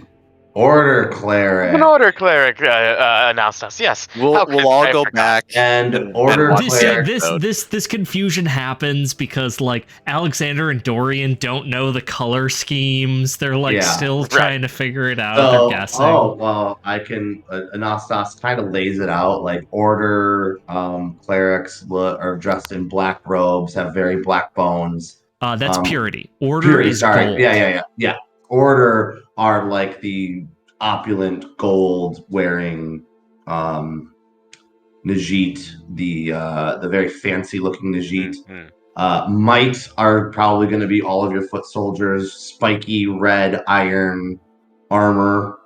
Order cleric An order cleric, Anastas. Yes. How could We'll all I go forgot? back and order watch This, the cleric. episode. this confusion happens because like Alexander and Dorian don't know the color schemes. They're like Yeah. still Right. trying to figure it out. So, They're guessing. oh well, I can. Anastas kind of lays it out like order clerics are dressed in black robes, have very black bones. That's purity. Order Purity, is sorry. gold. Yeah. Order are like the opulent gold wearing Nezhit, the very fancy looking Nezhit. Might are probably going to be all of your foot soldiers, spiky red iron armor.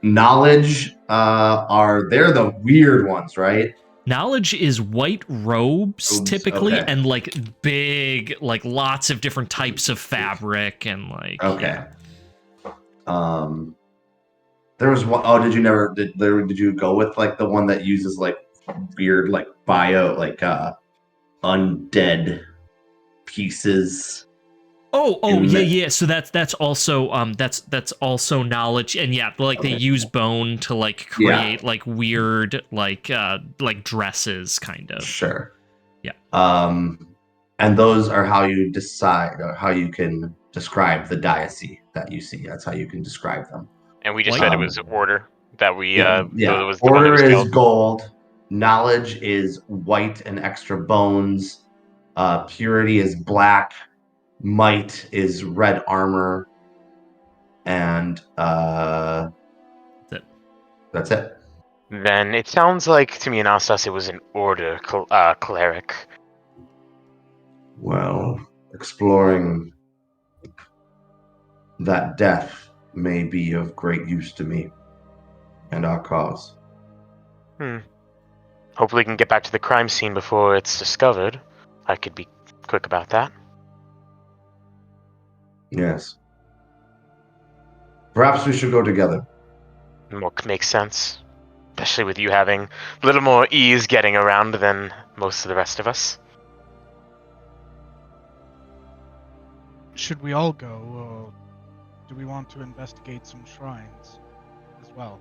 Knowledge they're the weird ones, right? Knowledge is white robes okay. typically, and like big, like lots of different types of fabric and like. Okay. There was one oh did you go with like the one that uses like weird like undead pieces? Yeah. So that's also that's also knowledge, and yeah, like they use bone to like create like weird like dresses kind of. Sure. Yeah. And those are how you decide or how you can describe the diocese that you see. That's how you can describe them. And we just said it was order that we. That was the Order one that was is killed. gold. Knowledge is white and extra bones. Purity is black. Might is red armor. And that's it. Then it sounds like to me, Anastas, it was an order cleric. Well, exploring that death may be of great use to me and our cause. Hopefully, we can get back to the crime scene before it's discovered. I could be quick about that. Yes. Perhaps we should go together. Makes sense. Especially with you having a little more ease getting around than most of the rest of us. Should we all go? Do we want to investigate some shrines as well?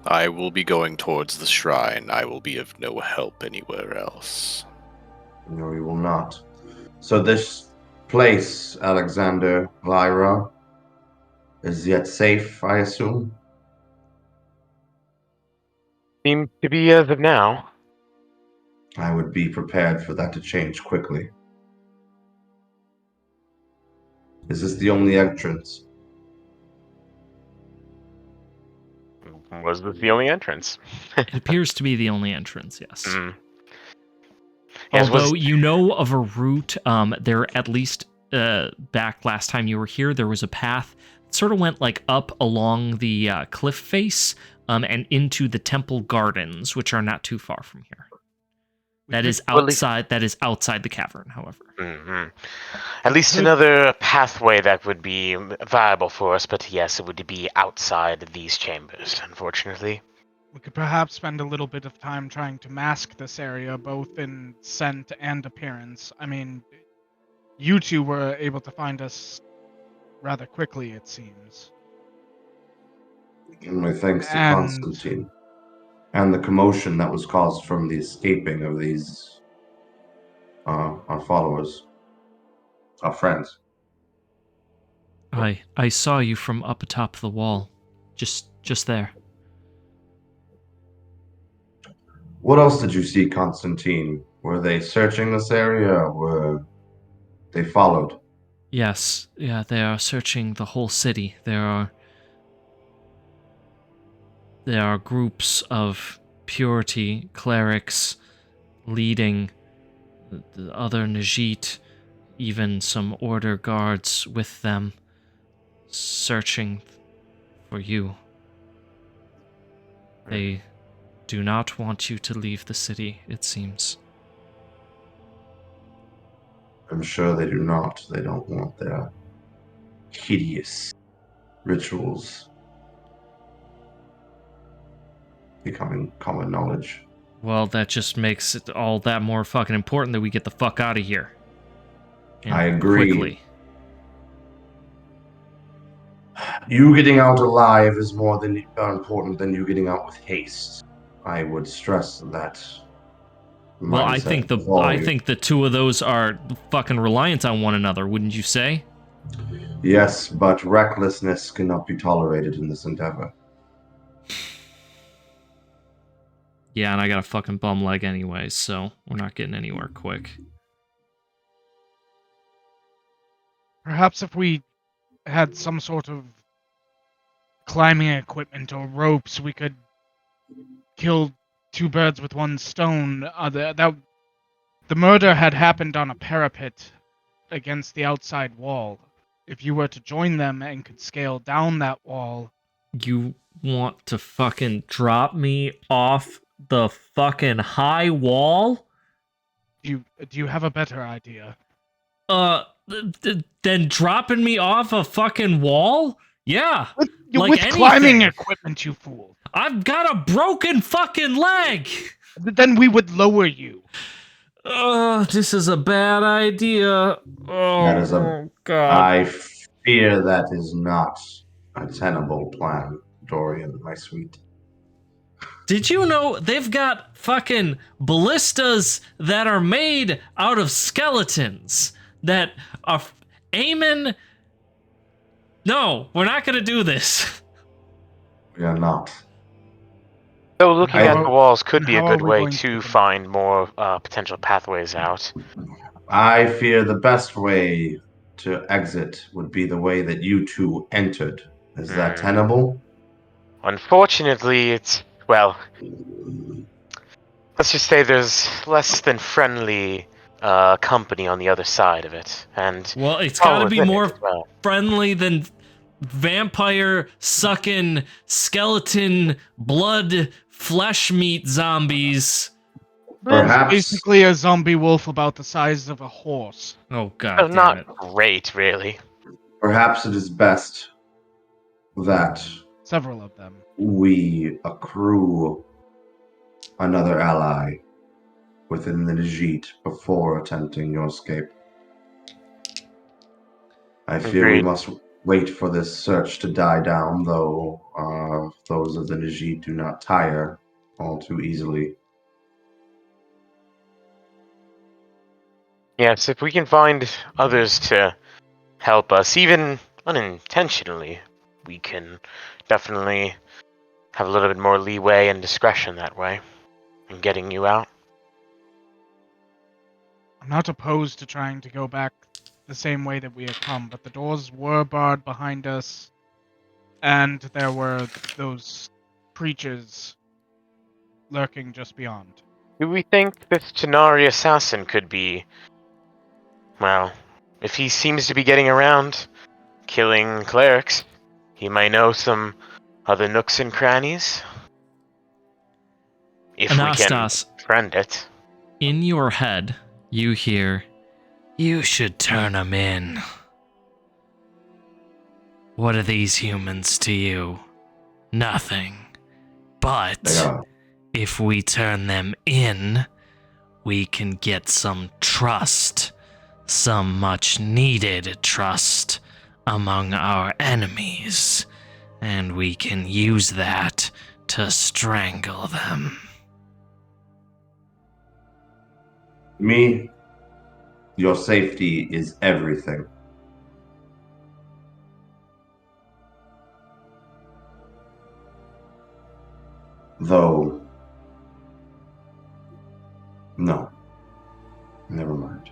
I will be going towards the shrine. I will be of no help anywhere else. No, you will not. So this place, Alexander Lyra, is yet safe, I assume? Seems to be as of now. I would be prepared for that to change quickly. Is this the only entrance? Was this the only entrance? It appears to be the only entrance, yes. Mm. Yes, Although was you know of a route, there at least back last time you were here, there was a path that sort of went like up along the cliff face and into the temple gardens, which are not too far from here. That is outside. That is outside the cavern, however. Mm-hmm. At least another pathway that would be viable for us, but yes, it would be outside these chambers, unfortunately. We could perhaps spend a little bit of time trying to mask this area, both in scent and appearance. I mean, you two were able to find us rather quickly, it seems. And my thanks to And Constantine. And the commotion that was caused from the escaping of these our followers, our friends. I saw you from up atop the wall, just there. What else did you see, Constantine? Were they searching this area? Were they followed? Yes, yeah, they are searching the whole city. There are groups of purity clerics leading the other Nezhit, even some order guards with them, searching for you. They do not want you to leave the city, it seems. I'm sure they do not. They don't want their hideous rituals becoming common knowledge. Well, that just makes it all that more fucking important that we get the fuck out of here. And I agree. Quickly. You getting out alive is more important than you getting out with haste. I would stress that. Well, I mindset think of all I you. think the two of those are fucking reliant on one another, wouldn't you say? Yes, but recklessness cannot be tolerated in this endeavor. Yeah, and I got a fucking bum leg anyway, so we're not getting anywhere quick. perhaps if we had some sort of climbing equipment or ropes, we could kill two birds with one stone. The murder had happened on a parapet against the outside wall. If you were to join them and could scale down that wall, You want to fucking drop me off the fucking high wall? do you have a better idea? Then dropping me off a fucking wall? Yeah. With climbing equipment, you fool. I've got a broken fucking leg. Then we would lower you. This is a bad idea. Oh, God. I fear that is not a tenable plan, Dorian, my sweet. Did you know they've got fucking ballistas that are made out of skeletons that are aiming? No, we're not gonna do this. We are not. So looking at the walls could be a How are good we way going to to- find more potential pathways out. I fear the best way to exit would be the way that you two entered. Is that tenable? Unfortunately, it's, well, let's just say there's less than friendly company on the other side of it. And Well, it's gotta be within it more as well. friendly than vampire sucking skeleton blood flesh meat zombies. Perhaps- Basically a zombie wolf about the size of a horse. Oh, God So damn not it. great, really. Perhaps it is best that Several of them. we accrue another ally within the Nezhit before attempting your escape. I fear we Agreed. wait for this search to die down, though those of the Nezhit do not tire all too easily. Yes, if we can find others to help us, even unintentionally, we can definitely have a little bit more leeway and discretion that way in getting you out. I'm not opposed to trying to go back the same way that we had come, but the doors were barred behind us, and there were those creatures lurking just beyond. Do we think this Chennari assassin could be, well, if he seems to be getting around, killing clerics, he might know some other nooks and crannies? If we can Anastas, friend it. in your head, you hear, "You should turn them in." What are these humans to you? Nothing. They But are. if we turn them in, we can get some trust, some much needed trust among our enemies, and we can use that to strangle them. Me, your safety is everything. Though, no, never mind.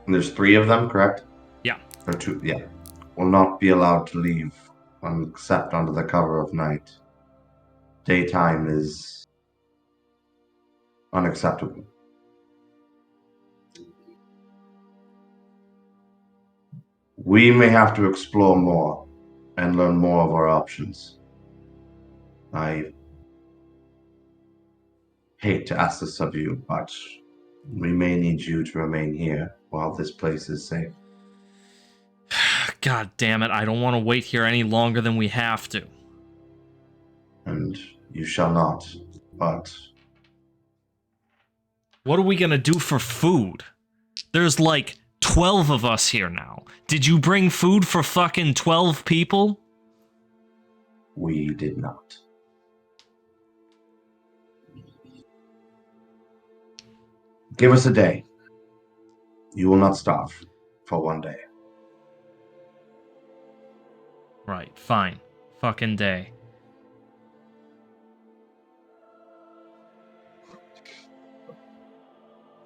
There's 3 of them, correct? Yeah. Or 2, yeah. Will not be allowed to leave except under the cover of night. Daytime is unacceptable. We may have to explore more and learn more of our options. I hate to ask this of you, but we may need you to remain here while this place is safe. God damn it, I don't want to wait here any longer than we have to. And you shall not, but What are we gonna do for food? There's like 12 of us here now. Did you bring food for fucking 12 people? we did not. Give us a day. You will not starve for one day. Right, fine. Fucking day.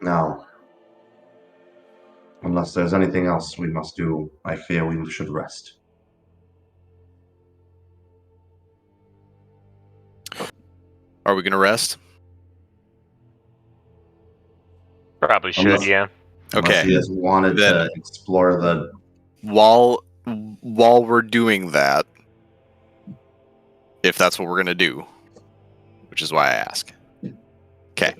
Now, unless there's anything else we must do, I fear we should rest. Are we gonna rest? Probably should, Unless- yeah. Unless Okay. you guys wanted Then- to explore the... While we're doing that, if that's what we're gonna do, which is why I ask. Okay.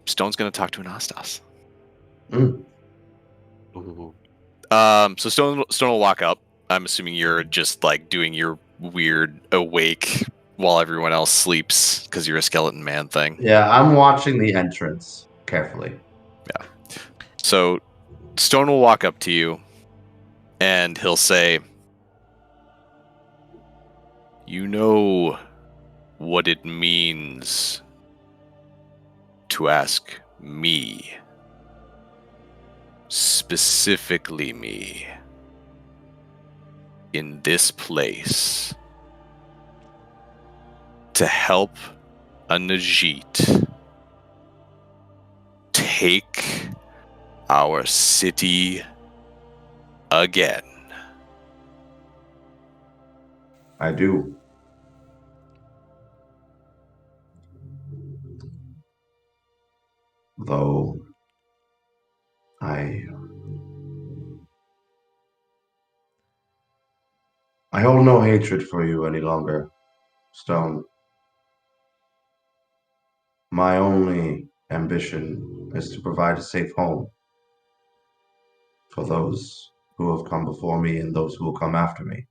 Stone's gonna talk to Anastas. Mm. So Stone will walk up. I'm assuming you're just like doing your weird awake while everyone else sleeps because you're a skeleton man thing. Yeah, I'm watching the entrance carefully. So Stone will walk up to you and he'll say, "You know what it means to ask me, specifically me, in this place, to help a Nezhit take our city again." I do. Though I hold no hatred for you any longer, Stone. My only ambition is to provide a safe home for those who have come before me and those who will come after me.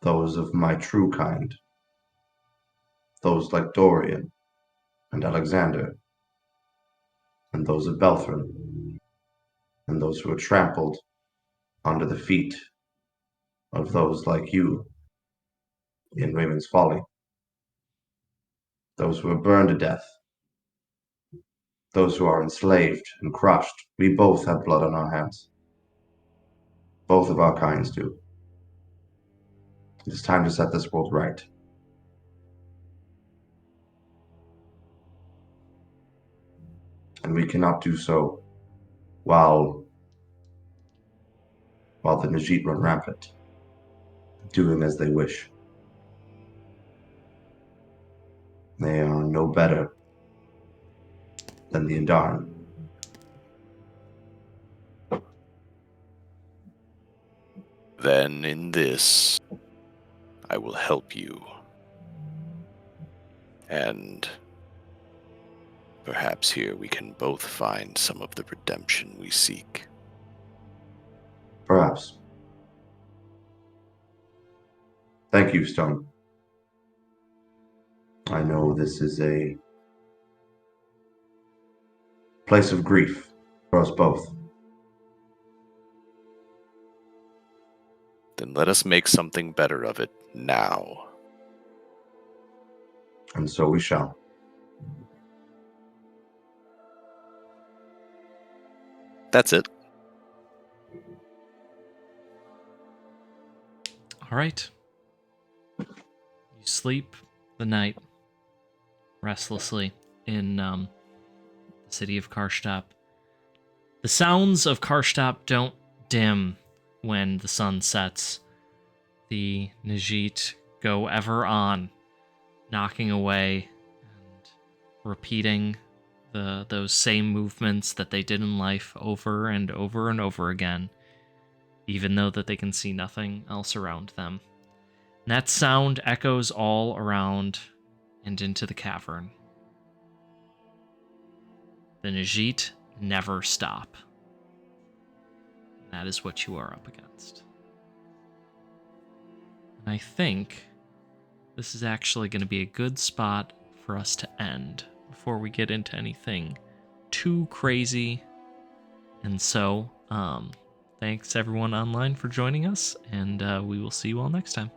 Those of my true kind. those like Dorian and Alexander, and those of Belthrin, and those who were trampled under the feet of those like you in Raymond's Folly, those who were burned to death, those who are enslaved and crushed. We both have blood on our hands. Both of our kinds do. It is time to set this world right. And we cannot do so while the Nezhit run rampant, doing as they wish. They are no better than the Indaran. Then in this, I will help you. And perhaps here we can both find some of the redemption we seek. Perhaps. Thank you, Stone. I know this is a place of grief for us both. Then let us make something better of it now. And so we shall. That's it. All right. You sleep the night restlessly in the city of Karshtop. The sounds of Karshtop don't dim when the sun sets. The Nezhit go ever on, knocking away and repeating those same movements that they did in life over and over and over again, even though that they can see nothing else around them. And that sound echoes all around and into the cavern. The Nezhit never stop. That is what you are up against. And I think this is actually going to be a good spot for us to end before we get into anything too crazy. And so, thanks everyone online for joining us, and we will see you all next time.